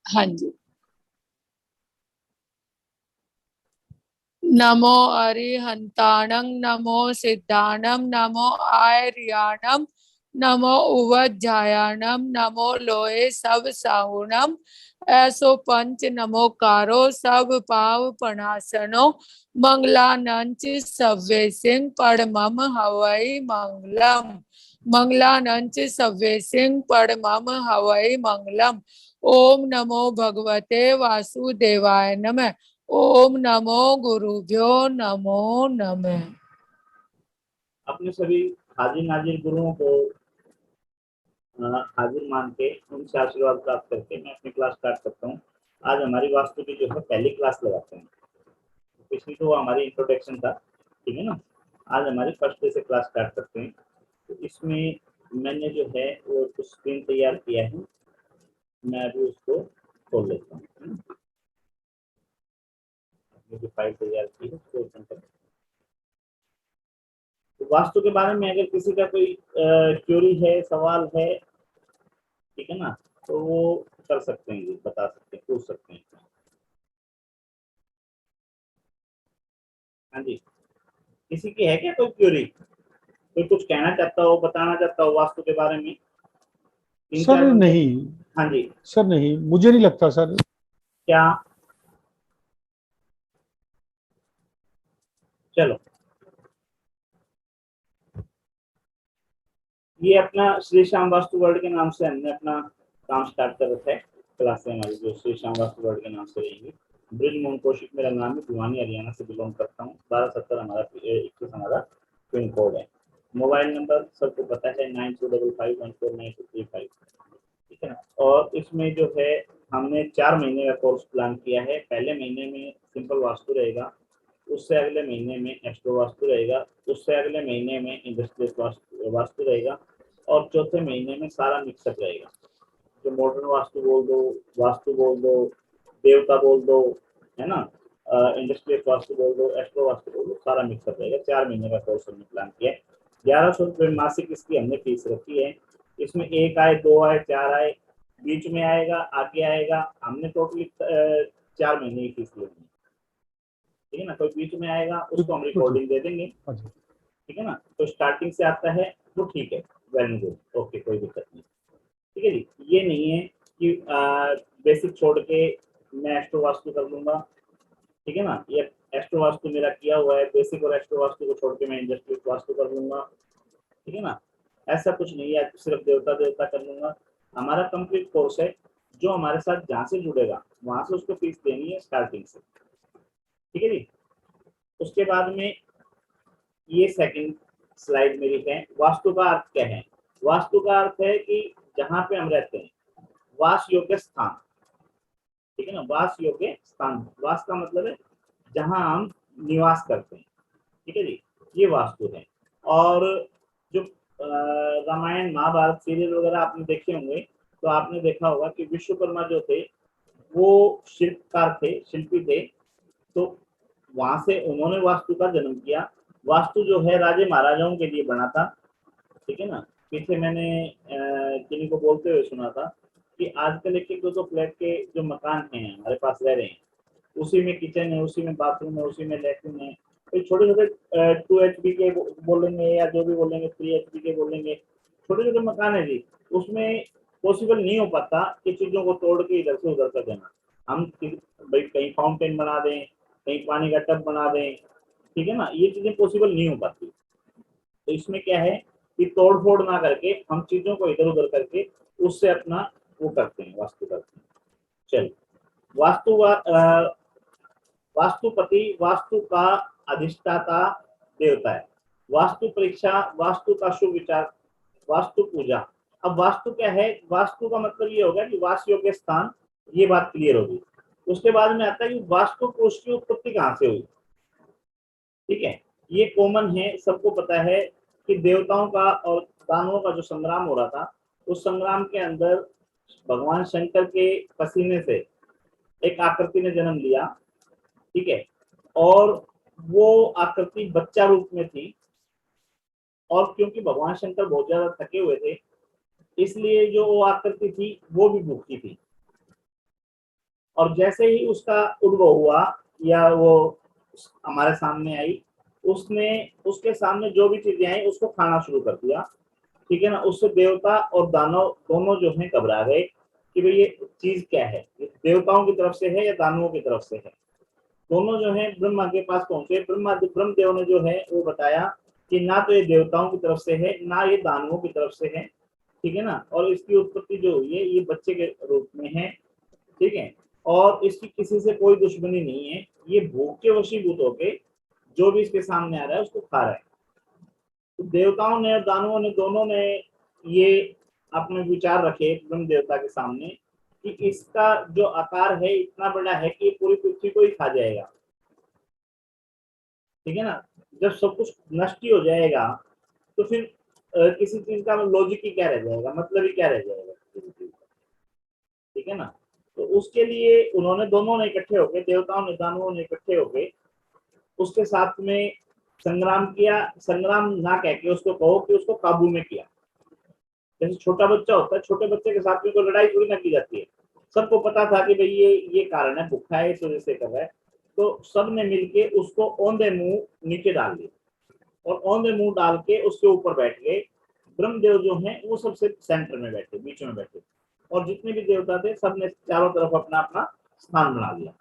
हाँ जी। नमो अरिहंताणं नमो सिद्धाणं नमो आर्याणं नमो उवज्जायाणं नमो लोहे सब साहुणम ऐसो पंच नमोकारो सब पाव पणासनो मंगलानंच सव्वे सिंह परमम हवै मंगलम मंगलानंच सव्वे सिंह परमम हवै मंगलम। ओम नमो भगवते वासुदेवाय नमः। ओम नमो गुरुभ्यो नमो नमः। अपने सभी हाजिर नाजिर गुरुओं को हाजिर मान के उनसे आशीर्वाद प्राप्त करके मैं अपनी क्लास स्टार्ट करता हूँ। आज हमारी वास्तु की जो है पहली क्लास लगाते हैं। पिछली तो हमारी इंट्रोडक्शन था, ठीक है ना। आज हमारी फर्स्ट डे से क्लास स्टार्ट करते हैं। तो इसमें मैंने जो है वो कुछ स्क्रीन तैयार किया है, मैं अभी उसको खोल लेता हूँ। जो फाइल तैयार की है उसको ओपन कर। तो वास्तु के बारे में अगर किसी का कोई क्वेरी है, सवाल है, ठीक है ना, तो वो कर सकते हैं, बता सकते हैं, पूछ सकते हैं। हाँ जी, किसी की है क्या कोई क्वेरी? कोई कुछ कहना चाहता हो, बताना चाहता हो वास्तु के बारे में? तीन सर चार बंदे। नहीं, हाँ जी। सर नहीं, मुझे नहीं लगता सर। क्या? चलो, ये अपना श्री श्याम वास्तु वर्ल्ड के नाम से हमने अपना काम स्टार्ट कर रखा है। क्लासें हमारी जो श्री श्याम वास्तु वर्ल्ड के नाम से रहेंगी। ब्रिज मोहन कौशिक मेरा नाम है, भिवानी हरियाणा से बिलोंग करता हूँ। 1270 हमारा 21 हमारा पिन कोड है। मोबाइल नंबर सबको पता है 9255149235, ठीक है ना। और इसमें जो है हमने 4 महीने का कोर्स प्लान किया है। पहले महीने में सिंपल वास्तु रहेगा, उससे अगले महीने में एस्ट्रो वास्तु रहेगा, उससे अगले महीने में इंडस्ट्रियल वास्तु रहेगा, और चौथे महीने में सारा मिक्सअप रहेगा। जो मॉडर्न वास्तु बोल दो, वास्तु बोल दो, देवता बोल दो, है ना, इंडस्ट्रियल वास्तु बोल दो, एस्ट्रो वास्तु बोल दो, सारा मिक्सअप रहेगा। 4 महीने का कोर्स हमने प्लान किया है। 1100 रुपये मासिक इसकी हमने फीस रखी है। इसमें 1 आए, 2 आए, 4 आए, बीच में आएगा, आगे आएगा, हमने टोटली 4 महीने की फीस लेनी है, ठीक है ना। कोई बीच में आएगा उसको हम रिकॉर्डिंग दे देंगे, ठीक है ना। तो स्टार्टिंग से आता है वो ठीक है, वेरी गुड, ओके, कोई दिक्कत नहीं, ठीक है जी। ये नहीं है कि बेसिक छोड़ के मैं एस्ट्रो वास्तु कर लूंगा, ठीक है ना। ये एस्ट्रो वास्तु मेरा किया हुआ है, बेसिक और एस्ट्रो वास्तु को छोड़ के मैं इंडस्ट्रियल वास्तु कर लूंगा, ठीक है ना। ऐसा कुछ नहीं है सिर्फ देवता देवता कर लूंगा। हमारा कंप्लीट कोर्स है। जो हमारे साथ जहाँ से जुड़ेगा वहां से उसको फीस देनी है स्टार्टिंग से, ठीक है जी। उसके बाद में ये सेकंड स्लाइड मेरी है। वास्तु का अर्थ क्या है? वास्तु का अर्थ है कि जहां पे हम रहते हैं, वास योग्य स्थान, ठीक है ना। वास योग्य स्थान, वास का मतलब है जहां हम निवास करते हैं, ठीक है जी, ये वास्तु है। और जो रामायण महाभारत सीरियल वगैरह आपने देखे होंगे, तो आपने देखा होगा कि विश्वकर्मा जो थे वो शिल्पकार थे, शिल्पी थे। तो वहां से उन्होंने वास्तु का जन्म किया। वास्तु जो है राजे महाराजाओं के लिए बना था, ठीक है ना। पीछे मैंने किन्हीं को बोलते हुए सुना था कि आजकल एक एक 2-2 फ्लैट के जो मकान हैं हमारे पास रह रहे हैं, उसी में किचन है, उसी में बाथरूम है, उसी में लेटरिन है। तो छोटे छोटे 2 HP के बोलेंगे या जो भी बोलेंगे, 3 HP के बोलेंगे, छोटे छोटे मकान है जी। उसमें पॉसिबल नहीं हो पाता कि चीजों को तोड़ के इधर से उधर कर देना। हम भाई कहीं फाउंटेन बना दें, कहीं पानी का टब बना दें, ठीक है ना, ये चीजें पॉसिबल नहीं हो पाती। तो इसमें क्या है कि तोड़ फोड़ ना करके हम चीजों को इधर उधर करके उससे अपना वो करते हैं, वास्तु करते हैं। चलिए, वास्तु वास्तुपति वास्तु का अधिष्ठाता देवता है। वास्तु परीक्षा, वास्तु का शुभ विचार, वास्तु पूजा। अब वास्तु क्या है? वास्तु का मतलब ये होगा कि वास योग्य स्थान, ये बात क्लियर होगी। उसके बाद में आता है कि वास्तु कोष की उत्पत्ति कहाँ से हुई, ठीक है। ये कॉमन है, सबको पता है कि देवताओं का और दानवों का जो संग्राम हो रहा था, उस संग्राम के अंदर भगवान शंकर के पसीने से एक आकृति ने जन्म लिया, ठीक है। और वो आकृति बच्चा रूप में थी, और क्योंकि भगवान शंकर बहुत ज्यादा थके हुए थे, इसलिए जो वो आकृति थी वो भी भूखी थी, और जैसे ही उसका उद्भव हुआ या वो हमारे सामने आई, उसने उसके सामने जो भी चीजें आई उसको खाना शुरू कर दिया, ठीक है ना। उससे देवता और दानव दोनों जो है घबरा गए कि भाई ये चीज क्या है, ये देवताओं की तरफ से है या दानवों की तरफ से है। दोनों जो है ब्रह्मा के पास पहुंचे। ब्रह्मदेव ने जो है वो बताया कि ना तो ये देवताओं की तरफ से है ना ये दानवों की तरफ से है, ठीक है ना। और इसकी उत्पत्ति जो हुई है ये बच्चे के रूप में है, ठीक है। और इसकी किसी से कोई दुश्मनी नहीं है, ये भूख के वशीभूत होके जो भी इसके सामने आ रहा है उसको खा रहा है। तो देवताओं ने और दानवों ने दोनों ने ये अपने विचार रखे ब्रह्म देवता के सामने कि इसका जो आकार है इतना बड़ा है कि पूरी पृथ्वी को ही खा जाएगा, ठीक है ना। जब सब कुछ नष्ट ही हो जाएगा तो फिर किसी चीज का लॉजिक ही क्या रह जाएगा, मतलब ही क्या रह जाएगा किसी चीज का, ठीक है ना। तो उसके लिए उन्होंने दोनों ने इकट्ठे होके, देवताओं ने दानवों ने इकट्ठे होके उसके साथ में संग्राम किया। संग्राम ना कह के उसको कहो कि उसको काबू में किया। जैसे छोटा बच्चा होता है, छोटे बच्चे के साथ में कोई लड़ाई थोड़ी ना की जाती है। सबको पता था कि भाई ये कारण है, भूखा है, इस वजह से कर रहा है। तो सब ने मिलके उसको औंधे मुंह नीचे डाल दिया और औंधे मुंह डाल के उसके ऊपर बैठ गए। ब्रह्मदेव जो है वो सबसे सेंटर में बैठे, बीच में बैठे, और जितने भी देवता थे सब ने चारों तरफ अपना अपना स्थान बना लिया।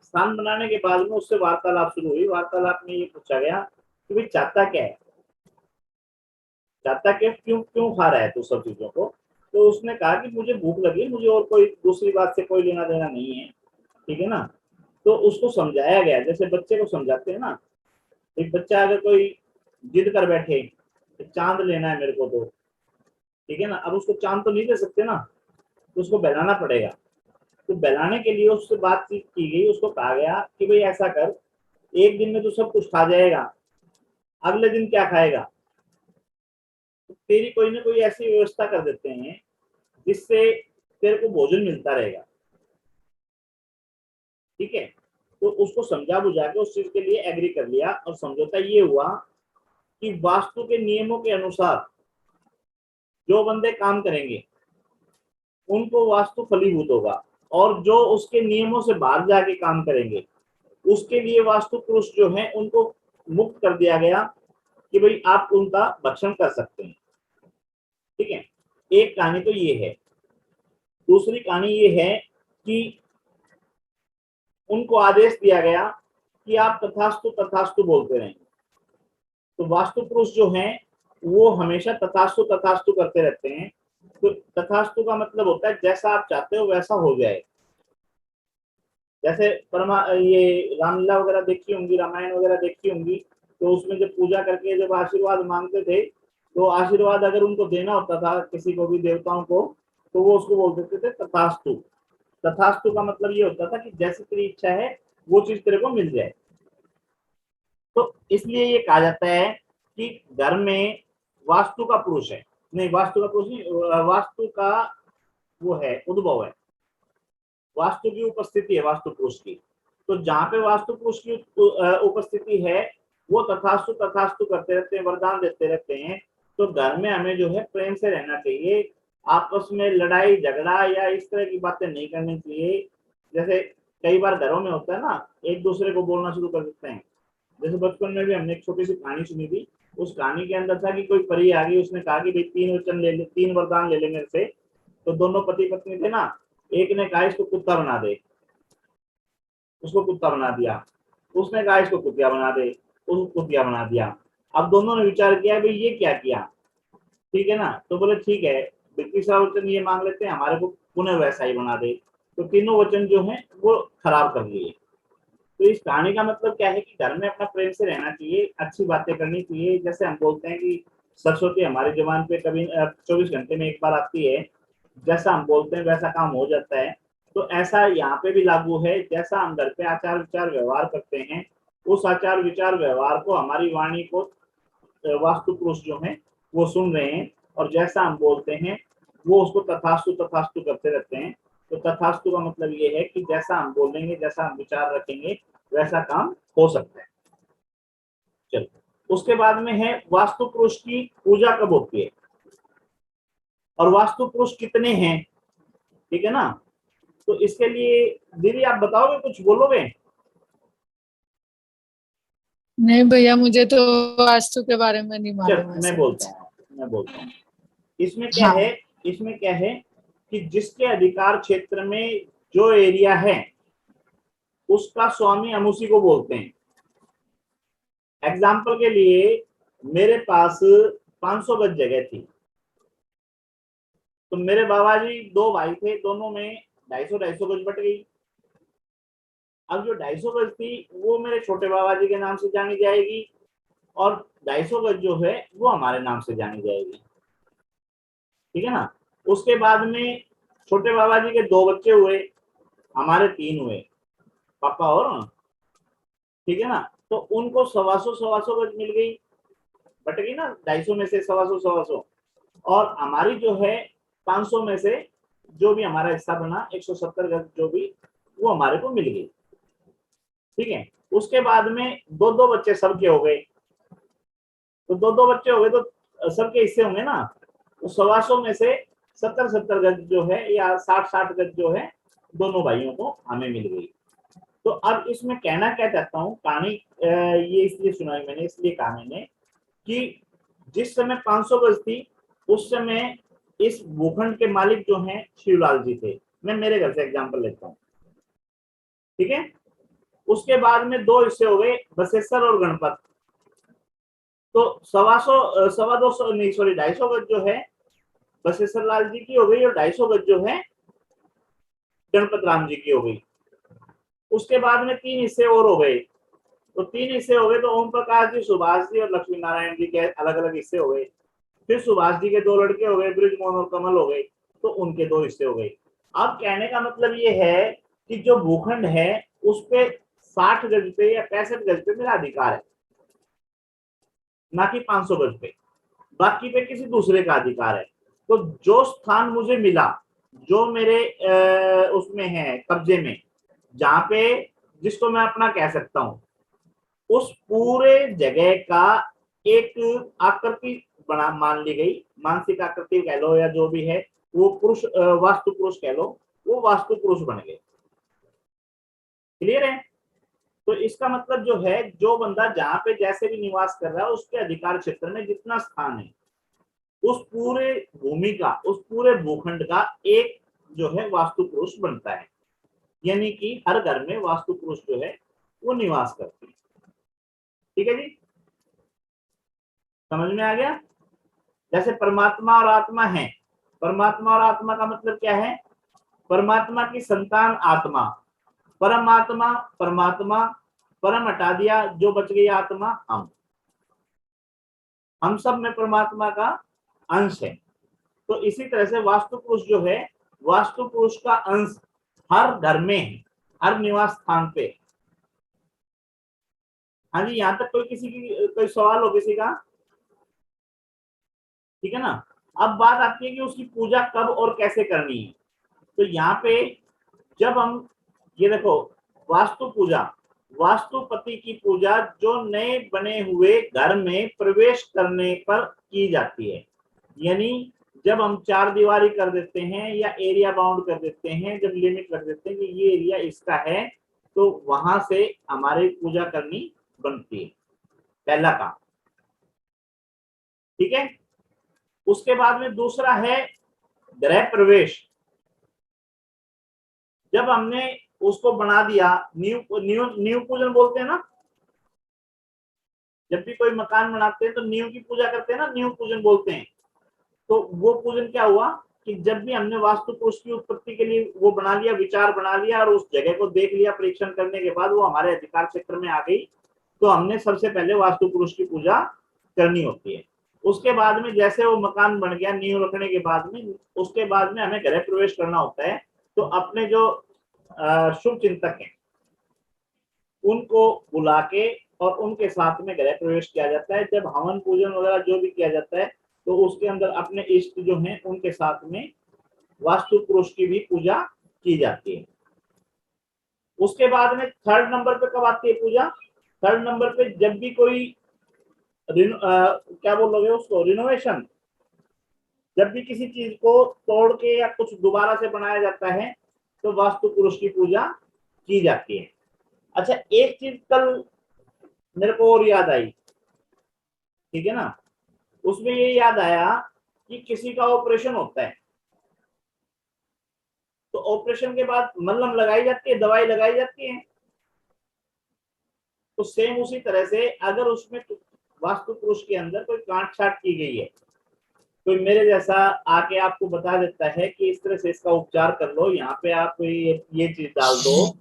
स्थान बनाने के बाद में उससे वार्तालाप शुरू हुई। वार्तालाप में ये पूछा गया कि भाई चाहता क्या है, चाहता क्या, क्यों क्यों खा रहा है तू सब चीजों को। तो उसने कहा कि मुझे भूख लगी, मुझे और कोई दूसरी बात से कोई लेना देना नहीं है, ठीक है ना। तो उसको समझाया गया, जैसे बच्चे को समझाते हैं ना। एक बच्चा अगर कोई जिद कर बैठे चांद लेना है मेरे को, तो ठीक है ना, अब उसको चांद तो नहीं दे सकते ना, तो उसको बहलाना पड़ेगा। तो बहलाने के लिए उससे बातचीत की गई, उसको कहा गया कि भाई ऐसा कर, एक दिन में तो सब कुछ खा जाएगा, अगले दिन क्या खाएगा, तो तेरी कोई ना कोई ऐसी व्यवस्था कर देते हैं जिससे तेरे को भोजन मिलता रहेगा, ठीक है। तो उसको समझा बुझा के उस चीज के लिए एग्री कर लिया और समझौता ये हुआ कि वास्तु के नियमों के अनुसार जो बंदे काम करेंगे उनको वास्तु फलीभूत होगा, और जो उसके नियमों से बाहर जाके काम करेंगे उसके लिए वास्तु पुरुष जो है उनको मुक्त कर दिया गया कि भाई आप उनका भक्षण कर सकते हैं, ठीक है। एक कहानी तो ये है। दूसरी कहानी ये है कि उनको आदेश दिया गया कि आप तथास्तु तथास्तु बोलते रहें। तो वास्तु पुरुष जो हैं वो हमेशा तथास्तु तथास्तु करते रहते हैं। तो तथास्तु का मतलब होता है जैसा आप चाहते हो वैसा हो जाए। जैसे ये रामलीला वगैरह देखी होंगी, रामायण वगैरह देखी होंगी, तो उसमें जब पूजा करके जब आशीर्वाद मांगते थे, तो आशीर्वाद अगर उनको देना होता था किसी को भी, देवताओं को, तो वो उसको बोल देते थे तथास्तु। तथास्तु का मतलब ये होता था कि जैसी तेरी इच्छा है वो चीज तेरे को मिल जाए। तो इसलिए ये कहा जाता है कि घर में वास्तु का पुरुष है, नहीं वास्तु का पुरुष नहीं, वास्तु का वो है उद्भव है, वास्तु की उपस्थिति है वास्तु पुरुष की। तो जहाँ पे वास्तु पुरुष की उपस्थिति है वो तथास्तु तथास्तु करते रहते हैं, वरदान देते रहते हैं। तो घर में हमें जो है प्रेम से रहना चाहिए, आपस में लड़ाई झगड़ा या इस तरह की बातें नहीं करनी चाहिए। जैसे कई बार घरों में होता है ना, एक दूसरे को बोलना शुरू कर देते हैं। जैसे बचपन में भी हमने एक छोटी सी कहानी सुनी थी, उस कहानी के अंदर था कि कोई परी आ गई, उसने कहा कि भाई 3 वचन ले ले, 3 वरदान ले ले मेरे से। तो दोनों पति पत्नी थे ना, एक ने कहा इसको कुत्ता बना दे, उसको कुत्ता बना दिया। उसने कहा इसको कुतिया बना दे, उसको कुतिया बना दिया। अब दोनों ने विचार किया भाई ये क्या किया, ठीक है ना। तो बोले ठीक है, तीसरा वचन ये मांग लेते हैं हमारे को पुनः वैसा ही बना दे। तो तीनों वचन जो है वो खराब कर लिए। तो इस कहानी का मतलब क्या है कि घर में अपना प्रेम से रहना चाहिए, अच्छी बातें करनी चाहिए। जैसे हम बोलते हैं कि सरस्वती हमारी जुबान पे कभी 24 घंटे में एक बार आती है, जैसा हम बोलते हैं वैसा काम हो जाता है। तो ऐसा यहाँ पे भी लागू है, जैसा हम घर पे आचार विचार व्यवहार करते हैं उस आचार विचार व्यवहार को, हमारी वाणी को वास्तु पुरुष जो है वो सुन रहे हैं, और जैसा हम बोलते हैं वो उसको तथास्तु तथास्तु करते रहते हैं। तो तथास्तु का मतलब ये है कि जैसा हम बोलेंगे, जैसा हम विचार रखेंगे वैसा काम हो सकता है। चलो उसके बाद में है वास्तु पुरुष की पूजा कब होती है और वास्तु पुरुष कितने हैं, ठीक है ना। तो इसके लिए दीदी आप बताओगे, कुछ बोलोगे? नहीं भैया, मुझे तो वास्तु के बारे में नहीं चल मालूम है मैं सर बोलता कुछ। हूँ, इसमें क्या हाँ। है, इसमें क्या है कि जिसके अधिकार क्षेत्र में जो एरिया है उसका स्वामी हम उसी को बोलते हैं। एग्जाम्पल के लिए मेरे पास 500 गज जगह थी, तो मेरे बाबा जी 2 भाई थे, दोनों में 250 गज बट गई। अब जो 250 गज थी वो मेरे छोटे बाबा जी के नाम से जानी जाएगी, और 250 गज जो है वो हमारे नाम से जानी जाएगी, ठीक है ना। उसके बाद में छोटे बाबा जी के 2 बच्चे हुए, हमारे 3 हुए, पापा और, ठीक है ना। तो उनको 125 गज मिल गई, बट गई ना, 250 में से 125 और हमारी जो है 500 में से जो भी हमारा हिस्सा बना 170 गज जो भी, वो हमारे को मिल गई, ठीक है। उसके बाद में 2-2 बच्चे सबके हो गए, तो 2-2 बच्चे हो गए तो सबके हिस्से होंगे ना, तो 125 में से 70-70 गज जो है या 60-60 गज जो है दोनों भाइयों को हमें मिल गई। तो अब इसमें कहना क्या चाहता हूँ, कहानी ये इसलिए सुनाई मैंने, इसलिए कहा मैंने कि जिस समय 500 गज थी उस समय इस भूखंड के मालिक जो हैं शिवलाल जी थे। मैं मेरे घर से एग्जांपल लेता हूँ, ठीक है। उसके बाद में 2 हिस्से हो गए, बसेश्वर और गणपत। तो 250 नहीं सॉरी 250 गज जो है बसेश्वर लाल जी की हो गई, और 250 गज जो है गणपत राम जी की हो गई। उसके बाद में 3 हिस्से और हो गए, तो 3 हिस्से हो गए, तो ओम प्रकाश जी, सुभाष जी और लक्ष्मी नारायण जी के अलग अलग हिस्से हो गए। फिर सुभाष जी के 2 लड़के हो गए, ब्रिजमोहन और कमल हो गए, तो उनके 2 हिस्से हो गए। अब कहने का मतलब ये है कि जो भूखंड है उस पे 60 गज पे या 65 गज पे मेरा अधिकार है, ना कि 500 गज पे, बाकी पे किसी दूसरे का अधिकार है। तो जो स्थान मुझे मिला, जो मेरे उसमें है कब्जे में, जहां पे जिसको मैं अपना कह सकता हूं, उस पूरे जगह का एक आकृति बना मान ली गई, मानसिक आकृति कह लो या जो भी है, वो पुरुष वास्तु पुरुष कह लो, वो वास्तु पुरुष बन गए। क्लियर है? तो इसका मतलब जो है, जो बंदा जहां पे जैसे भी निवास कर रहा है उसके अधिकार क्षेत्र में जितना स्थान है, उस पूरे भूमि का, उस पूरे भूखंड का एक जो है वास्तु पुरुष बनता है। यानी कि हर घर में वास्तु पुरुष जो है वो निवास करते हैं। ठीक है जी, समझ में आ गया? जैसे परमात्मा और आत्मा है, परमात्मा और आत्मा का मतलब क्या है? परमात्मा की संतान आत्मा, परमात्मा परमात्मा, परम हटा दिया, जो बच गई आत्मा हम सब में परमात्मा का अंश है। तो इसी तरह से वास्तु पुरुष जो है, वास्तु पुरुष का अंश हर घर में है, हर निवास स्थान पे। हाँ जी, यहाँ तक कोई किसी की कोई सवाल हो किसी का? ठीक है ना। अब बात आती है कि उसकी पूजा कब और कैसे करनी है। तो यहाँ पे जब हम ये देखो, वास्तु पूजा, वास्तुपति की पूजा जो नए बने हुए घर में प्रवेश करने पर की जाती है। यानी जब हम 4 दीवारी कर देते हैं या एरिया बाउंड कर देते हैं, जब लिमिट रख देते हैं कि ये एरिया इसका है, तो वहां से हमारी पूजा करनी बनती है, पहला काम। ठीक है। उसके बाद में दूसरा है गृह प्रवेश। जब हमने उसको बना दिया, नींव नींव नींव पूजन बोलते हैं ना, जब भी कोई मकान बनाते हैं तो नींव की पूजा करते हैं ना, नींव पूजन बोलते हैं। तो वो पूजन क्या हुआ कि जब भी हमने वास्तु पुरुष की उत्पत्ति के लिए वो बना लिया, विचार बना लिया और उस जगह को देख लिया, परीक्षण करने के बाद वो हमारे अधिकार क्षेत्र में आ गई, तो हमने सबसे पहले वास्तु पुरुष की पूजा करनी होती है। उसके बाद में जैसे वो मकान बन गया नींव रखने के बाद में, उसके बाद में हमें गृह प्रवेश करना होता है। तो अपने जो शुभ चिंतक हैं उनको बुला के और उनके साथ में गृह प्रवेश किया जाता है। जब हवन पूजन वगैरह जो भी किया जाता है, तो उसके अंदर अपने इष्ट जो हैं उनके साथ में वास्तु पुरुष की भी पूजा की जाती है। उसके बाद में 3rd नंबर पे कब आती है पूजा? 3rd नंबर पे जब भी कोई क्या बोलोगे उसको, रिनोवेशन, जब भी किसी चीज को तोड़ के या कुछ दोबारा से बनाया जाता है, तो वास्तु पुरुष की पूजा की जाती है। अच्छा, एक चीज कल मेरे को और याद आई, ठीक है ना, उसमें ये याद आया कि किसी का ऑपरेशन होता है तो ऑपरेशन के बाद मलहम लगाई जाती है, दवाई लगाई जाती है। तो सेम उसी तरह से अगर उसमें वास्तु पुरुष के अंदर कोई काट छाट की गई है, कोई मेरे जैसा आके आपको बता देता है कि इस तरह से इसका उपचार कर लो, यहाँ पे आप ये चीज डाल दो,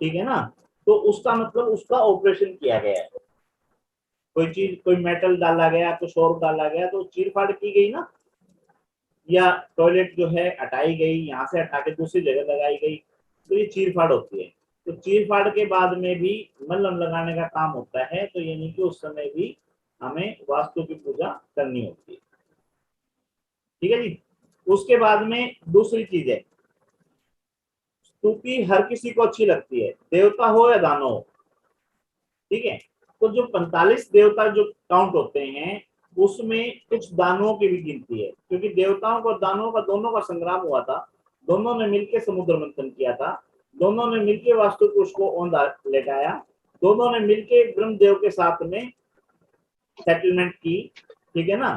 ठीक है ना, तो उसका मतलब उसका ऑपरेशन किया गया है। कोई चीज, कोई मेटल डाला गया, कुछ और डाला गया, तो चीर फाड़ की गई ना, या टॉयलेट जो है हटाई गई, यहाँ से हटा के दूसरी जगह लगाई गई, तो ये चीर फाड़ होती है। तो चीर फाड़ के बाद में भी मलहम लगाने का काम होता है, तो यानी कि उस समय भी हमें वास्तु की पूजा करनी होती है। ठीक है जी। उसके बाद में दूसरी चीज है, स्तुति हर किसी को अच्छी लगती है, देवता हो या दानव हो, ठीक है। तो जो 45 देवता जो काउंट होते हैं उसमें कुछ दानवों की भी गिनती है, क्योंकि देवताओं और दानवों का दोनों का संग्राम हुआ था, दोनों ने मिलकर समुद्र मंथन किया था, दोनों ने मिलकर वास्तु पुरुष को औंधा लेटाया, दोनों ने मिलकर ब्रह्मदेव के साथ में सेटलमेंट की, ठीक है ना।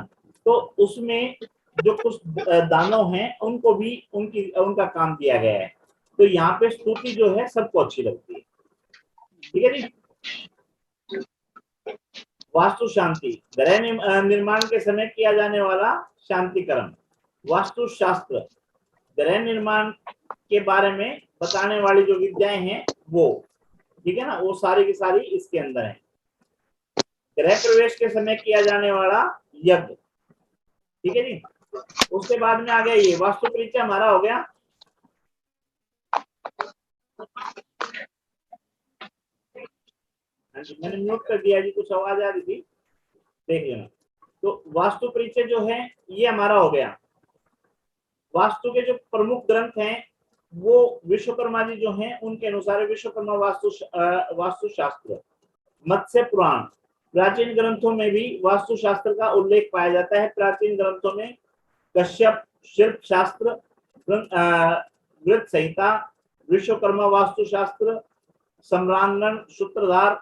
तो उसमें जो कुछ दानव हैं उनको भी उनका काम दिया गया है। तो यहाँ पे स्तुति जो है सबको अच्छी लगती है, ठीक है जी। वास्तु शांति, गृह निर्माण के समय किया जाने वाला शांति कर्म। वास्तु शास्त्र गृह निर्माण के बारे में बताने वाली जो विद्याएं हैं वो, ठीक है ना, वो सारी की सारी इसके अंदर है। गृह प्रवेश के समय किया जाने वाला यज्ञ, ठीक है जी। उसके बाद में आ गया ये वास्तु परिचय हमारा हो गया। मैंने म्यूट कर दिया जी, कुछ आवाज आ रही थी, देख लेना। तो वास्तु परिचय जो है ये हमारा हो गया। वास्तु के जो प्रमुख ग्रंथ हैं वो विश्वकर्मा जी जो हैं उनके अनुसार विश्वकर्मा वास्तु शास्त्र, मत्स्य पुराण, प्राचीन ग्रंथों में भी वास्तु शास्त्र का उल्लेख पाया जाता है। प्राचीन ग्रंथों में कश्यप शिल्प शास्त्र, वृत्त संहिता, विश्वकर्मा वास्तु शास्त्र, सम्रांगण सूत्रधार,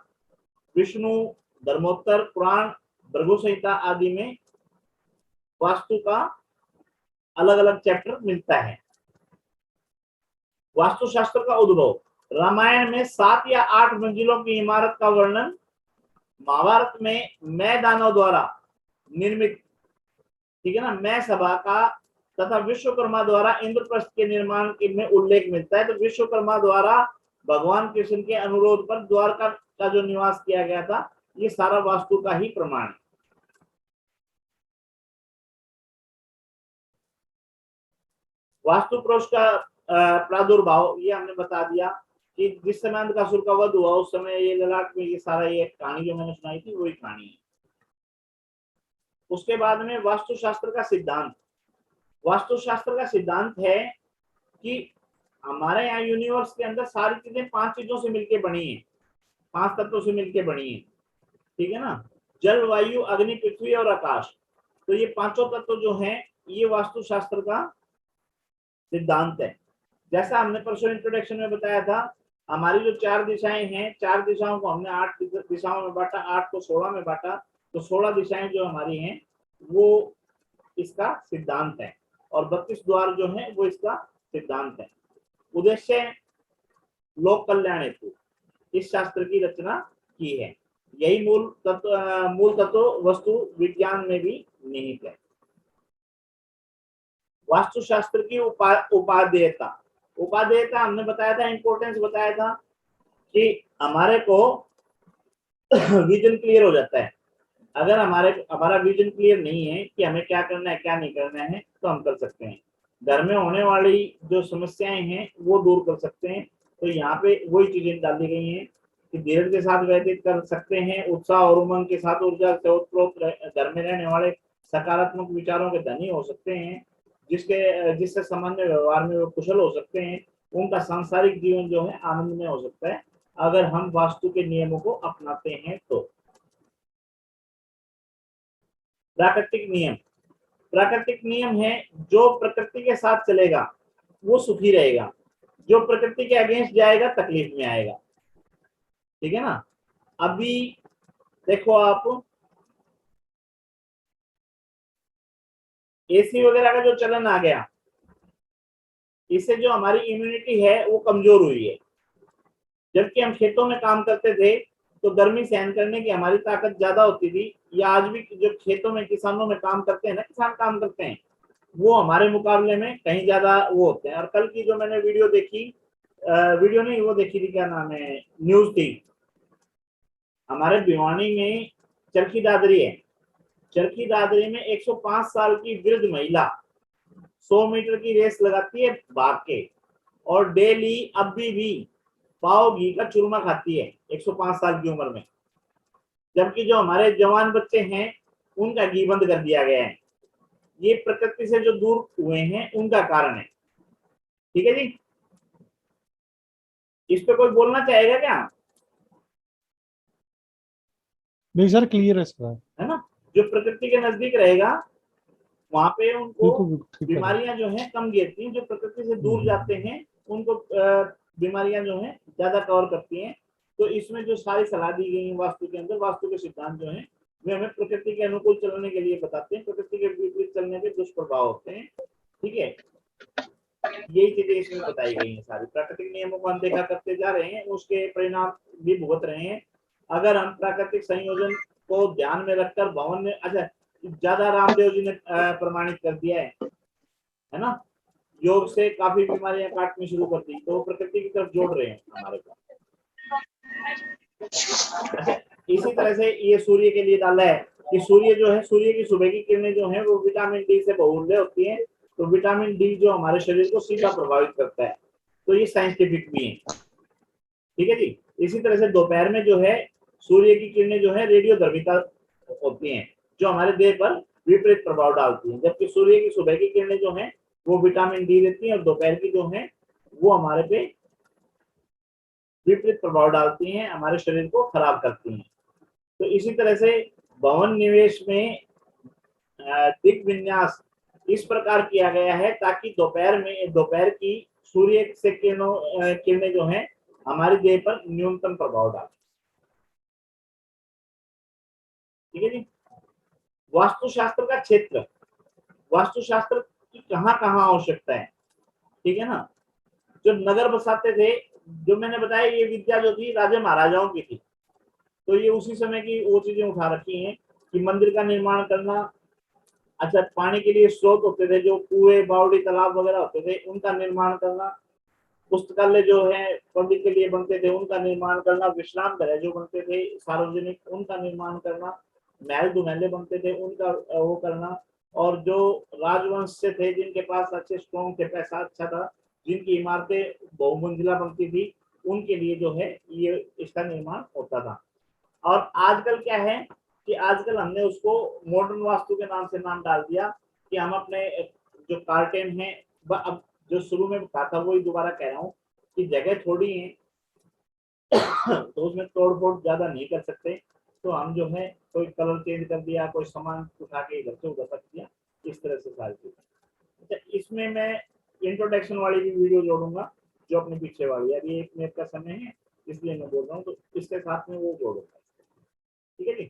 विष्णु धर्मोत्तर पुराण, भृगु संहिता आदि में वास्तु का अलग अलग चैप्टर मिलता है। वास्तुशास्त्र का उद्भव, रामायण में 7 या 8 मंजिलों की इमारत का वर्णन, महाभारत में मैदानों द्वारा निर्मित, ठीक है ना, मैं सभा का तथा विश्वकर्मा द्वारा इंद्रप्रस्थ के निर्माण में उल्लेख मिलता है। तो विश्वकर्मा द्वारा भगवान कृष्ण के अनुरोध पर द्वारका का जो निवास किया गया था, ये सारा वास्तु का ही प्रमाण है। वास्तु पुरुष का प्रादुर्भाव ये हमने बता दिया कि जिस समय अंधकासुर का वध हुआ उस समय ये ललाट में ये सारा ये कहानी जो मैंने सुनाई थी वही कहानी है। उसके बाद में वास्तुशास्त्र का सिद्धांत। वास्तुशास्त्र का सिद्धांत है कि हमारे यहाँ यूनिवर्स के अंदर सारी चीजें 5 चीजों से मिलकर बनी है, 5 तत्वों से मिलकर बनी है, ठीक है ना, जल वायु अग्नि पृथ्वी और आकाश। तो ये 5 तत्व जो हैं ये वास्तुशास्त्र का सिद्धांत है। जैसा हमने परसों इंट्रोडक्शन में बताया था, हमारी जो 4 दिशाएं हैं, 4 दिशाओं को हमने 8 दिशाओं में बांटा, 8 को 16 में बांटा, तो 16 दिशाएं जो हमारी हैं वो इसका सिद्धांत है, और 32 द्वार जो है वो इसका सिद्धांत है। उद्देश्य लोक कल्याण हेतु इस शास्त्र की रचना की है। यही मूल तत्व वस्तु विज्ञान में भी निहित है। वास्तुशास्त्र की उपादेयता, उपादेयता हमने बताया था, इंपॉर्टेंस बताया था कि हमारे को विजन क्लियर हो जाता है। अगर हमारा विजन क्लियर नहीं है कि हमें क्या करना है क्या नहीं करना है, तो हम कर सकते हैं घर में होने वाली जो समस्याएं हैं वो दूर कर सकते हैं। तो यहाँ पे वही चीजें डाली गई हैं कि धीरज के साथ व्यतीत कर सकते हैं, उत्साह और उमंग के साथ ऊर्जा से ओतप्रोत घर में रहने वाले सकारात्मक विचारों के धनी हो सकते हैं, जिससे सामान्य व्यवहार में वो कुशल हो सकते हैं, उनका सांसारिक जीवन जो है आनंदमय हो सकता है अगर हम वास्तु के नियमों को अपनाते हैं तो। प्राकृतिक नियम, प्राकृतिक नियम है जो प्रकृति के साथ चलेगा वो सुखी रहेगा, जो प्रकृति के अगेंस्ट जाएगा तकलीफ में आएगा, ठीक है ना। अभी देखो आप, एसी वगैरह का जो चलन आ गया, इससे जो हमारी इम्यूनिटी है वो कमजोर हुई है। जबकि हम खेतों में काम करते थे तो गर्मी सहन करने की हमारी ताकत ज्यादा होती थी, या आज भी जो खेतों में किसानों में काम करते हैं ना, किसान काम करते हैं, वो हमारे मुकाबले में कहीं ज्यादा वो होते हैं। और कल की जो मैंने वीडियो देखी, वीडियो नहीं वो देखी थी, क्या नाम है, न्यूज थी, हमारे भिवानी में चरखी दादरी है, चरखी दादरी में 105 साल की वृद्ध महिला 100 मीटर की रेस लगाती है भाग के, और डेली अभी भी पाव घी का चूरमा खाती है 105 साल की उम्र में। जबकि जो हमारे जवान बच्चे हैं उनका घी बंद कर दिया गया है। ये प्रकृति से जो दूर हुए हैं उनका कारण है, ठीक है जी। इस पे कोई बोलना चाहेगा क्या? नहीं सर, क्लियर है सर। है ना, जो प्रकृति के नजदीक रहेगा वहां पे उनको बिल्कुल बिल्कुल ठीक है। बीमारियां जो है कम गिरती हैं, जो प्रकृति से दूर जाते हैं उनको बीमारियां जो है ज्यादा कवर करती हैं। तो इसमें जो सारी सलाह दी गई है वास्तु के अंदर, वास्तु के सिद्धांत जो है वे हमें प्रकृति के अनुकूल चलने के लिए बताते हैं, प्रकृति के विपरीत चलने के दुष्प्रभाव होते हैं, ठीक है। यही चीजें इसमें बताई गई हैं सारी। प्राकृतिक नियमों को अनदेखा करते जा रहे हैं, उसके परिणाम भी भुगत रहे हैं। अगर हम प्राकृतिक संयोजन को ध्यान में रखकर भवन में, अच्छा ज्यादा रामदेव जी ने प्रमाणित कर दिया है ना, योग से काफी बीमारियां काटनी शुरू कर दी, तो प्रकृति की तरफ जोड़ रहे हैं हमारे को। अच्छा, इसी तरह से ये सूर्य के लिए डाला है कि सूर्य जो है, सूर्य की सुबह की किरणें जो है वो विटामिन डी से बहुमूल्य होती हैं, तो विटामिन डी जो हमारे शरीर को सीधा प्रभावित करता है, तो ये साइंटिफिक भी है, ठीक है जी। इसी तरह से दोपहर में जो है सूर्य की किरणें जो है रेडियो धर्मिता होती हैं, जो हमारे देह पर विपरीत प्रभाव डालती हैं, जबकि सूर्य की सुबह की किरणें जो है वो विटामिन डी देती हैं, और दोपहर की जो है वो हमारे पे विपरीत प्रभाव डालती हैं, हमारे शरीर को खराब करती हैं। तो इसी तरह से भवन निवेश में दिक विन्यास इस प्रकार किया गया है ताकि दोपहर की सूर्य से किरणें जो है हमारे देह पर न्यूनतम प्रभाव डालें, ठीक है जी। वास्तुशास्त्र का क्षेत्र, वास्तुशास्त्र की कहाँ कहाँ आवश्यकता है, ठीक है ना। जो नगर बसाते थे, जो मैंने बताया ये विद्या जो थी राजा महाराजाओं की थी, तो ये उसी समय की वो चीजें उठा रखी हैं कि मंदिर का निर्माण करना, अच्छा पानी के लिए स्रोत होते थे, जो कुएं बावड़ी तालाब वगैरह होते थे उनका निर्माण करना, पुस्तकालय जो है पब्लिक के लिए बनते थे उनका निर्माण करना, विश्राम गृह जो बनते थे सार्वजनिक उनका निर्माण करना, महल दुमहले बनते थे उनका वो करना, और जो राजवंश से थे जिनके पास अच्छे स्ट्रॉन्ग थे, पैसा अच्छा था, जिनकी इमारतें बहुमंजिला बनती थी, उनके लिए जो है ये इसका निर्माण होता था। और आजकल क्या है कि आजकल हमने उसको मॉडर्न वास्तु के नाम से नाम डाल दिया कि हम अपने जो कार्टेन है, अब जो शुरू में कहा था वही दोबारा कह रहा हूँ कि जगह थोड़ी है तो उसमें तोड़ फोड़ ज्यादा नहीं कर सकते, तो हम जो है कोई कलर चेंज कर दिया, कोई सामान उठा के इधर से उधर रख दिया, इस तरह से सारी चीजें। अच्छा, इसमें मैं इंट्रोडक्शन वाली भी वीडियो जोड़ूंगा जो अपने पीछे वाली है, अभी 1 मिनट का समय है इसलिए मैं बोल रहा हूँ, तो इसके साथ में वो जोड़ूंगा, ठीक है जी।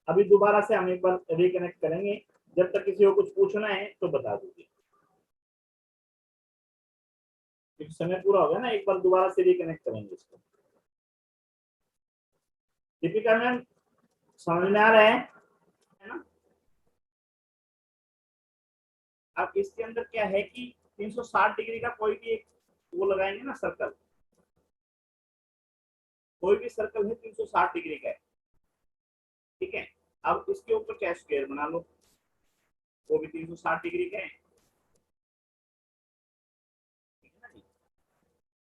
अभी दोबारा से हम एक बार रिकनेक्ट करेंगे, जब तक किसी को कुछ पूछना है तो बता दीजिए, समय पूरा हो गया ना, एक बार दोबारा से रिकनेक्ट करेंगे इसको। दीपिका मैम समझ में आ रहा है ना? अब इसके अंदर क्या है कि 360 डिग्री का कोई भी एक वो लगाएंगे ना सर्कल, कोई भी सर्कल है 360 डिग्री का है, ठीक है। अब इसके ऊपर क्या स्क्वायर बना लो, वो भी 360 डिग्री का है,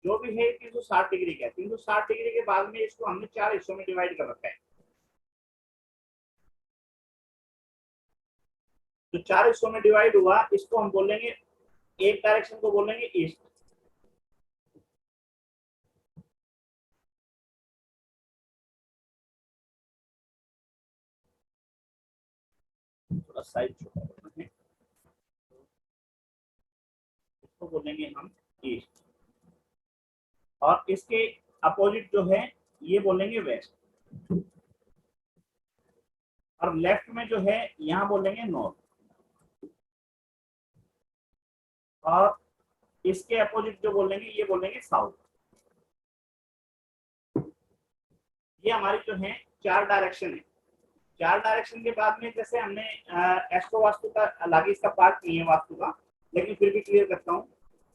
जो भी है 360 डिग्री का है। 360 डिग्री के बाद में इसको हमने 4 हिस्सों में डिवाइड कर रखा है, तो 4 हिस्सों में डिवाइड हुआ, इसको हम बोलेंगे, एक डायरेक्शन को बोलेंगे ईस्ट, थोड़ा साइज छोटा करना है, इसको बोलेंगे हम ईस्ट, और इसके अपोजिट जो है ये बोलेंगे वेस्ट, और लेफ्ट में जो है यहाँ बोलेंगे नॉर्थ, और इसके अपोजिट जो बोलेंगे ये बोलेंगे साउथ। ये हमारी जो है 4 डायरेक्शन है। 4 डायरेक्शन के बाद में जैसे हमने एस्ट्रो वास्तु का अलग इसका पार्ट नहीं है वास्तु का, लेकिन फिर भी क्लियर करता हूँ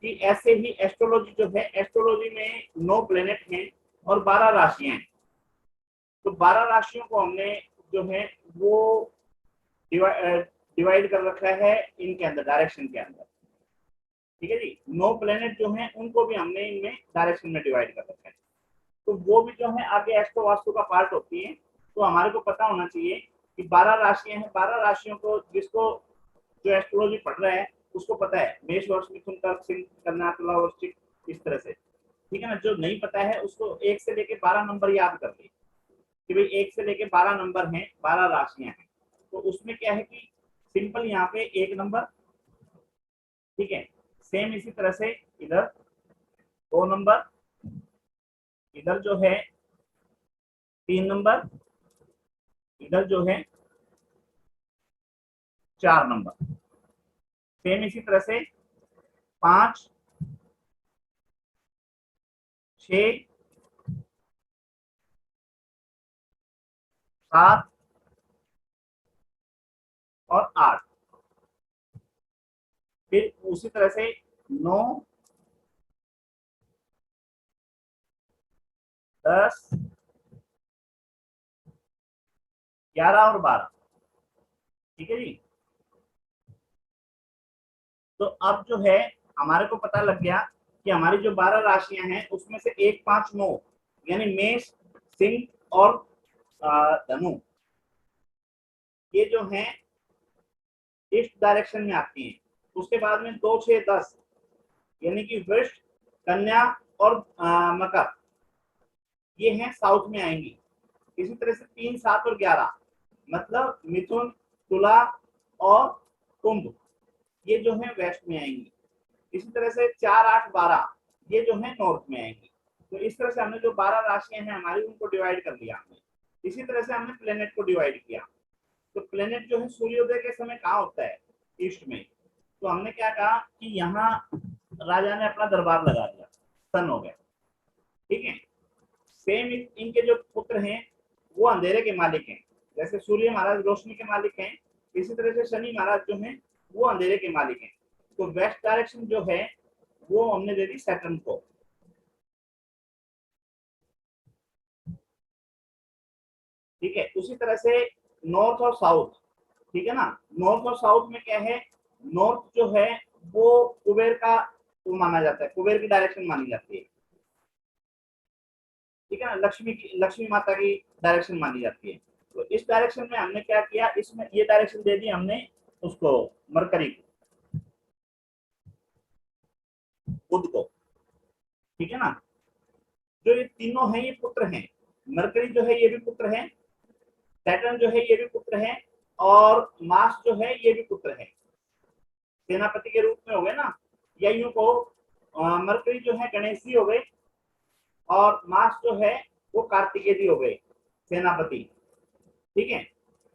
कि ऐसे ही एस्ट्रोलॉजी जो है, एस्ट्रोलॉजी में 9 प्लेनेट हैं और 12 राशियां हैं। तो 12 राशियों को हमने जो है वो डिवाइड कर रखा है इनके अंदर, डायरेक्शन के अंदर। ठीक है जी, 9 प्लेनेट जो हैं उनको भी हमने इनमें डायरेक्शन में डिवाइड कर रखा है। तो वो भी जो है आगे एस्ट्रो वास्तु का पार्ट होती है। तो हमारे को पता होना चाहिए कि 12 राशियां हैं, 12 राशियों को जिसको जो एस्ट्रोलॉजी पढ़ रहा है उसको पता है, मेष वर्ष मिथुन कर्क सिंह कन्या तुला वृश्चिक, इस तरह से। ठीक है ना, जो नहीं पता है उसको 1 से लेके 12 नंबर याद कर ले कि भाई 1 से लेके 12 नंबर हैं, 12 राशियां हैं। तो उसमें क्या है कि सिंपल यहाँ पे 1 नंबर, ठीक है, सेम इसी तरह से इधर 2 नंबर, इधर जो है 3 नंबर, इधर जो है 4 नंबर, सेम इसी तरह से 5, 6, 7 और 8, फिर उसी तरह से 9, 10, 11 और 12। ठीक है जी। तो अब जो है हमारे को पता लग गया कि हमारी जो 12 राशियां हैं उसमें से 1, 5, 9 यानी मेष, सिंह और धनु, ये जो हैं ईस्ट डायरेक्शन में आती हैं। उसके बाद में 2, 6, 10 यानी कि वृष, कन्या और मकर, ये हैं साउथ में आएंगी। इसी तरह से 3, 7 और 11 मतलब मिथुन, तुला और कुंभ, ये जो है वेस्ट में आएंगी। इसी तरह से 4, 8, 12 ये जो है नॉर्थ में आएंगी। तो इस तरह से हमने जो 12 राशियां हैं हमारी उनको डिवाइड कर लिया हमने। इसी तरह से हमने प्लेनेट को डिवाइड किया। तो प्लेनेट जो है सूर्योदय के समय कहाँ होता है, ईस्ट में। तो हमने क्या कहा कि यहाँ राजा ने अपना दरबार लगा दिया, सन हो गया। ठीक है, सेम इनके जो पुत्र हैं वो अंधेरे के मालिक हैं। जैसे सूर्य महाराज रोशनी के मालिक हैं, इसी तरह से शनि महाराज जो हैं वो अंधेरे के मालिक हैं। तो वेस्ट डायरेक्शन जो है वो हमने दे दी सैटर्न को। ठीक है, उसी तरह से नॉर्थ और साउथ, ठीक है ना, नॉर्थ और साउथ में क्या है, नॉर्थ जो है वो कुबेर का वो माना जाता है, कुबेर की डायरेक्शन मानी जाती है। ठीक है ना, लक्ष्मी माता की डायरेक्शन मानी जाती है। तो इस डायरेक्शन में हमने क्या किया, इसमें ये डायरेक्शन दे दी हमने उसको, मरकरी को, बुध को। ठीक है ना, जो ये तीनों हैं ये पुत्र हैं। मरकरी जो है ये भी पुत्र है, सैटर्न जो है ये भी पुत्र है, और मार्स जो है ये भी पुत्र है, सेनापति के रूप में हो गए ना। या यूं को मरकरी जो है गणेश जी हो गए, और मार्स जो है वो कार्तिकेय जी हो गए, सेनापति। ठीक है,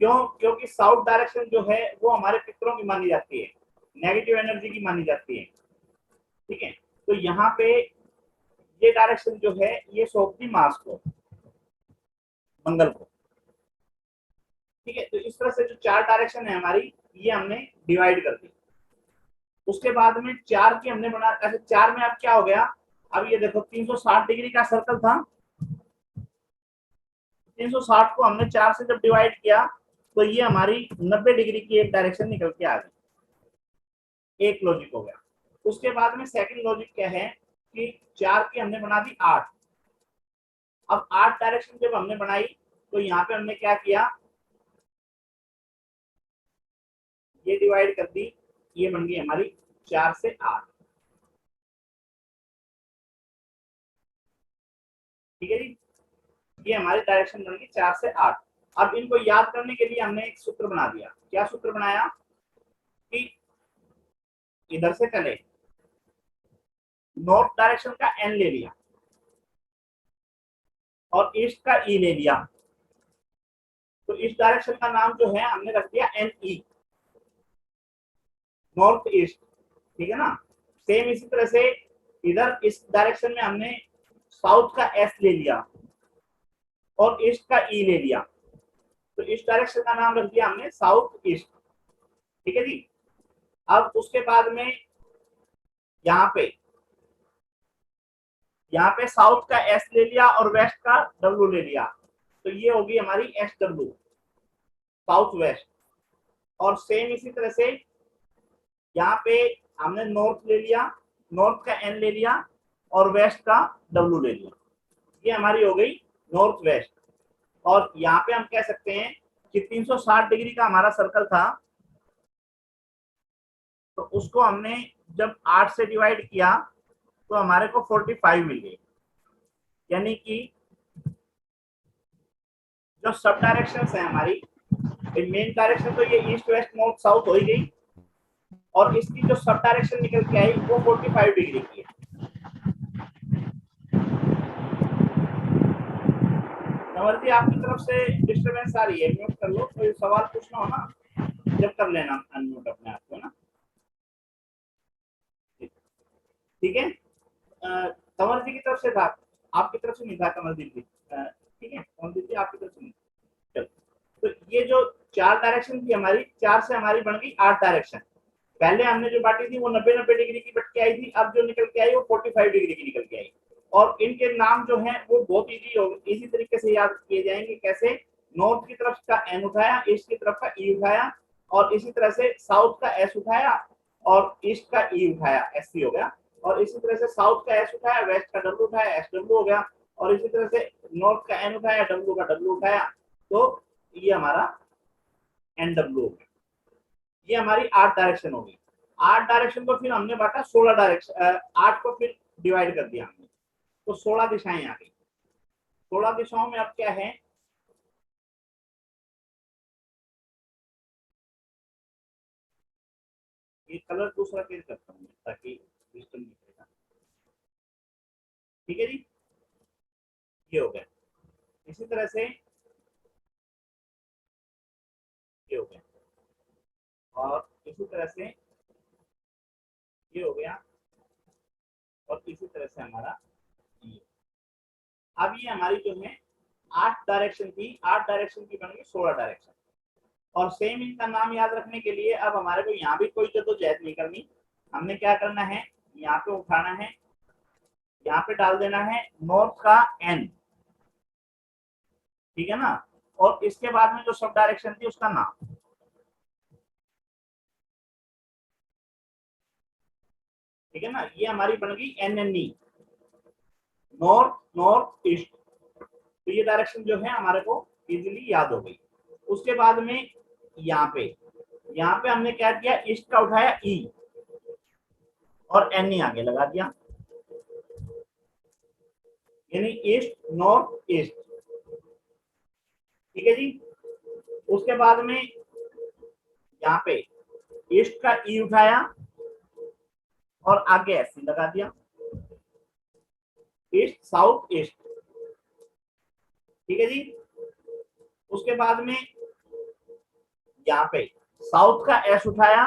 क्यों, क्योंकि साउथ डायरेक्शन जो है वो हमारे पितरों की मानी जाती है, नेगेटिव एनर्जी की मानी जाती है। ठीक है, तो यहाँ पे ये डायरेक्शन जो है ये सौंप दी मार्स को, मंगल को। ठीक है, तो इस तरह से जो 4 डायरेक्शन है हमारी ये हमने डिवाइड कर दी। उसके बाद में 4 की हमने बना, ऐसे 4 में अब क्या हो गया, अब ये देखो 360 डिग्री का सर्कल था, 360 को हमने 4 से जब डिवाइड किया तो ये हमारी 90 डिग्री की एक डायरेक्शन निकल के आ गई। एक लॉजिक हो गया। उसके बाद में सेकंड लॉजिक क्या है कि 4 की हमने बना दी 8। अब 8 डायरेक्शन जब हमने बनाई तो यहाँ पे हमने क्या किया, ये डिवाइड कर दी, ये बन गई हमारी 4 से 8। ठीक है जी, ये हमारी डायरेक्शन बन गई 4 से 8। अब इनको याद करने के लिए हमने एक सूत्र बना दिया। क्या सूत्र बनाया कि इधर से चले, नॉर्थ डायरेक्शन का एन ले लिया, और ईस्ट का ई ले लिया, तो इस डायरेक्शन का नाम जो है हमने रख दिया एन ई, नॉर्थ ईस्ट। ठीक है ना। सेम इसी तरह से इधर इस डायरेक्शन में हमने साउथ का एस ले लिया और ईस्ट का ई ले लिया, तो इस डायरेक्शन का नाम रख दिया हमने साउथ ईस्ट। ठीक है जी। अब उसके बाद में यहाँ पे साउथ का एस ले लिया और वेस्ट का डब्ल्यू ले लिया, तो ये होगी हमारी एस डब्ल्यू, साउथ वेस्ट। और सेम इसी तरह से यहाँ पे हमने नॉर्थ ले लिया, नॉर्थ का एन ले लिया और वेस्ट का डब्ल्यू ले लिया, ये हमारी हो गई नॉर्थ वेस्ट। और यहाँ पे हम कह सकते हैं कि 360 डिग्री का हमारा सर्कल था, तो उसको हमने जब 8 से डिवाइड किया तो हमारे को 45 मिल गई। यानी कि जो सब डायरेक्शन है हमारी, मेन डायरेक्शन तो ये ईस्ट वेस्ट नॉर्थ साउथ हो ही गई, और इसकी जो सब डायरेक्शन निकल के आई वो 45 डिग्री की है। कंवर जी आपकी तरफ से डिस्टरबेंस आ रही है, म्यूट कर लो, कोई सवाल पूछना हो ना जब कर लेना अनम्यूट अपने आप को ना। ठीक है। कंवर जी की तरफ से था, आपकी तरफ से नहीं था कंवर जी। ठीक है, कंवर जी आपकी तरफ से नहीं। चलो, तो ये जो 4 डायरेक्शन थी हमारी, 4 से हमारी बन गई 8 डायरेक्शन। पहले हमने जो बांटी थी वो 90-90 डिग्री की बट के आई थी, अब जो निकल के आई वो 45 डिग्री की निकल के आई। और इनके नाम जो हैं वो बहुत इजी तरीके से याद किए जाएंगे। कैसे? नॉर्थ की तरफ का एन उठाया, ईस्ट की तरफ का ई उठाया, और इसी तरह से साउथ का एस उठाया और ईस्ट का ई उठाया, एस सी हो गया। और इसी तरह से साउथ का एस उठाया, वेस्ट का डब्ल्यू उठाया, एस डब्ल्यू हो गया। और इसी तरह से नॉर्थ का एन उठाया, डब्ल्यू का डब्ल्यू उठाया, तो ये हमारा एन डब्ल्यू हो गया। ये हमारी 8 डायरेक्शन होगी। 8 डायरेक्शन को फिर हमने बांटा 16 डायरेक्शन, 8 को फिर डिवाइड कर दिया हमने, तो 16 दिशाएं आ गई। 16 दिशाओं में अब क्या है, ये कलर दूसरा चेंज करता हूँ ताकि सिस्टम दिखेगा। ठीक है जी, ये हो गया। इसी तरह से ये हो गया, और इसी तरह से ये हो गया, और इसी तरह से हमारा ये। अब ये हमारी जो है 8 डायरेक्शन थी, 8 डायरेक्शन की बन गई 16 डायरेक्शन। और सेम इनका नाम याद रखने के लिए अब हमारे को यहाँ भी कोई जद्दोजहद नहीं करनी। हमने क्या करना है, यहाँ पे उठाना है, यहाँ पे डाल देना है नॉर्थ का एन। ठीक है ना। और इसके बाद में जो सब डायरेक्शन थी उसका नाम। ठीक है ना, ये हमारी बन गई N N E, north north east. तो ये डायरेक्शन जो है हमारे को इजीली याद हो गई। उसके बाद में यहाँ पे हमने क्या किया, ईस्ट का उठाया ई और एन ई आगे लगा दिया, यानी ईस्ट नॉर्थ ईस्ट। ठीक है जी। उसके बाद में यहाँ पे ईस्ट का ई उठाया और आगे ऐसे लगा दिया, ईस्ट साउथ ईस्ट। ठीक है जी। उसके बाद में यहाँ पे साउथ का एस उठाया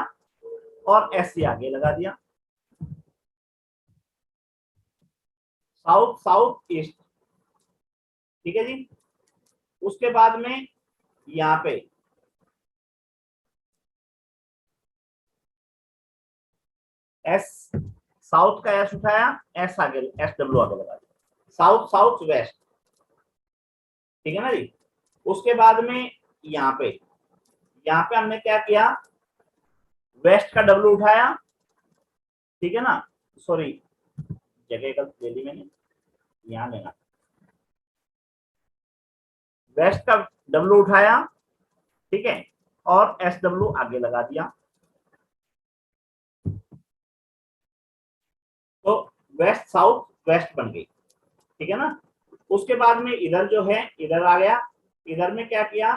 और एस से आगे लगा दिया, साउथ साउथ ईस्ट। ठीक है जी। उसके बाद में यहाँ पे एस, साउथ का एस उठाया, एस आगे, एस डब्ल्यू आगे लगा दिया, साउथ साउथ वेस्ट। ठीक है ना जी। उसके बाद में यहाँ पे हमने क्या किया, वेस्ट का डब्ल्यू उठाया। ठीक है ना, सॉरी जगह गलत ले ली मैंने, यहाँ लेना, वेस्ट का डब्ल्यू उठाया, ठीक है, और एस डब्ल्यू आगे लगा दिया, तो वेस्ट साउथ वेस्ट बन गई। ठीक है ना। उसके बाद में इधर जो है इधर आ गया, इधर में क्या किया,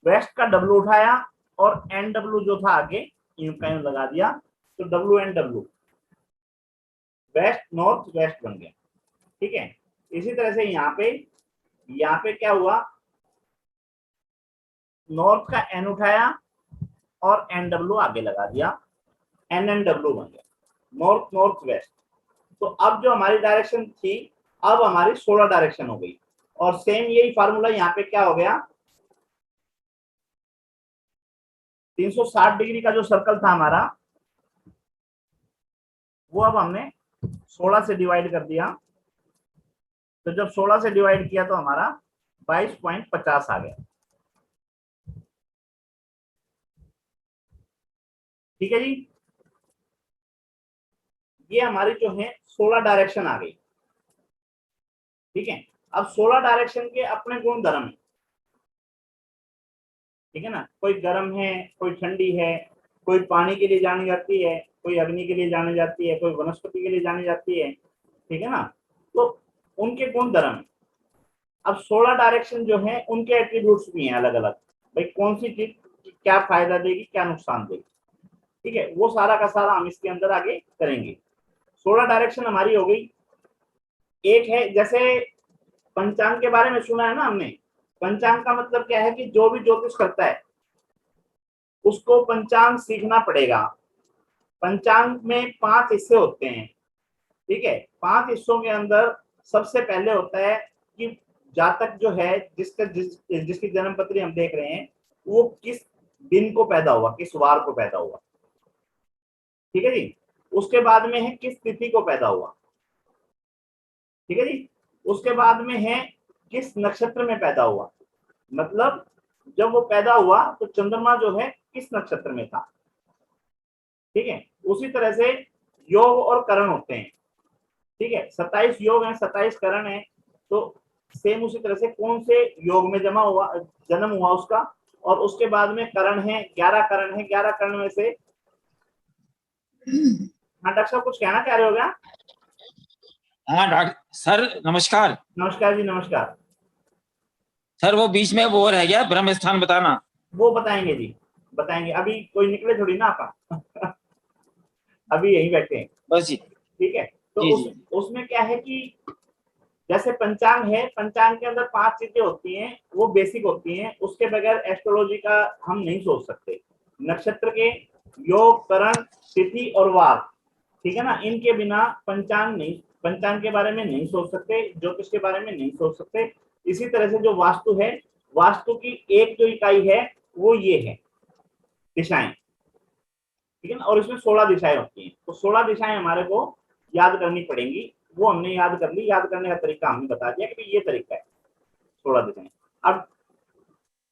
वेस्ट का डब्ल्यू उठाया और एन डब्ल्यू जो था आगे यूं का यूं लगा दिया, तो W N W, west north west बन गया। ठीक है। इसी तरह से यहाँ पे क्या हुआ, नॉर्थ का एन उठाया और एन डब्ल्यू आगे लगा दिया, एन एन डब्ल्यू बन गया, नॉर्थ नॉर्थ वेस्ट। तो अब जो हमारी डायरेक्शन थी अब हमारी 16 डायरेक्शन हो गई। और सेम यही फार्मूला यहाँ पे क्या हो गया, 360 डिग्री का जो सर्कल था हमारा वो अब हमने 16 से डिवाइड कर दिया। तो जब 16 से डिवाइड किया तो हमारा 22.50 आ गया। ठीक है जी, ये हमारी जो है 16 डायरेक्शन आ गई। ठीक है, अब 16 डायरेक्शन के अपने गुण धर्म है। ठीक है ना, कोई गर्म है, कोई ठंडी है, कोई पानी के लिए जानी जाती है, कोई अग्नि के लिए जानी जाती है, कोई वनस्पति के लिए जानी जाती है। ठीक है ना, तो उनके गुण धर्म है। अब 16 डायरेक्शन जो है उनके एट्रीब्यूट्स भी हैं अलग अलग, भाई कौन सी चीज क्या फायदा देगी क्या नुकसान देगी। ठीक है, वो सारा का सारा हम इसके अंदर आगे करेंगे। 16 डायरेक्शन हमारी हो गई। एक है जैसे पंचांग के बारे में सुना है ना हमने, पंचांग का मतलब क्या है कि जो भी ज्योतिष करता है उसको पंचांग सीखना पड़ेगा। पंचांग में 5 हिस्से होते हैं। ठीक है, 5 हिस्सों के अंदर सबसे पहले होता है कि जातक जो है जिसकी जन्म पत्री हम देख रहे हैं वो किस दिन को पैदा हुआ, किस वार को पैदा हुआ। ठीक है जी, उसके बाद में है किस तिथि को पैदा हुआ। ठीक है जी, उसके बाद में है किस नक्षत्र में पैदा हुआ, मतलब जब वो पैदा हुआ तो चंद्रमा जो है किस नक्षत्र में था। ठीक है, उसी तरह से योग और करण होते हैं। ठीक है, 27 योग है, 27 करण है। तो सेम उसी तरह से कौन से योग में जन्म हुआ उसका, और उसके बाद में करण है, 11 करण है। 11 करण में से हाँ डॉक्टर साहब कुछ कहना चाह रहे हो क्या? हाँ डॉक्टर सर नमस्कार। नमस्कार जी, नमस्कार। सर वो बीच में वो रह गया ब्रह्म स्थान बताना। वो बताएंगे जी, बताएंगे। अभी कोई निकले थोड़ी ना आपा अभी यहीं बैठे हैं। बस जी। ठीक है, तो जी जी। उसमें क्या है कि जैसे पंचांग है, पंचांग के अंदर 5 चीजें होती हैं, वो बेसिक होती हैं, उसके बगैर एस्ट्रोलॉजी का हम नहीं सोच सकते। नक्षत्र के, योग, करण, तिथि और वार, ठीक है ना, इनके बिना पंचांग के बारे में नहीं सोच सकते, ज्योतिष के बारे में नहीं सोच सकते। इसी तरह से जो वास्तु है, वास्तु की एक जो इकाई है वो ये है दिशाएं। ठीक है ना, और इसमें 16 दिशाएं होती हैं। तो 16 दिशाएं हमारे को याद करनी पड़ेंगी। वो हमने याद कर ली, याद करने का तरीका हमने बता दिया कि ये तरीका है 16 दिशाएं। अब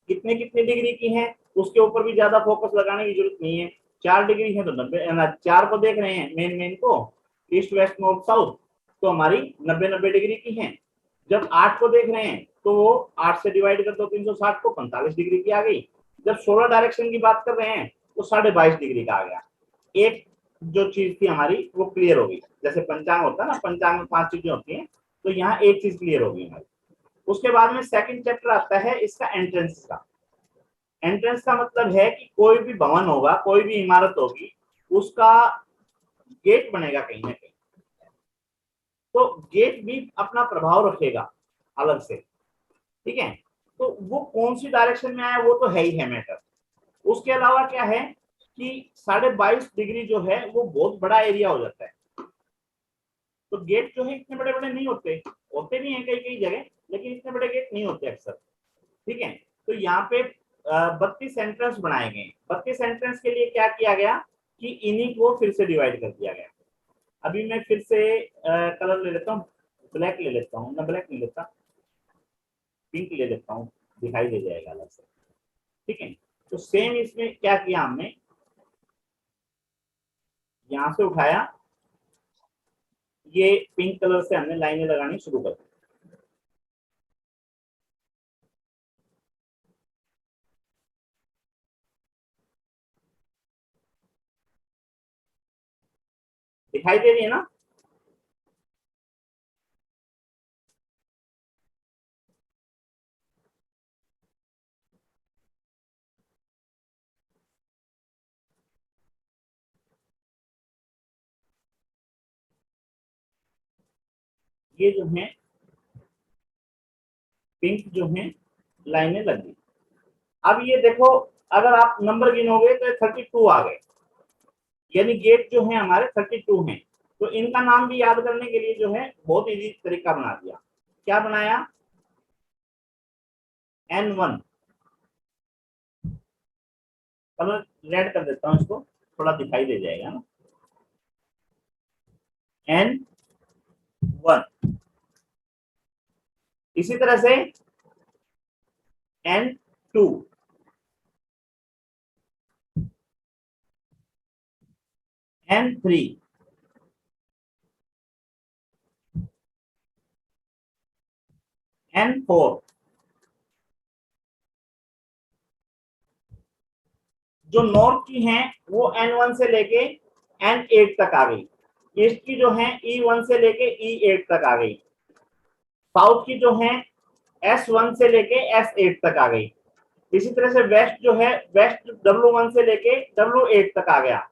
कितने कितने डिग्री की हैं उसके ऊपर भी ज्यादा फोकस लगाने की जरूरत नहीं है। 4 डिग्री है तो 90, 4 को देख रहे हैं मेन को, ईस्ट वेस्ट नॉर्थ साउथ, तो हमारी 90 डिग्री की है। जब 8 को देख रहे हैं तो वो 8 से डिवाइड कर दो 360 को, 45 डिग्री की आ गई। जब 16 डायरेक्शन की बात कर रहे हैं तो 22.5 डिग्री का आ गया। एक जो चीज थी हमारी वो क्लियर हो गई। जैसे पंचांग होता है ना, पंचांग में 5 चीजें होती हैं, तो यहाँ एक चीज क्लियर होगी हमारी। उसके बाद में सेकंड चैप्टर आता है इसका एंट्रेंस का। एंट्रेंस का मतलब है कि कोई भी भवन होगा, कोई भी इमारत होगी, उसका गेट बनेगा कहीं ना कहीं, तो गेट भी अपना प्रभाव रखेगा अलग से। ठीक है, तो वो कौन सी डायरेक्शन में आया वो तो है ही है मैटर। उसके अलावा क्या है कि 22.5 डिग्री जो है वो बहुत बड़ा एरिया हो जाता है। तो गेट जो है इतने बड़े बड़े नहीं होते, होते भी हैं कई कई जगह, लेकिन इतने बड़े गेट नहीं होते अक्सर। ठीक है, तो यहाँ पे 32 एंट्रेंस बनाए गए। 32 एंट्रेंस के लिए क्या किया गया कि इन्हीं को फिर से डिवाइड कर दिया गया। अभी मैं फिर से कलर ले लेता हूँ, ब्लैक ले लेता हूँ ना, ब्लैक नहीं लेता, पिंक ले लेता हूँ, दिखाई दे जाएगा अलग से। ठीक है, तो सेम इसमें क्या किया हमने, यहां से उठाया, ये पिंक कलर से हमने लाइनें लगानी शुरू कर दी। दिखाई दे रही है ना? ये जो है पिंक जो है लाइनें लग गई। अब ये देखो, अगर आप नंबर गिनोगे तो 32 आ गए, यानी गेट जो है हमारे 32 हैं। तो इनका नाम भी याद करने के लिए जो है बहुत इजी तरीका बना दिया। क्या बनाया? N1, कलर रेड कर देता हूं इसको, थोड़ा दिखाई दे जाएगा ना। N1, इसी तरह से N2, N3, N4, जो नॉर्थ की हैं वो N1 से लेके N8 तक आ गई। ईस्ट की जो है E1 से लेके E8 तक आ गई। साउथ की जो है S1 से लेके S8 तक आ गई। इसी तरह से वेस्ट जो है, वेस्ट W1 से लेके W8 तक आ गया।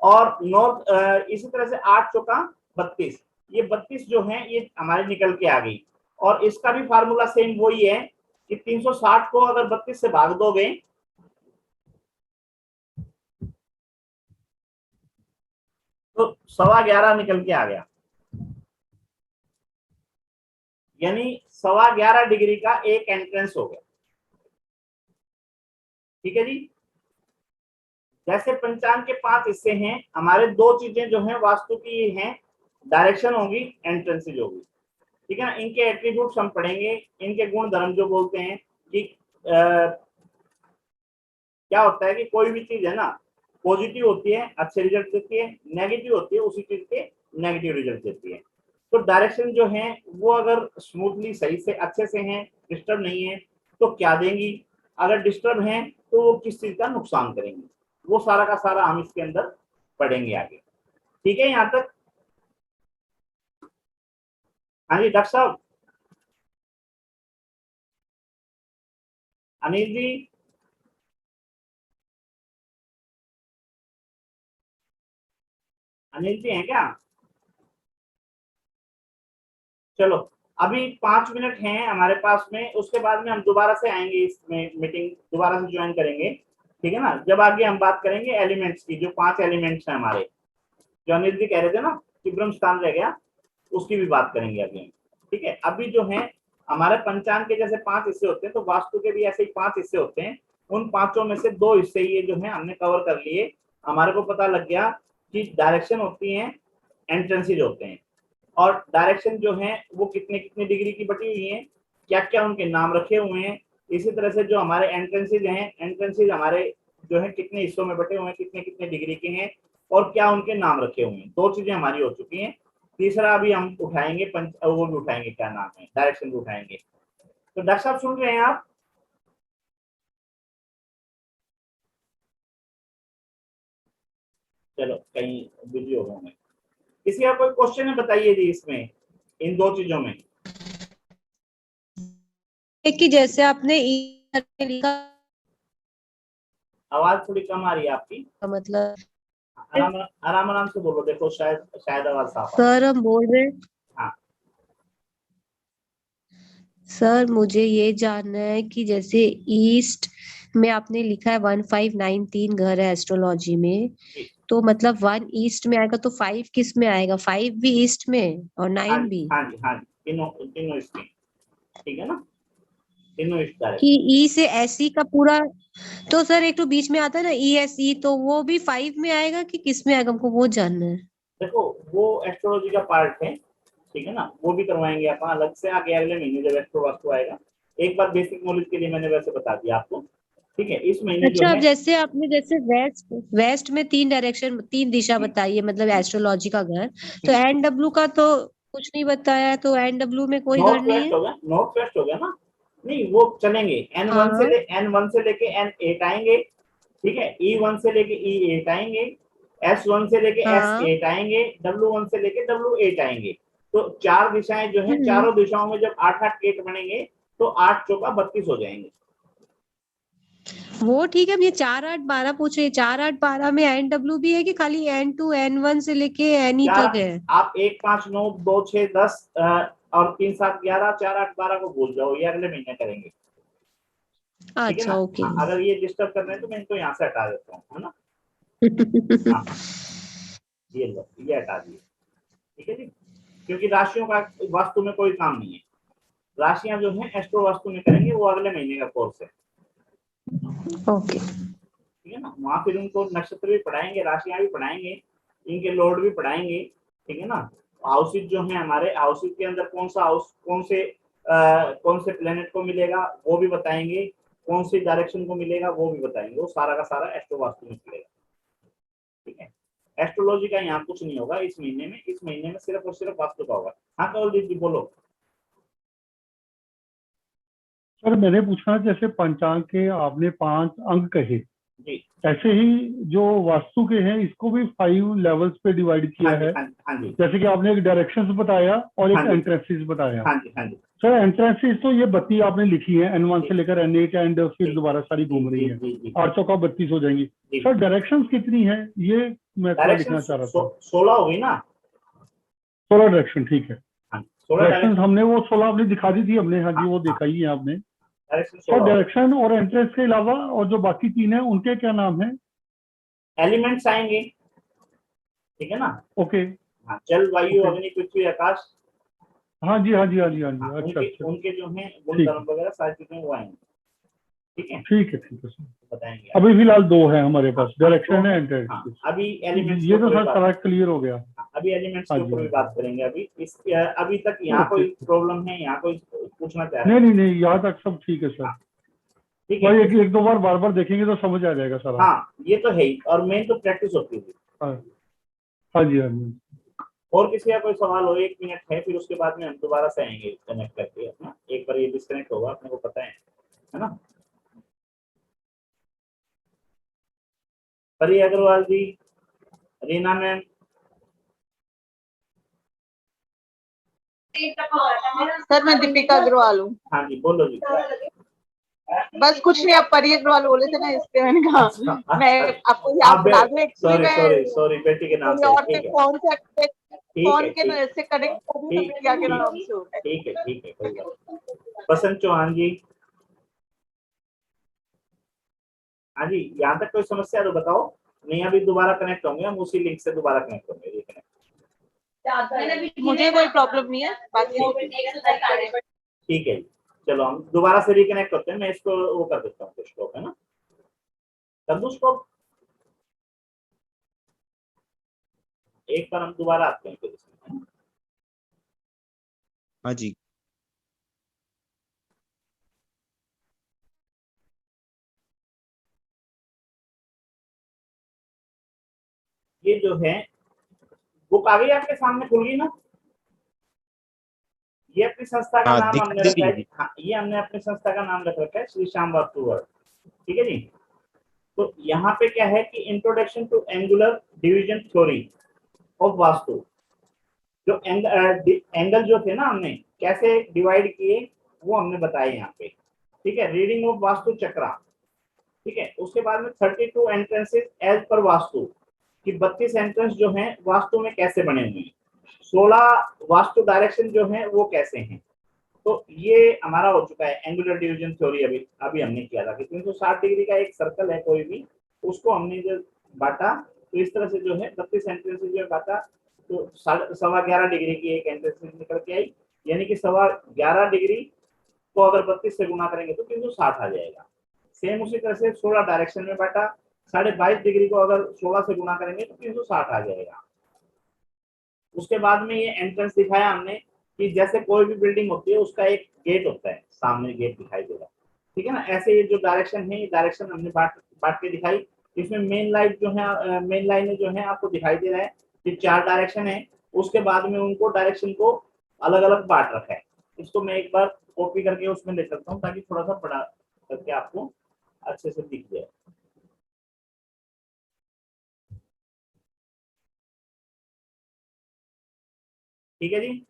और नॉर्थ इसी तरह से 8 चौका 32, ये 32 जो है ये हमारी निकल के आ गई। और इसका भी फार्मूला सेम वही है कि 360 को अगर 32 से भाग दोगे तो 11.25 निकल के आ गया, यानी 11.25 डिग्री का एक एंट्रेंस हो गया। ठीक है जी। जैसे पंचांग के 5 हिस्से हैं, हमारे 2 चीजें जो हैं वास्तु की हैं, डायरेक्शन होगी, एंट्रेंसेज होगी। ठीक है ना। इनके एट्रीब्यूट्स हम पढ़ेंगे, इनके गुण धर्म जो बोलते हैं कि क्या होता है कि कोई भी चीज है ना, पॉजिटिव होती है अच्छे रिजल्ट देती है, नेगेटिव होती है उसी चीज के नेगेटिव रिजल्ट देती है। तो डायरेक्शन जो है वो अगर स्मूथली सही से अच्छे से हैं, डिस्टर्ब नहीं है, तो क्या देंगी, अगर डिस्टर्ब हैं तो वो किस चीज का नुकसान करेंगी, वो सारा का सारा हम इसके अंदर पढ़ेंगे आगे। ठीक है, यहाँ तक। हाँ जी डॉक्टर साहब। अनिल जी, अनिल जी हैं क्या? चलो, अभी 5 मिनट हैं हमारे पास में, उसके बाद में हम दोबारा से आएंगे इसमें, मीटिंग दोबारा से ज्वाइन करेंगे। ठीक है ना। जब आगे हम बात करेंगे एलिमेंट्स की, जो 5 एलिमेंट्स हैं हमारे, जो अनिल जी कह रहे थे ना कि ब्रह्म स्थान रह गया, उसकी भी बात करेंगे आगे। ठीक है। अभी जो है हमारे पंचांग के जैसे 5 हिस्से होते हैं, तो वास्तु के भी ऐसे ही 5 हिस्से होते हैं। उन 5 में से 2 हिस्से ये जो है हमने कवर कर लिए। हमारे को पता लग गया कि डायरेक्शन होती है, एंट्रेंसेज होते हैं, और डायरेक्शन जो है वो कितने कितने डिग्री की बटी हुई है, क्या क्या उनके नाम रखे हुए हैं। इसी तरह से जो हमारे एंट्रेंसेज हैं, एंट्रेंसेज हमारे जो है कितने हिस्सों में बटे हुए हैं, कितने कितने डिग्री के हैं, और क्या उनके नाम रखे हुए हैं। 2 चीजें हमारी हो चुकी हैं। तीसरा अभी हम उठाएंगे वो भी उठाएंगे, क्या नाम है, डायरेक्शन भी उठाएंगे। तो डॉक्टर साहब सुन रहे हैं आप? चलो, कहीं बिजी हो गए। किसी का कोई क्वेश्चन है बताइए जी, इसमें इन 2 चीजों में। कि जैसे आपने लिखा, आवाज थोड़ी कम आ रही है आपकी, मतलब आराम आराम आराम से बोलो, देखो शायद शायद आवाज साफ आ। सर हम बोल रहे हैं, हाँ सर मुझे ये जानना है कि जैसे ईस्ट में आपने लिखा है 1593 घर है एस्ट्रोलॉजी में, तो मतलब 1 ईस्ट में आएगा तो 5 किस में आएगा? 5 भी ईस्ट में और 9 भी? हाँ जी, हाँ जी, तीनों तीनों इसमें। ठीक है ना, तीनों इस डायरेक्शन। कि ई से एस ई का पूरा, तो सर एक तो बीच में आता है ना ई एस ई, तो वो भी 5 में आएगा कि किस में आएगा? हमको वो जानना है। देखो वो एस्ट्रोलॉजी का पार्ट है, ठीक है ना, वो भी करवाएंगे अपन अलग से आगे अगले महीने जब एस्ट्रो वास्तु आएगा। एक बार बेसिक नॉलेज के लिए मैंने वैसे बता दिया आपको। ठीक है, इस महीने जो अच्छा, अब है, जैसे आपने जैसे वेस्ट में 3 डायरेक्शन 3 दिशा बताई है, मतलब एस्ट्रोलॉजी का घर, तो एन डब्ल्यू का तो कुछ नहीं बताया, तो एन डब्ल्यू में कोई घर नॉर्थ नहीं वेस्ट है? हो गया, नॉर्थ वेस्ट हो गया ना। नहीं, वो चलेंगे, हाँ N1 से लेके N8 आएंगे। ठीक है, E1 से लेके E8 आएंगे, S1 से लेके हाँ। S8 आएंगे, W1 से लेके W8 आएंगे। तो 4 दिशाएं जो है, हम्म। चारों दिशाओं में जब 8-8 गेट बनेंगे तो 8 चौका 32 हो जाएंगे। वो ठीक है, अब ये 4, 8, 12 पूछ रहे हैं। 4, 8, 12 में NW भी है कि खाली N2, N1 से लेके N चार तक है? आप 1, 5, 9, 2, 6, 10 और 3, 7, 11, 4, 8, 12 को भूल जाओ, ये अगले महीने करेंगे। ठीक है अच्छा, ना? ओके। हाँ, अगर ये डिस्टर्ब कर रहे हैं तो मैं इनको यहाँ से हटा देता हूँ, है ना? हाँ, ये लो, ये हटा दिए। ठीक है जी, क्योंकि राशियों का वास्तु में कोई काम नहीं है। राशियां जो है एस्ट्रो वास्तु में करेंगे, वो अगले महीने का कोर्स है। ओके। ठीक है ना? वहां फिर उनको नक्षत्र भी पढ़ाएंगे, राशियां भी पढ़ाएंगे, इनके लॉर्ड भी पढ़ाएंगे। ठीक है ना? हाउसेज जो है हमारे, हाउसेज के अंदर कौन सा हाउस कौन से प्लेनेट को मिलेगा वो भी बताएंगे, कौन सी डायरेक्शन को मिलेगा वो भी बताएंगे। वो सारा का सारा एस्ट्रो वास्तु में मिलेगा। ठीक है? एस्ट्रोलॉजी का यहाँ कुछ नहीं होगा इस महीने में। इस महीने में सिर्फ और सिर्फ वास्तु का होगा। हाँ कवलदीप जी बोलो। सर मैंने पूछा, जैसे पंचांग के आपने 5 अंग कहे, जी, ऐसे ही जो वास्तु के हैं इसको भी 5 लेवल्स पे डिवाइड किया हाँ जी, है। हाँ जी, हाँ जी, जैसे कि आपने एक डायरेक्शंस बताया और हाँ एक जी, एंट्रेंसेस बताया। हाँ जी, हाँ जी, सर एंट्रेंसेस तो ये 32 आपने लिखी है, N1 जी, से लेकर N8 एंड फिर जी, दोबारा सारी जी, घूम रही जी, है। जी, जी, 8 चौका 32 हो जाएंगी। जी। सर डायरेक्शंस कितनी है ये मैं थोड़ा डायरेक्शन लिखना चाह रहा था। 16 होगी ना? 16 डायरेक्शन, ठीक है। हाँ, 16 डायरेक्शन डायरेक्शन। हमने वो 16 आपने दिखा दी थी हमने, हाँ जी हाँ, वो हाँ, देखा ही है आपने। डायरेक्शन सर 16 होगी। डायरेक्शन और एंट्रेंस के अलावा और जो बाकी 3 है उनके क्या नाम है? एलिमेंट्स आएंगे। ठीक है ना? ओके। हाँ, जल, वायु, ओके। अग्नि, पृथ्वी, आकाश। हाँ जी, हाँ जी, हाँ जी, हाँ हाँ, जी, अच्छा उनके अच्छा। उनके जो है गुण ठीक धर्म है, वगैरह सारी चीजें वो आएंगी। ठीक है? ठीक है, ठीक है सर। बताएंगे अभी आपको। फिलहाल 2 है हमारे हाँ, पास, अभी दो डायरेक्शन है है। हाँ, एंट्रेंस। अभी एलिमेंट्स के ये तो ऊपर भी सर बात। सारा क्लियर हो गया। हाँ, अभी एलिमेंट्स हाँ के जी, ऊपर हाँ भी जी। बात करेंगे। अभी तक यहाँ ओके। कोई प्रॉब्लम है, यहाँ कोई पूछना चाह रहे नहीं हैं? नहीं नहीं, यहाँ तक सब ठीक है सर। हाँ, ठीक है। भाई एक एक दो बार बार देखेंगे तो समझ आ जाएगा सारा। हाँ, ये तो है ही, और मेन तो प्रैक्टिस होती है। हाँ, हाँ जी, हाँ जी। और किसी का कोई सवाल हो? 1 मिनट है, फिर उसके बाद में हम दोबारा से आएंगे कनेक्ट करके अपना। एक बार ये डिस्कनेक्ट होगा, अपने को पता है ना? परी अग्रवाल जी, रीना मैम। सर मैं दीपिका अग्रवाल हूँ। हाँ जी, बोलो जी। बस कुछ नहीं, आप परी अग्रवाल बोले थे ना, इसलिए मैंने कहा अच्छा, मैं अच्छा। आपको याद दिला दूं। एक्चुअली सॉरी मैं सॉरी सॉरी, बेटी के नाम कोई से। और से ठीक है, फोन से ठीक है, ठीक, से कनेक्ट कर रही हूँ, तो ठीक, बिटिया के ठीक, नाम से हो रहा है। ठीक है, ठीक है, कोई बात नहीं। बसंत चौहान जी। हाँ जी, यहाँ तक कोई समस्या तो बताओ। नहीं, अभी दोबारा कनेक्ट होंगे हम, उसी लिंक से दोबारा कनेक्ट होंगे। रिकनेक्ट। मुझे कोई प्रॉब्लम नहीं है, बाकी ठीक है जी, चलो हम दोबारा से रिकनेक्ट होते हैं। मैं इसको वो कर देता हूँ, स्टॉप, है ना? कर दूं स्टॉप? एक बार हम दोबारा आते हैं फिर इसमें। हाँ जी। ये जो है बुक आ गई आपके सामने, खुल गई ना? ये अपनी संस्था का हाँ नाम दिख हमने दिख रखा रही है। है। हाँ, ये हमने अपनी संस्था का नाम रख रखा है श्री श्याम वास्तु वर्ल्ड। ठीक है जी? तो यहाँ पे क्या है कि introduction to angular division theory of Vastu. जो एंगल जो थे ना, हमने कैसे डिवाइड किए वो हमने बताए यहाँ पे। ठीक है? रीडिंग ऑफ वास्तु चक्रा। ठीक है? उसके बाद में 32 एंट्रेंसेस एज पर वास्तु, कि 32 एंट्रेंस जो हैं वास्तु में कैसे बने हुए हैं। 16 वास्तु डायरेक्शन जो है वो कैसे हैं। तो ये हमारा हो चुका है एंगुलर डिवीजन थ्योरी। अभी अभी हमने किया था कि 360 डिग्री का एक सर्कल है कोई भी, उसको हमने जो बांटा, तो इस तरह से जो है 32 एंट्रेंस जो है बांटा, तो 11.25 डिग्री की एक एंट्रेंस निकल के आई। यानी कि 11.25 डिग्री को अगर 32 से गुना करेंगे तो 360 आ जाएगा। सेम उसी तरह से 16 डायरेक्शन में बांटा, 22.5 डिग्री को अगर 16 से गुना करेंगे तो 360 आ जाएगा। उसके बाद में ये एंट्रेंस दिखाया हमने कि जैसे कोई भी बिल्डिंग होती है उसका एक गेट होता है, सामने गेट दिखाई देगा। ठीक है ना? ऐसे ये जो डायरेक्शन है, ये डायरेक्शन हमने बांट के दिखाई। इसमें मेन लाइट जो है, मेन लाइनें जो है आपको दिखाई दे रहा है कि 4 डायरेक्शन है। उसके बाद में उनको डायरेक्शन को अलग अलग बांट रखा है। इसको मैं एक बार कॉपी करके उसमें ले सकता हूँ ताकि थोड़ा सा बड़ा करके आपको अच्छे से दिख जाए। ठीक है जी?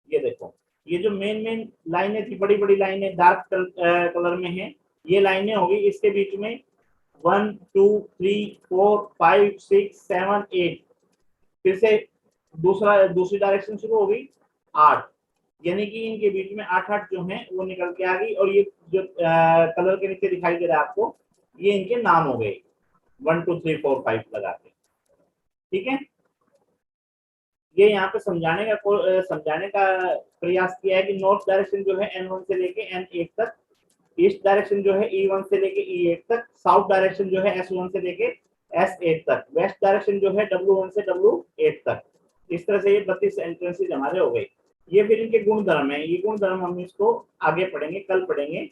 ये देखो, ये जो मेन मेन लाइनें थी, बड़ी बड़ी लाइनें डार्क कलर में है, ये लाइनें होगी, इसके बीच में 1 2 3 4 5 6 7 8, फिर से दूसरी डायरेक्शन शुरू होगी 8, यानी कि इनके बीच में 8 जो हैं वो निकल के आ गई। और ये जो कलर के नीचे दिखाई दे रहा है आपको, ये इनके नाम हो गए 1 2 3 4 5 लगा के। ठीक है, ये यहाँ पे समझाने का प्रयास किया है कि नॉर्थ डायरेक्शन जो है N1 से लेके N8 तक, ईस्ट डायरेक्शन जो है E1 से लेके E8 तक, साउथ डायरेक्शन जो है S1 से लेके S8 तक, वेस्ट डायरेक्शन जो है W1 से W8 तक। इस तरह से ये 32 एंट्रेंसेज हमारे हो गए। ये फिर इनके गुणधर्म है, ये गुणधर्म हम इसको आगे पढ़ेंगे, कल पढ़ेंगे।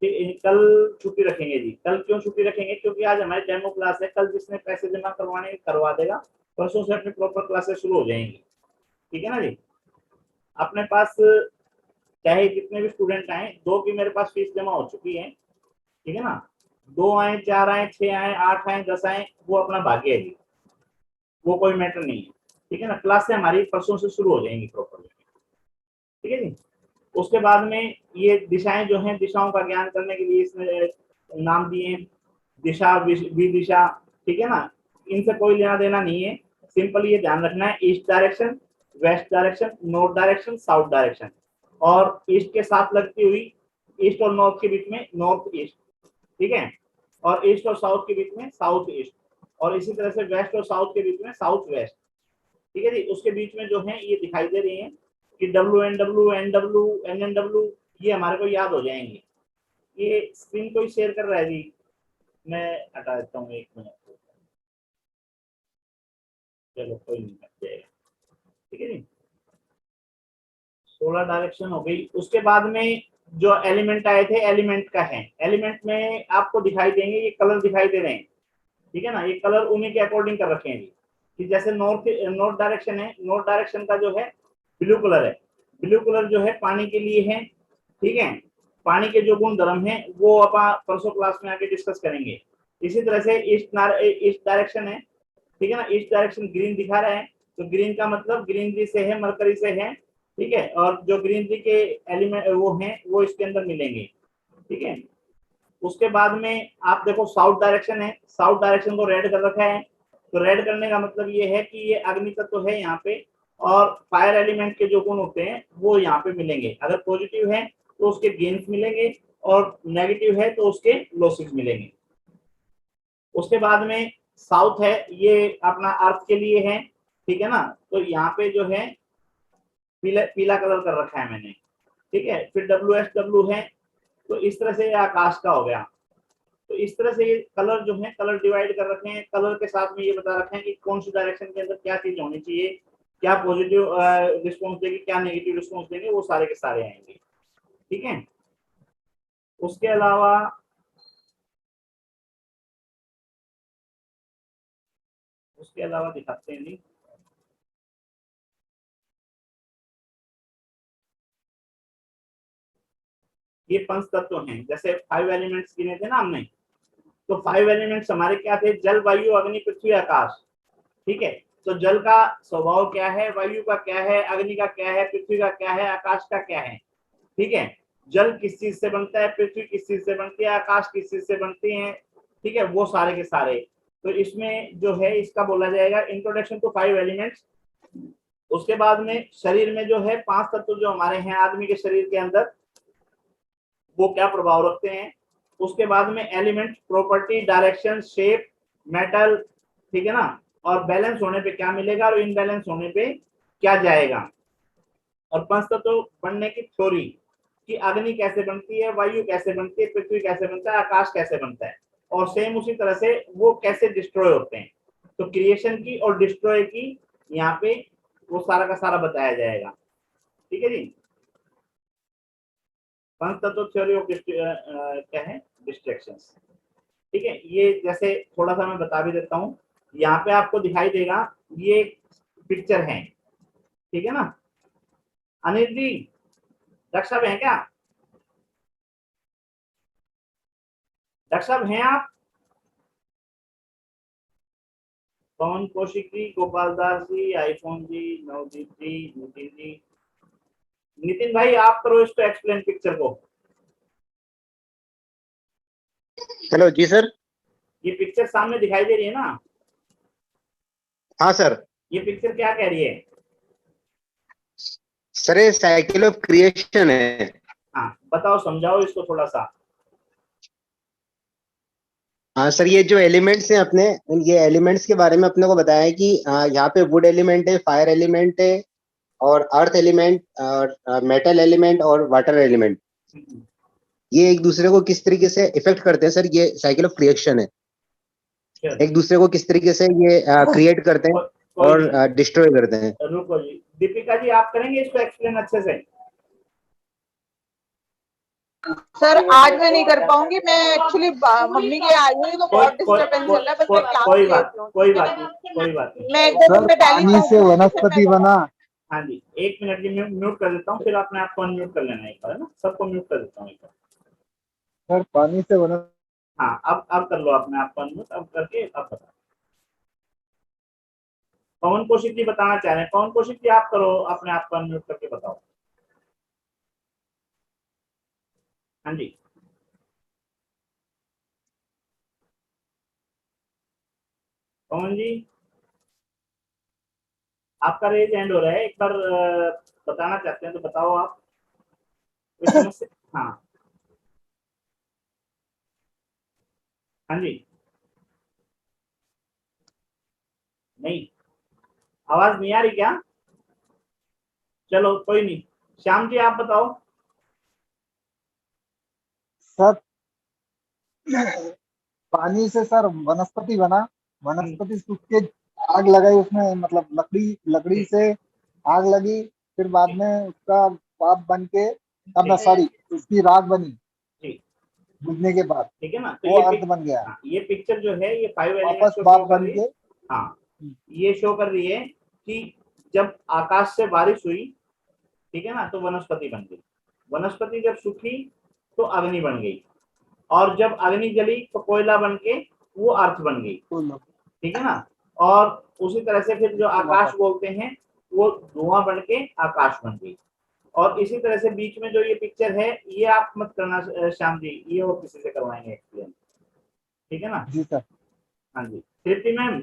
कल छुट्टी रखेंगे जी। कल क्यों छुट्टी रखेंगे? क्योंकि आज हमारी डेमो क्लास है। कल जिसने पैसे जमा करवाने करवा देगा, परसों से अपनी प्रॉपर क्लासेस शुरू हो जाएंगी। ठीक है ना जी। अपने पास चाहे कितने भी स्टूडेंट आए, 2 की मेरे पास फीस जमा हो चुकी है। ठीक है ना, 2 आए, 4 आए, 6 आए, 8 आए, 10 आए, वो अपना भाग्य है जी, वो कोई मैटर नहीं है। ठीक है ना, क्लासें हमारी परसों से शुरू हो जाएंगी प्रॉपर। ठीक है जी। उसके बाद में ये दिशाएं जो हैं, दिशाओं का ज्ञान करने के लिए इसने नाम दिए हैं, दिशा, विदिशा। ठीक है ना, इनसे कोई लेना देना नहीं है। सिंपल ये ध्यान रखना है, east direction, west direction, north direction, south direction, और ईस्ट के साथ लगती हुई, ईस्ट और नॉर्थ के बीच में नॉर्थ ईस्ट। ठीक है, और ईस्ट और साउथ के बीच में साउथ ईस्ट, और इसी तरह से वेस्ट और साउथ के बीच में साउथ वेस्ट। ठीक है जी। उसके बीच में जो है ये दिखाई दे रही है कि WNW, NW, NNW, ये हमारे को याद हो जाएंगे। ये स्क्रीन कोई शेयर कर रहा है जी? मैं हटा देता हूँ 1 मिनट। चलो कोई नहीं, हट जाएगा। ठीक है जी। 16 डायरेक्शन हो गई। उसके बाद में जो एलिमेंट आए थे, एलिमेंट का है, एलिमेंट में आपको दिखाई देंगे, ये कलर दिखाई दे रहे हैं। ठीक है ना, ये कलर उन्हीं के अकॉर्डिंग कर रखे हैं जी। कि जैसे नॉर्थ डायरेक्शन है, नॉर्थ डायरेक्शन का जो है ब्लू कलर है, ब्लू कलर जो है पानी के लिए है। ठीक है, पानी के जो गुण धर्म है वो अपन परसों क्लास में आके डिस्कस करेंगे। इसी तरह से ईस्ट डायरेक्शन है। ठीक है ना, ईस्ट डायरेक्शन ग्रीन दिखा रहा है, तो ग्रीन का मतलब ग्रीनरी से है, मरकरी से है। ठीक है, और जो ग्रीनरी के एलिमेंट वो हैं वो इसके अंदर मिलेंगे। ठीक है, उसके बाद में आप देखो साउथ डायरेक्शन है, साउथ डायरेक्शन को रेड कर रखा है। तो रेड करने का मतलब ये है कि ये अग्नि तत्व है यहाँ पे, और फायर एलिमेंट के जो गुण होते हैं वो यहाँ पे मिलेंगे। अगर पॉजिटिव है तो उसके गेन्स मिलेंगे, और नेगेटिव है तो उसके लॉसेस मिलेंगे। उसके बाद में साउथ है, ये अपना अर्थ के लिए है। ठीक है ना, तो यहाँ पे जो है पीला कलर कर रखा है मैंने। ठीक है, फिर WSW है, तो इस तरह से आकाश का हो गया। तो इस तरह से ये कलर जो है, कलर डिवाइड कर रखे हैं। कलर के साथ में ये बता रखे हैं कि कौन सी डायरेक्शन के अंदर क्या चीज होनी चाहिए, क्या पॉजिटिव रिस्पॉन्स देंगे, क्या नेगेटिव रिस्पॉन्स देंगे, वो सारे के सारे आएंगे। ठीक है, उसके अलावा दिखाते हैं जी। ये 5 तत्व हैं, जैसे 5 एलिमेंट्स गिने थे ना हमने, तो 5 एलिमेंट्स हमारे क्या थे? जल, वायु, अग्नि, पृथ्वी, आकाश। ठीक है, तो जल का स्वभाव क्या है, वायु का क्या है, अग्नि का क्या है, पृथ्वी का क्या है, आकाश का क्या है। ठीक है, जल किस चीज से बनता है, पृथ्वी किस चीज से बनती है, आकाश किस चीज से बनती है। ठीक है, वो सारे के सारे। तो इसमें जो है इसका बोला जाएगा इंट्रोडक्शन टू 5 एलिमेंट्स। उसके बाद में शरीर में जो है 5 तत्व जो हमारे हैं आदमी के शरीर के अंदर, वो क्या प्रभाव रखते हैं। उसके बाद में element, property, direction, shape, metal. ठीक है ना, और बैलेंस होने पे क्या मिलेगा और इनबैलेंस होने पे क्या जाएगा। और 5 तत्व बनने की थ्योरी, कि अग्नि कैसे बनती है, वायु कैसे बनती है, पृथ्वी कैसे बनता है, आकाश कैसे बनता है, और सेम उसी तरह से वो कैसे डिस्ट्रॉय होते हैं। तो क्रिएशन की और डिस्ट्रॉय की यहाँ पे वो सारा का सारा बताया जाएगा। ठीक है जी। 5 तत्व थ्योरी ऑफ क्या है, डिस्ट्रैक्शंस। ठीक है, ये जैसे थोड़ा सा मैं बता भी देता हूँ, यहाँ पे आपको दिखाई देगा ये पिक्चर है। ठीक है ना, अनिल जी, डॉक्टर साहब हैं क्या? डॉक्टर साहब हैं आप? पवन कौशिक जी, गोपाल दास जी, आईफोन जी, नवदीप जी, नितिन जी। नितिन भाई आप करो इसको एक्सप्लेन पिक्चर को। हेलो जी सर। ये पिक्चर सामने दिखाई दे रही है ना? हाँ सर। ये पिक्चर क्या कह रही है? सर ये साइकिल ऑफ क्रिएशन है। हाँ, बताओ, समझाओ इसको थोड़ा सा। हाँ सर, ये जो एलिमेंट्स हैं अपने, ये एलिमेंट्स के बारे में अपने को बताया है कि यहाँ पे वुड एलिमेंट है, फायर एलिमेंट है, और अर्थ एलिमेंट, और मेटल एलिमेंट और वाटर एलिमेंट। ये एक दूसरे को किस तरीके से इफेक्ट करते हैं सर, ये साइकिल ऑफ क्रिएशन है। एक दूसरे को किस तरीके से ये क्रिएट करते हैं और डिस्ट्रॉय करते हैं। रुको जी, दीपिका जी आप करेंगे इसको एक्सप्लेन अच्छे से? सर आज मैं नहीं कर पाऊंगी, मैं एक्चुअली मम्मी के आई हुई तो बहुत डिस्टरबेंस चल रहा है, बस मैं क्लास कोई ले बात रही हूँ। कोई बात नहीं, कोई बात नहीं। मैं एक दो दिन में पानी से वनस्पति बना। हाँ जी, एक मिनट जी, मैं म्यूट कर देता हूँ, फिर अपने आप को अनम्यूट कर लेना एक बार, है ना? सबको म्यूट कर देता हूँ एक बार। सर पानी से वनस्पति। हाँ, अब कर लो अपने आप को अनम्यूट, अब करके अब बताओ। पवन कौशिक जी बताना चाह रहे हैं। पवन कौशिक जी आप करो, अपने आप को अनम्यूट करके बताओ। हाँ जी, पवन जी आपका रेज एंड हो रहा है, एक बार बताना चाहते हैं तो बताओ आप। कोई समस्या? हाँ हाँ जी, नहीं, आवाज नहीं आ रही क्या? चलो कोई नहीं, श्याम जी आप बताओ। सर पानी से सर वनस्पति बना, वनस्पति सूख के आग लगाई उसमें, मतलब लकड़ी से आग लगी, फिर बाद में उसका पाप बन के, अब सॉरी उसकी राख बनी बुझने के बाद, ठीक है ना? तो वो ये अर्थ बन गया। ये पिक्चर जो है ये 5 एलिमेंट्स वापस को बाप शो कर बन रही के। है। हाँ, ये शो कर रही है कि जब आकाश से बारिश हुई, ठीक है ना, तो वनस्पति बन गई। वनस्पति जब सूखी तो अग्नि बन गई, और जब अग्नि जली तो कोयला बन के वो अर्थ बन गई, ठीक है ना? और उसी तरह से फिर जो आकाश बोलते हैं वो धुआं बन के आकाश बन गई। और इसी तरह से बीच में जो ये पिक्चर है ये आप मत करना श्याम जी, ये वो किसी से करवाएंगे एक्सप्लेन, ठीक है ना? जी सर। हाँ जी, तृप्ति मैम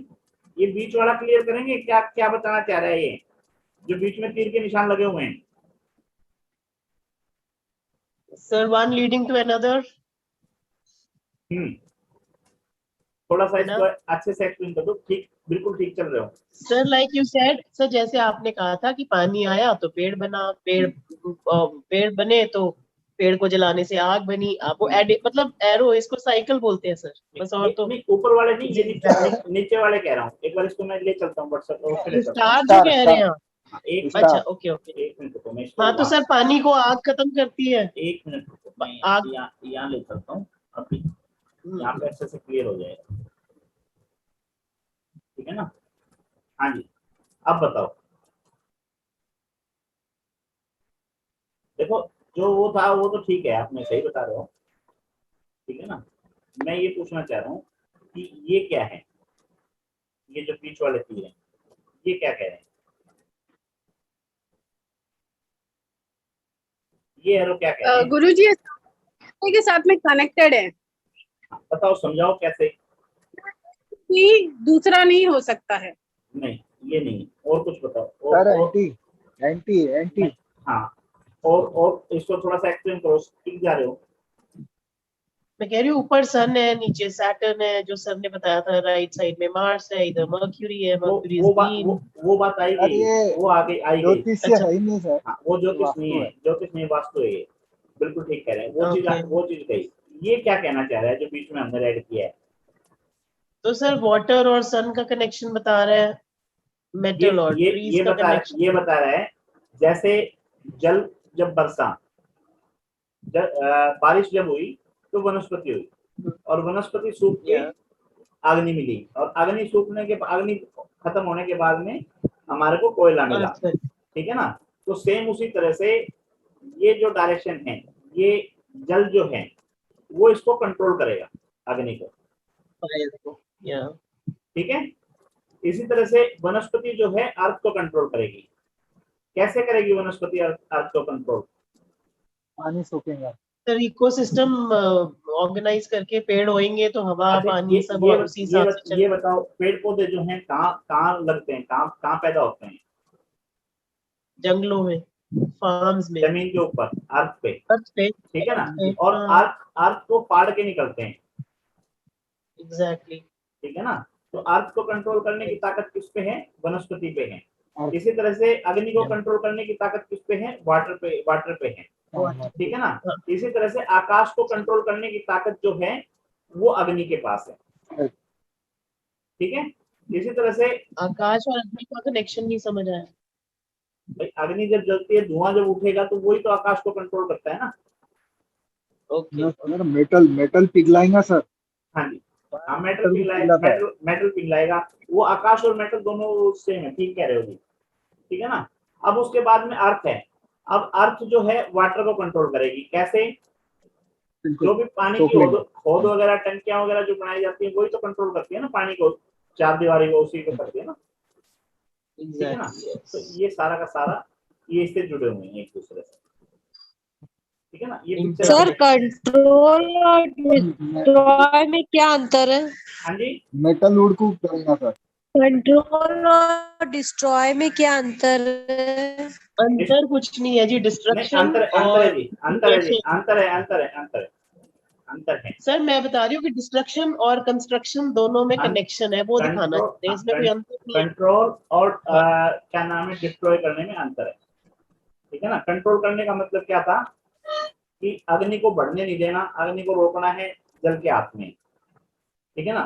ये बीच वाला क्लियर करेंगे, क्या क्या बताना चाह रहा है ये जो बीच में तीर के निशान लगे हुए हैं? Sir, one leading to another. थोड़ा सा इसको अच्छे से एक्सप्लेन कर दो। ठीक, बिल्कुल ठीक चल रहे हो sir. Like you said sir, जैसे आपने कहा था कि पानी आया तो पेड़ बना, पेड़ बने तो पेड़ को जलाने से आग बनी। आप वो मतलब एरो, इसको साइकिल बोलते हैं सर, बस। और तो नहीं, ऊपर वाले नहीं, ये नीचे वाले कह रहा हूँ। एक बार इसको मैं ले चलता हूँ व्हाट्सएप पे, स्टार जो कह रहे हैं आप। एक अच्छा, ओके ओके। एक मिनट रुको, मैं हाँ तो सर पानी को आग खत्म करती है। एक मिनट रुको, मैं यहाँ ले चलता हूँ, अभी यहाँ पे अच्छे से क्लियर हो जाएगा, ठीक है ना? हाँ जी, अब बताओ। देखो, जो वो था वो तो ठीक है, आपने सही बता रहे हो, ठीक है ना? मैं ये पूछना चाह रहा हूँ कि ये क्या है, ये जो बीच वाले तीर हैं ये क्या कह रहे हैं? ये एरो क्या कह रहे हैं? गुरुजी के साथ में कनेक्टेड है। बताओ, समझाओ कैसे? कि दूसरा नहीं हो सकता है। नहीं, ये नहीं, और कुछ बताओ। Sir anti. हाँ, और इसको थोड़ा सा एक्सप्लेन करो, ठीक जा रहे हो? मैं कह रही हूँ ऊपर सन है, नीचे सैटर्न है, जो सर ने बताया था। राइट साइड में मार्स है, इधर मर्क्यूरी है। मर्क्यूरी वो बात आई गई, वो आगे आई गई। ज्योतिष है ही नहीं सर। हाँ, वो ज्योतिष नहीं है, ज्योतिष नहीं, वास्तु है ये। बिल्कुल ठीक कह रहे हैं, वो चीज गई। ये क्या कहना चाह रहा है जो बीच में हमने ऐड किया है? तो सर वाटर और सन का कनेक्शन बता रहा है, मेटल और ट्रीज का कनेक्शन। ये बता रहा है जैसे जल जब बरसा, बारिश जब हुई तो वनस्पति हुई, और वनस्पति सूख के अग्नि मिली, और अग्नि सूखने के, अग्नि खत्म होने के बाद में हमारे को कोयला मिला, ठीक है ना? तो सेम उसी तरह से ये जो डायरेक्शन है, ये जल जो है वो इसको कंट्रोल करेगा, अग्नि को, ठीक है? इसी तरह से वनस्पति जो है अर्थ को कंट्रोल करेगी। कैसे करेगी वनस्पति अर्थ को कंट्रोल? पानी सूखेगा सर इकोसिस्टम ऑर्गेनाइज करके पेड़ होएंगे तो हवा अच्छा, पानी सब उसी हिसाब से ये चलेगा। बताओ, पेड़ पौधे जो हैं कहाँ कहाँ लगते हैं, कहाँ पैदा होते हैं? जंगलों में, फार्म्स में, जमीन के ऊपर, अर्थ पे, अर्थ पे, ठीक है ना? अर्थ पे, और हाँ, अर्थ को फाड़ के निकलते हैं, एग्जैक्टली। ठीक है ना? तो अर्थ को कंट्रोल करने की ताकत किस पे है? वनस्पति पे है। और इसी तरह से अग्नि को कंट्रोल करने की ताकत किस पे है? वाटर पे है, ठीक है ना? इसी तरह से आकाश को कंट्रोल करने की ताकत जो है वो अग्नि के पास है, ठीक है? इसी तरह से आकाश और अग्नि का कनेक्शन नहीं समझ आया। भाई अग्नि जब जलती है, धुआं जब उठेगा तो वही तो आकाश को कंट्रोल करता है ना। ओके, सर मेटल पिघलाएगा सर। हाँ जी, हाँ, मेटल पिघलाएगा, वो आकाश और मेटल दोनों सेम है, ठीक कह रहे हो जी, ठीक है ना? अब उसके बाद में अर्थ है। अब अर्थ जो है वाटर को कंट्रोल करेगी, कैसे? जो भी पानी की हौद वगैरह, टंकियां वगैरह जो बनाई जाती है वही तो कंट्रोल करती है ना पानी को, चार दीवारी को उसी को करती है ना, ठीक है ना? तो ये सारा का सारा ये इससे जुड़े हुए हैं एक दूसरे से, ठीक है ना? ये पिक्चर सर कंट्रोल और डिस्ट्रॉय में क्या अंतर है? हाँ जी, मेटल वुड को करेगा सर। कंट्रोल और डिस्ट्रॉय में क्या अंतर है? अंतर कुछ नहीं है जी, नहीं, डिस्ट्रक्शन अंतर और है जी, अंतर है। सर मैं बता रही हूँ कि डिस्ट्रक्शन और कंस्ट्रक्शन दोनों में कनेक्शन है, वो दिखाना चाहते हैं, इसमें कोई अंतर नहीं है। कंट्रोल और क्या नाम है, डिस्ट्रॉय करने में अंतर है, ठीक है ना? कंट्रोल करने का मतलब क्या था कि अग्नि को बढ़ने नहीं देना, अग्नि को रोकना है जल के हाथ में, ठीक है ना?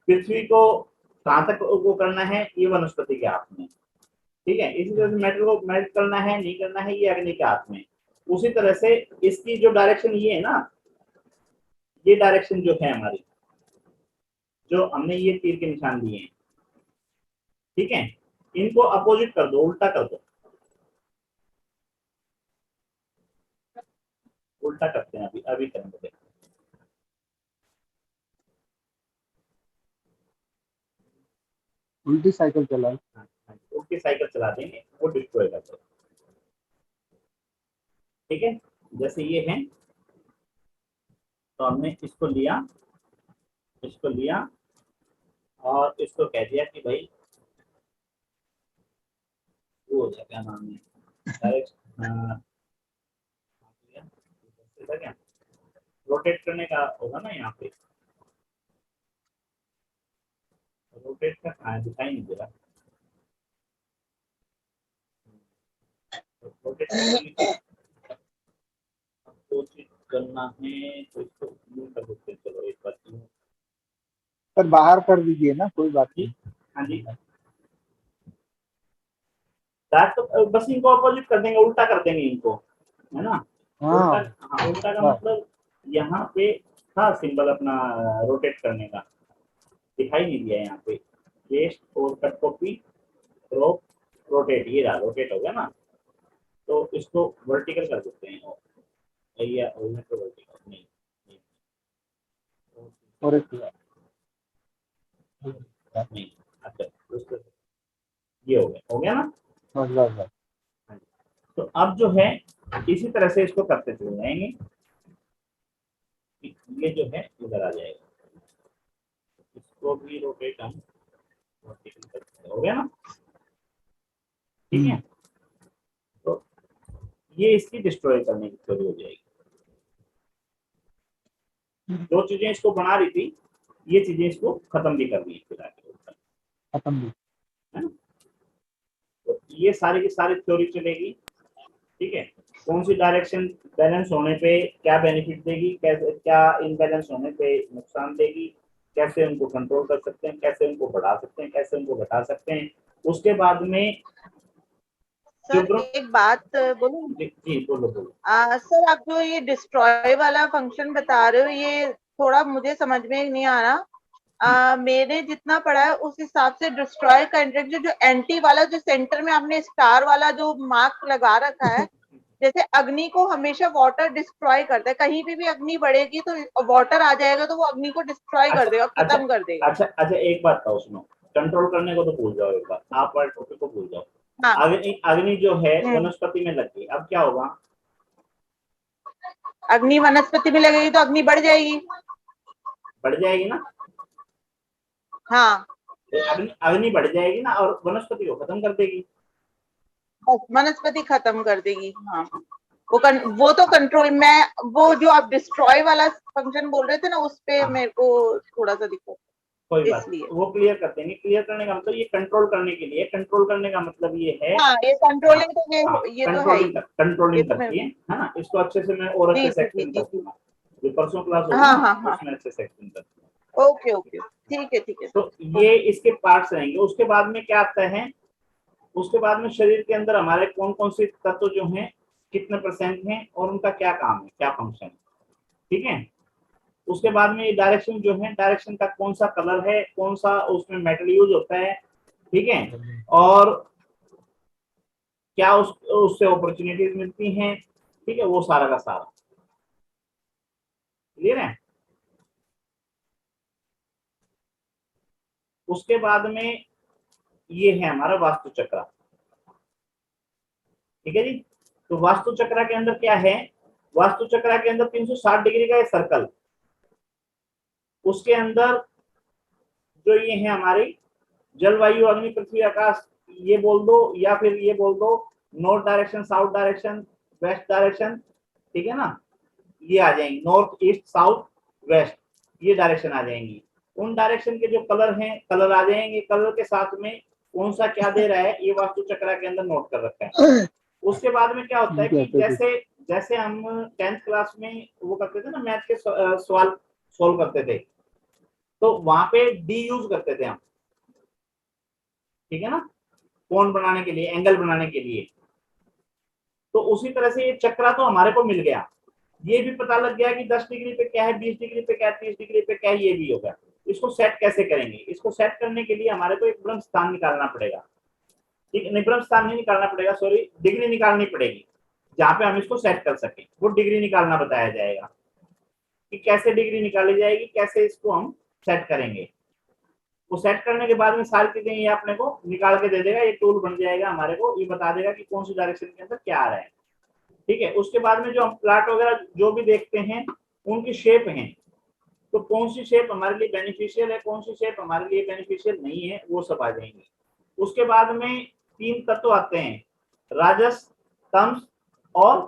पृथ्वी को कहाँ तक वो करना है, ये वनस्पति के हाथ में, ठीक है? इसी तरह से मेटल को मेल्ट करना है नहीं करना है, ये अग्नि के हाथ में। उसी तरह से इसकी जो डायरेक्शन ये है ना, ये डायरेक्शन जो है हमारी, जो हमने ये तीर के निशान दिए हैं, ठीक है, इनको अपोजिट कर दो, उल्टा कर दो, उल्टा करते हैं, अभी करेंगे। उल्टी साइकिल चला। उल्टी साइकिल चला देंगे, वो डिस्ट्रॉय कर दो, ठीक है? जैसे ये है, तो हमने इसको लिया और इसको कह दिया कि भाई वो क्या नाम है, डायरेक्ट रोटेट करने का होगा ना, यहाँ पे रोटेट का कहाँ है, दिखाई नहीं दे रहा। रोटेट करना है तो इसको कर सकते हैं, चलो एक बार सर बाहर कर दीजिए ना, कोई बात नहीं। हाँ जी, तो बस इनको अपोजिट कर देंगे, उल्टा कर देंगे इनको, है ना? उल्टा का मतलब यहाँ पे था सिंबल अपना रोटेट करने का, दिखाई नहीं दिया यहाँ पे। पेस्ट और कट कॉपी क्रॉप रोटेट, ये रहा, रोटेट हो गया ना? तो इसको वर्टिकल कर देते हैं, या तो वर्टिकल नहीं, और नहीं, अच्छा ये हो गया ना? तो अब जो है इसी तरह से इसको करते चले जाएंगे, ये जो है इधर आ जाएगा, इसको भी रोटेट हम वर्टिकल करते, हो गया ना? ठीक है, तो ये इसकी डिस्ट्रॉय करने की थ्योरी हो जाएगी। जो चीजें इसको बना रही थी, ये चीजें इसको खत्म भी कर दी फिर आगे, खत्म भी, है ना? तो ये सारी की सारी थ्योरी चलेगी, ठीक है? कौन सी डायरेक्शन बैलेंस होने पे क्या बेनिफिट देगी, कैसे क्या इनबैलेंस होने पे नुकसान देगी, कैसे उनको कंट्रोल कर सकते हैं, कैसे उनको बढ़ा सकते हैं, कैसे उनको घटा सकते हैं। उसके बाद में सर एक बात बोलूं? जी बोलो। सर आप जो ये डिस्ट्रॉय वाला फंक्शन बता रहे हो, ये थोड़ा मुझे समझ में नहीं आ रहा। मेरे जितना पढ़ा है उस हिसाब से डिस्ट्रॉय का इंटेंशन जो एंटी वाला, जो सेंटर में आपने स्टार वाला जो मार्क लगा रखा है, जैसे अग्नि को हमेशा वाटर डिस्ट्रॉय करता है, कहीं पे भी अग्नि बढ़ेगी तो वाटर आ जाएगा तो वो अग्नि को डिस्ट्रॉय कर देगा, खत्म कर देगा। अच्छा एक बात बताओ, सुनो, कंट्रोल करने को तो भूल जाओ, एक बार आप वाले टॉपिक को भूल जाओ। अग्नि जो है वनस्पति में लग गई, अब क्या होगा? अग्नि वनस्पति में लगेगी तो अग्नि बढ़ जाएगी। बढ़ जाएगी ना, हाँ, तो अग्नि बढ़ जाएगी ना और वनस्पति को खत्म कर देगी। वनस्पति खत्म कर देगी। हाँ, वो तो कंट्रोल में, वो जो आप डिस्ट्रॉय वाला फंक्शन बोल रहे थे ना, उस पे मेरे को थोड़ा सा दिक्कत, कोई बात इसलिए वो क्लियर कर देंगे। क्लियर करने का मतलब ये कंट्रोल करने के लिए, कंट्रोल करने का मतलब ये है, हाँ, ये कंट्रोलिंग तो ये तो है ही। कंट्रोलिंग तो करती है ना। इसको अच्छे से मैं और अच्छे से एक्सप्लेन कर दूंगा, जो परसों क्लास होगी हाँ, ना हाँ, हाँ, उसमें अच्छे से एक्सप्लेन कर दूंगा। ओके ओके, ठीक है ठीक है। तो ये इसके पार्ट्स रहेंगे। उसके बाद में क्या आता है, उसके बाद में शरीर के अंदर हमारे कौन कौन से तत्व जो हैं, कितने % हैं और उनका क्या काम है, क्या फंक्शन है, ठीक है। उसके बाद में ये डायरेक्शन जो है, डायरेक्शन का कौन सा कलर है, कौन सा उसमें मेटल यूज होता है, ठीक है, और क्या उससे अपॉर्चुनिटीज मिलती हैं, ठीक है, वो सारा का सारा क्लियर है। उसके बाद में ये है हमारा वास्तु चक्र, ठीक है जी। तो वास्तु चक्र के अंदर क्या है, वास्तु चक्र के अंदर 360 डिग्री का ये सर्कल, उसके अंदर जो ये है हमारी जलवायु, अग्नि, पृथ्वी, आकाश, ये बोल दो या फिर ये बोल दो north direction, south direction, west direction, ठीक है ना, ये आ जाएंगी नॉर्थ, ईस्ट, साउथ, वेस्ट, ये डायरेक्शन आ जाएंगी। उन डायरेक्शन के जो कलर हैं, कलर आ जाएंगे, कलर के साथ में कौन सा क्या दे रहा है, ये वास्तु चक्र के अंदर नोट कर रखा है। उसके बाद में क्या होता है कि जैसे जैसे हम 10th क्लास में वो करते थे ना, मैथ के सवाल सोल्व करते थे, तो वहां पे डी यूज करते थे हम, ठीक है ना, कोण बनाने के लिए, एंगल बनाने के लिए। तो उसी तरह से ये चक्रा तो हमारे को मिल गया, ये भी पता लग गया कि 10 डिग्री पे क्या है, 20 डिग्री पे क्या है, 30 डिग्री पे क्या है, ये भी होगा। इसको सेट कैसे करेंगे, इसको सेट करने के लिए हमारे को एक ब्रह्म स्थान निकालना पड़ेगा, ठीक है, नहीं ब्रह्म स्थान नहीं निकालना पड़ेगा, सॉरी, डिग्री निकालनी पड़ेगी जहां पे हम इसको सेट कर सकें। वो डिग्री निकालना बताया जाएगा कि कैसे डिग्री निकाली जाएगी, कैसे इसको हम सेट करेंगे। वो सेट करने के बाद में सारी चीजें ये अपने को निकाल के दे देगा, ये टूल बन जाएगा हमारे को, ये बता देगा कि कौन सी डायरेक्शन के अंदर क्या आ रहा है, ठीक है। उसके बाद में जो हम प्लाट वगैरह जो भी देखते हैं, उनकी शेप है, तो कौन सी शेप हमारे लिए बेनिफिशियल है, कौन सी शेप हमारे लिए बेनिफिशियल नहीं है, वो सब आ जाएंगे। उसके बाद में 3 तत्व आते हैं, राजस, तमस और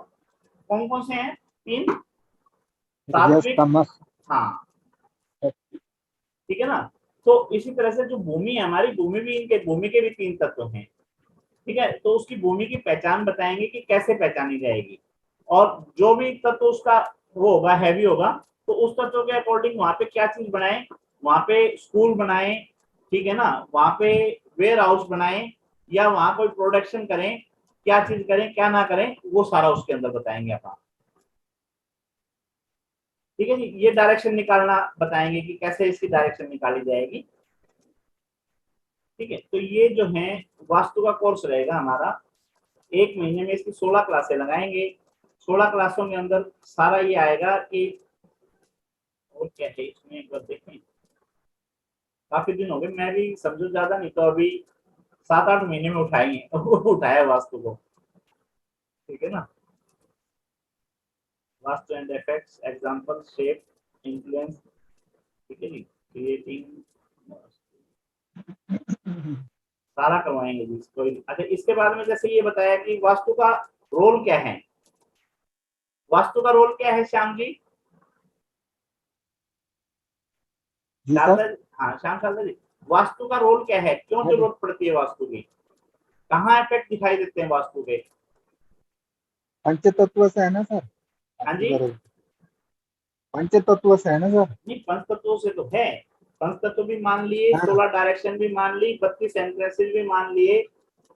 कौन कौन से हैं 3, सात्विक, हाँ, ठीक है ना। तो इसी तरह से जो भूमि है हमारी, भूमि भी, इनके भूमि के भी 3 तत्व हैं, ठीक है। तो उसकी भूमि की पहचान बताएंगे कि कैसे पहचानी जाएगी, और जो भी तत्व उसका वो होगा, हैवी होगा, तो उस तत्व के अकॉर्डिंग वहां पे क्या चीज बनाएं, वहां पे स्कूल बनाएं, ठीक है ना, वहां पे वेयर हाउस बनाएं, या वहां कोई प्रोडक्शन करें, क्या चीज करें क्या ना करें, वो सारा उसके अंदर बताएंगे अपन, ठीक है जी। ये डायरेक्शन निकालना बताएंगे कि कैसे इसकी डायरेक्शन निकाली जाएगी, ठीक है। तो ये जो है वास्तु का कोर्स रहेगा हमारा, 1 महीने में इसकी 16 क्लासें लगाएंगे। 16 क्लासों के अंदर सारा ये आएगा कि, और क्या है इसमें एक बार देखें, काफी दिन हो गए, मैं भी समझो ज्यादा नहीं तो अभी 7-8 महीने में उठाएंगे उठाया वास्तु को, ठीक है ना। Vastu and effects, example, shape, influence, ठीक है जी, क्रिएटिंग, सारा करवाएंगे जी इसको। अच्छा, इसके बाद में जैसे ये बताया कि वास्तु का रोल क्या है, वास्तु का रोल क्या है श्याम जी? हाँ श्याम शारदा जी, वास्तु का रोल क्या है, क्यों जरूरत पड़ती है वास्तु की, कहाँ इफेक्ट दिखाई देते हैं वास्तु के? पंचतत्व से है ना सर? हाँ जी, पंचतत्व से है ना सर? नहीं पंच तत्वों से तो है, पंच तत्व भी मान लिए, 16 डायरेक्शन भी मान ली, 32 एंट्रेंसेस भी मान लिए,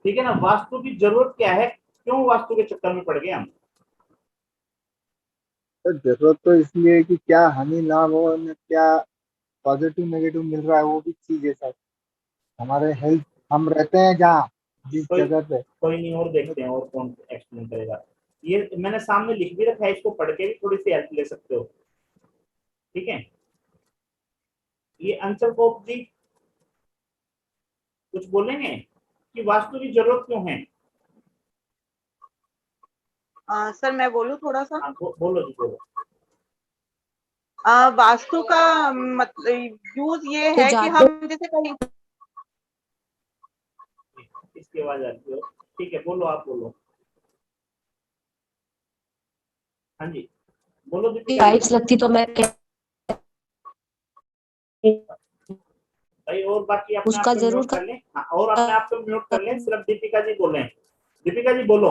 ठीक है ना। वास्तु की जरूरत क्या है, क्यों वास्तु के चक्कर में पड़ गए हम? तो जरूरत तो इसलिए है कि क्या हानि लाभ हो, क्या पॉजिटिव नेगेटिव मिल रहा है, वो भी चीज है सर। हमारे हेल्थ, हम रहते हैं जहाँ, जिस जगह पे, कोई नहीं, और देखते हैं और कौन एक्सप्लेन करेगा। ये मैंने सामने लिख भी रखा है, इसको पढ़ के भी थोड़ी सी हेल्प ले सकते हो, ठीक है। ये अंचल कोप जी कुछ बोलेंगे कि वास्तु की जरूरत क्यों है? सर मैं बोलूं थोड़ा सा? बोलो जी बोलो। वास्तु का मतलब यूज ये तो है कि ज्यादा हम जैसे कहीं इसकी आवाज आती हो, ठीक है, बोलो, आप बोलो। हाँ जी, बोलो दीपिका जी। टाइल्स लगती तो मैं भाई और बाकी अपने आप उसका को जरूर म्यूट कर लें। हाँ, और अपने आप को म्यूट कर लें, सिर्फ दीपिका जी बोलें। दीपिका जी बोलो।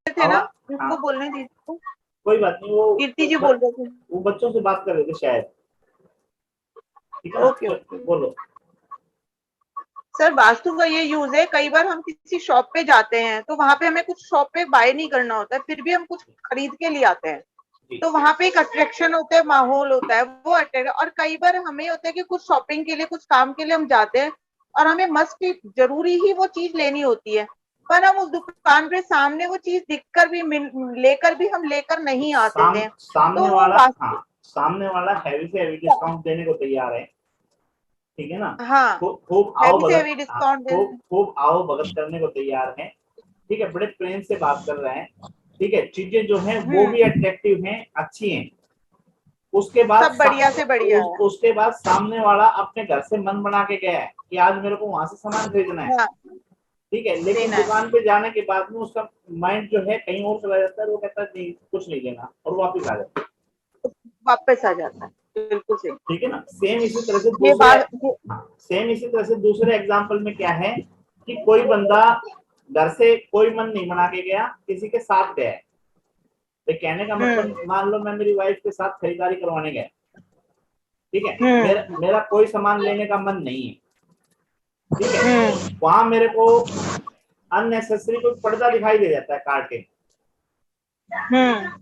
थे ना, हाँ, उनको बोलने दीजिए। कोई बात नहीं, वो कीर्ति जी बोल रहे थे। वो बच्चों से बात कर रहे थे शायद, ठीक है ना? Okay okay. बोलो। सर वास्तु का ये यूज है, कई बार हम किसी शॉप पे जाते हैं तो वहां पे हमें कुछ शॉप पे बाय नहीं करना होता है, फिर भी हम कुछ खरीद के लिए आते हैं, तो वहां पे एक अट्रैक्शन होता है, माहौल होता है, वो अट्रैक्ट। और कई बार हमें होता है कि कुछ शॉपिंग के लिए, कुछ काम के लिए हम जाते हैं और हमें मस्ट जरूरी ही वो चीज लेनी होती है, पर हम उस दुकान पे सामने वो चीज दिखकर भी लेकर भी हम लेकर नहीं आते हैं। सामने तो वो वाला, वास्तु, हाँ, सामने वाला हैवी से हैवी डिस्काउंट देने को तैयार है, ठीक है ना? हाँ, खूब आओ हैवी से भगत, हैवी डिस्काउंट खूब आओ भगत करने को तैयार है, ठीक है, बड़े प्रेम से बात कर रहे हैं, ठीक है, चीजें जो हैं वो भी अट्रैक्टिव हैं, अच्छी हैं। उसके बाद सब बढ़िया से बढ़िया है। उसके बाद सामने वाला अपने घर से मन बना के गया है कि आज मेरे को वहां से सामान खरीदना है, ठीक है, लेकिन दुकान पे जाने के बाद में उसका माइंड जो है कहीं और चला जाता है, वो कहता है नहीं कुछ नहीं लेना, और वापस आ जाता है, वापस आ जाता है, बिल्कुल सही, ठीक है ना? सेम इसी तरह से दूसरे एग्जाम्पल में क्या है कि कोई बंदा घर से कोई मन नहीं बना के गया, किसी के साथ गया है, तो कहने का मतलब मान लो मैं मेरी वाइफ के साथ खरीदारी करवाने गया, ठीक है, मेरा कोई सामान लेने का मन नहीं है, ठीक है, वहां मेरे को अननेसेसरी कोई पर्दा दिखाई दे जाता है कार्टेन,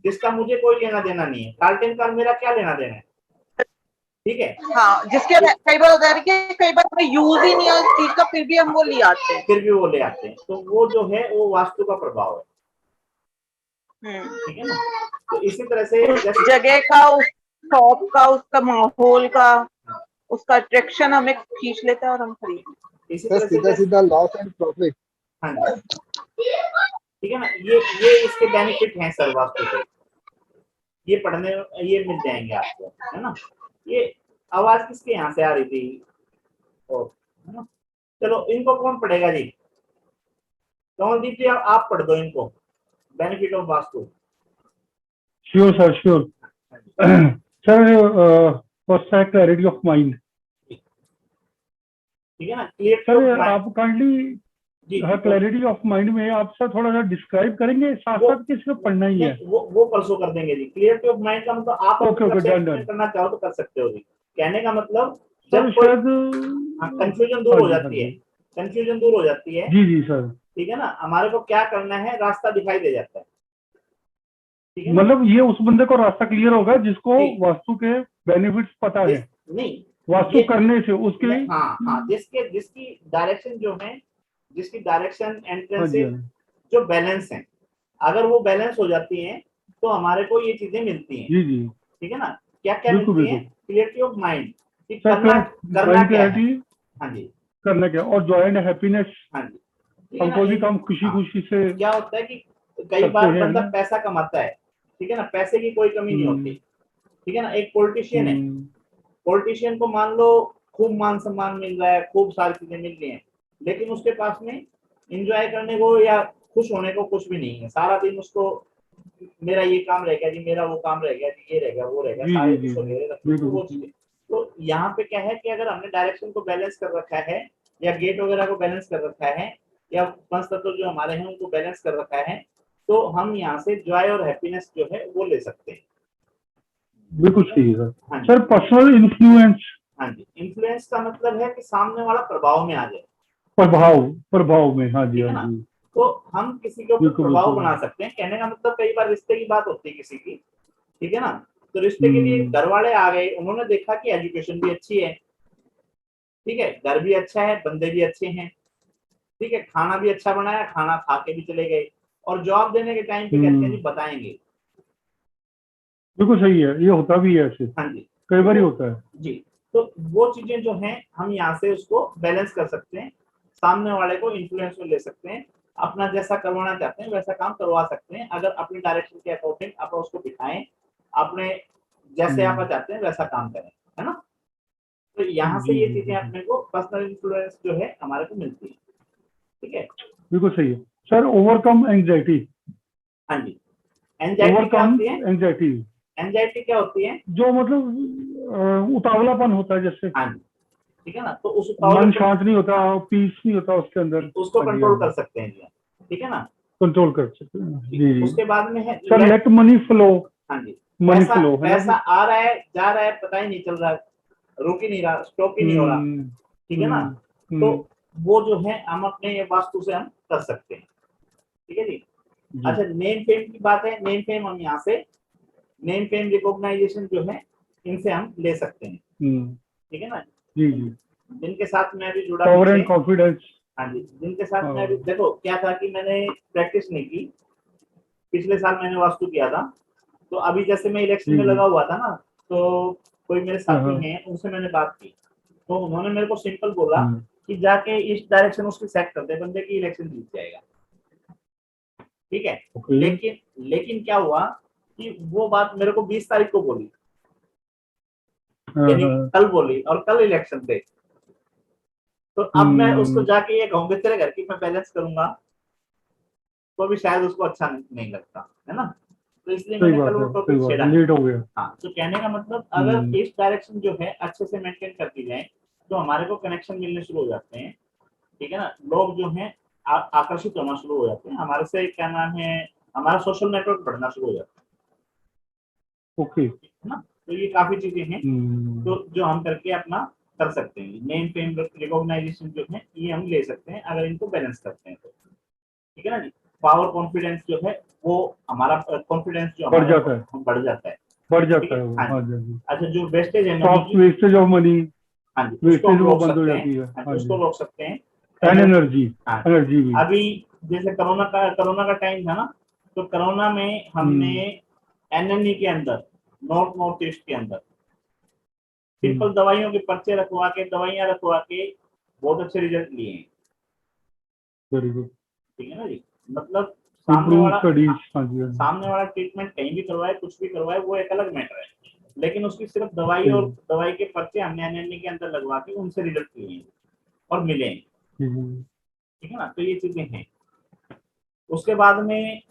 जिसका मुझे कोई लेना देना नहीं है, कार्टेन का मेरा क्या लेना देना है, ठीक है। हाँ, जिसके कई बार होता है कि कई बार हमें यूज ही नहीं है उस चीज का, फिर भी हम वो ले आते हैं, तो वो जो है वो वास्तु का प्रभाव है, ठीक है ना? तो इसी तरह से उस जगह का, उस शॉप का, उसका माहौल का, उसका अट्रैक्शन हमें खींच लेता है और हम खरीदते इसी तरह सीधा सीधा लॉस एंड प्रॉफिट। हाँ जी, ठीक है ना? ये इसके बेनिफिट हैं सर वास्तु के, ये पढ़ने ये मिल जाएंगे आपको, है ना? ये आवाज किसके यहाँ से आ रही थी? और है ना? चलो इनको कौन पढ़ेगा जी? कमलदीप जी आप पढ़ दो इनको, benefit of vastu. Sure sir, sure sir. First है क्लैरिटी ऑफ माइंड, ठीक है ना? क्लियर सर आप काइंडली क्लैरिटी ऑफ माइंड में आप सर थोड़ा सा डिस्क्राइब करेंगे, साथ साथ कि सिर्फ पढ़ना ही है? वो परसों कर देंगे जी। क्लियरिटी ऑफ माइंड का मतलब आप करना चाहो तो कर सकते हो जी। कहने का मतलब जब शायद कंफ्यूजन दूर हो जाती है, कंफ्यूजन दूर हो जाती है, जी सर, ठीक है ना? हमारे को क्या करना है, रास्ता दिखाई दे जाता है, ठीक है? मतलब ये उस बंदे को रास्ता क्लियर होगा जिसको वास्तु के बेनिफिट्स पता है, नहीं वास्तु करने से उसके, हाँ, जिसकी डायरेक्शन जो है, जिसकी डायरेक्शन एंट्रेंस से जो बैलेंस है, अगर वो बैलेंस हो जाती है तो हमारे को ये चीजें मिलती हैं, जी जी, ठीक है ना? क्या क्या मिलती है? क्लियरिटी ऑफ माइंड, करना क्या है, हाँ जी, करना क्या, और जॉय एंड हैप्पीनेस, हाँ जी, हम कोई भी काम खुशी खुशी से। क्या होता है कि कई बार बंदा पैसा कमाता है, ठीक है ना, पैसे की कोई कमी नहीं होती, ठीक है ना? एक पॉलिटिशियन है, पॉलिटिशियन को मान लो खूब मान सम्मान मिल रहा है, खूब सारी चीजें मिल रही हैं, लेकिन उसके पास में एंजॉय करने को या खुश होने को कुछ भी नहीं है। सारा दिन उसको मेरा ये काम रह गया जी, मेरा वो काम रह गया जी, ये रह गया, वो रह गया, सारे कुछ वगैरह रखते हैं वो चीजें। तो यहाँ पे क्या है कि अगर हमने डायरेक्शन को बैलेंस कर रखा है, या गेट वगैरह को बैलेंस कर रखा है, या पंच तत्व जो हमारे हैं उनको बैलेंस कर रखा है, तो हम यहाँ से जॉय और हैप्पीनेस जो है वो ले सकते हैं। बिल्कुल सही है सर। पर्सनल इन्फ्लुएंस, हाँ जी, इन्फ्लुएंस का मतलब है कि सामने वाला प्रभाव में आ जाए, प्रभाव में, हाँ जी, हाँ जी। तो हम किसी के ऊपर प्रभाव बना सकते हैं। कहने का मतलब कई बार रिश्ते की बात होती है किसी की, ठीक है ना? तो रिश्ते के लिए घर वाले आ गए, उन्होंने देखा कि एजुकेशन भी अच्छी है, ठीक है, घर भी अच्छा है, बंदे भी अच्छे हैं, ठीक है, खाना भी अच्छा बनाया, खाना खा के भी चले गए, और जॉब देने के टाइम पे कहते हैं जी बताएंगे। बिल्कुल सही है, ये होता भी है ऐसे, हाँ जी, कई बार ही होता है जी। तो वो चीजें जो हैं हम यहाँ से उसको बैलेंस कर सकते हैं, सामने वाले को इन्फ्लुएंस में ले सकते हैं, अपना जैसा करवाना चाहते हैं वैसा काम करवा सकते हैं, अगर अपनी डायरेक्शन के अकॉर्डिंग आप उसको बिठाएं, आपने जैसे आप चाहते हैं वैसा काम करें, है ना। तो यहाँ से ये चीजें अपने को पर्सनल इन्फ्लुएंस जो है हमारे को मिलती है, ठीक है। बिल्कुल सही है सर। Overcome anxiety. हाँ जी, एंजाइटी क्या होती है? एंजाइटी, एंजाइटी क्या होती है? जो मतलब उतावलापन होता है जैसे। हाँ जी, ठीक है ना। तो उस मन शांत नहीं होता, पीस नहीं होता उसके अंदर, उसको कंट्रोल कर सकते हैं जी, ठीक है ना, कंट्रोल कर सकते हैं जी। उसके बाद में है सर लेट मनी फ्लो। हाँ जी, मनी फ्लो है पैसा आ रहा है जा रहा है, पता ही नहीं चल रहा, रुक ही नहीं रहा, स्टॉप ही नहीं हो रहा, ठीक है ना। तो वो जो है हम अपने वास्तु से हम कर सकते हैं, ठीक है जी। अच्छा, नेम फेम की बात है, नेम फेम हम यहाँ से नेम फेम रिकॉग्नाइजेशन जो है इनसे हम ले सकते हैं, ठीक है ना जी जी। जिनके साथ मैं अभी जुड़ा, पावर एंड कॉन्फिडेंस। हाँ जी, जिनके साथ मैं अभी, देखो क्या था कि मैंने प्रैक्टिस नहीं की, पिछले साल मैंने वास्तु किया था, तो अभी जैसे मैं इलेक्शन में लगा हुआ था ना, तो कोई मेरे साथी हैं, उनसे मैंने बात की, तो उन्होंने मेरे को सिंपल बोला कि जाके इस डायरेक्शन उसकी सेट कर दे, बंदे की इलेक्शन जीत जाएगा, ठीक है। लेकिन क्या हुआ कि वो बात मेरे को 20 तारीख को बोली, यानी कल बोली, और कल इलेक्शन थे। तो अब मैं उसको जाके ये कहूंगा तेरे घर की मैं बैलेंस करूंगा, तो भी शायद उसको अच्छा नहीं लगता, है ना। तो इसलिए मैंने कल वो टॉपिक छेड़ा, लेट हो गया। हाँ, तो कहने का मतलब अगर इस डायरेक्शन जो है अच्छे से मेंटेन कर दी जाए तो हमारे को कनेक्शन मिलने शुरू हो जाते हैं, ठीक है ना। लोग जो है आकर्षित होना शुरू हो जाते हैं हमारे से, क्या नाम है, हमारा सोशल नेटवर्क बढ़ना शुरू हो जाता है, ओके, है ना। तो ये काफी चीजें हैं तो जो हम करके अपना कर सकते हैं। नेम फेम रिकॉग्नाइजेशन जो है ये हम ले सकते हैं अगर इनको बैलेंस करते हैं तो, ठीक है ना जी। पावर कॉन्फिडेंस जो है वो हमारा कॉन्फिडेंस जो बढ़ जाता है, बढ़ जाता है। अच्छा, जो वेस्टेज है, वेस्टेज ऑफ मनी, हाँ जी, वेस्टेज वो बंद हो सकते जाती है, हैं, उसको रोक सकते हैं। एनर्जी भी। अभी जैसे कोरोना का टाइम था ना, तो कोरोना में हमने एनएनई के अंदर, नॉर्थ ईस्ट के अंदर सिंपल दवाइयों के पर्चे रखवा के, दवाइयां रखवा के बहुत अच्छे रिजल्ट लिए हैं, वेरी गुड, ठीक है ना जी। मतलब सामने वाला ट्रीटमेंट कहीं भी करवाए, कुछ भी करवाए, वो एक अलग मैटर है, लेकिन उसकी सिर्फ दवाई और दवाई के पर्चे हमने एनएनई के अंदर लगवा के उनसे रिजल्ट लिए हैं और मिले हैं, ठीक है ना। तो ये चीजें हैं। उसके बाद में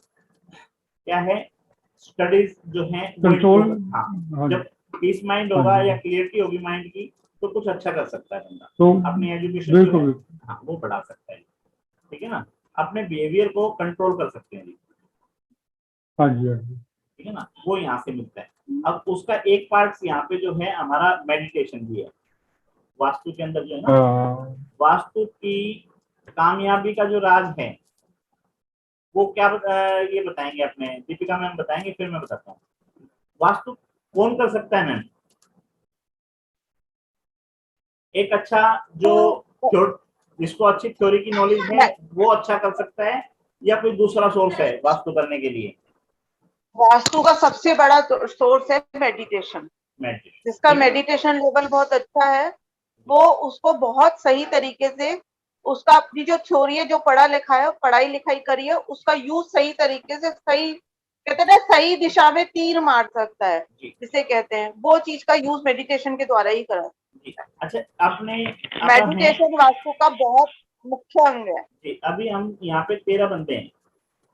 क्या है, स्टडीज जो है कंट्रोल, हाँ, जब पीस माइंड होगा या क्लियरिटी होगी माइंड की तो कुछ अच्छा कर सकता है बंदा, तो अपनी एजुकेशन जो है हाँ वो बढ़ा सकता है, ठीक है ना। अपने बिहेवियर को कंट्रोल कर सकते हैं, हाँ जी, ठीक है ना, वो यहाँ से मिलता है। अब उसका एक पार्ट यहाँ पे जो है हमारा मेडिटेशन भी है वास्तु के अंदर, जो है ना, वास्तु की कामयाबी का जो राज है वो क्या ये बताएंगे अपने दीपिका मैम बताएंगे, फिर मैं बताता हूँ। वास्तु कौन कर सकता है मैम? एक अच्छा जो जिसको अच्छी थ्योरी की नॉलेज है वो अच्छा कर सकता है, या कोई दूसरा सोर्स है वास्तु करने के लिए? वास्तु का सबसे बड़ा सोर्स है मेडिटेशन। जिसका मेडिटेशन लेवल बहुत अच्छा है वो उसको बहुत सही तरीके से उसका अपनी जो थ्योरी है, जो पढ़ा लिखा है, पढ़ाई लिखाई करी है, उसका यूज सही तरीके से, सही कहते हैं सही दिशा में तीर मार सकता है जिसे कहते हैं, वो चीज का यूज मेडिटेशन के द्वारा ही करा। अच्छा, आपने मेडिटेशन वास्तु का बहुत मुख्य अंग है जी। अभी हम यहाँ पे 13 बंदे हैं,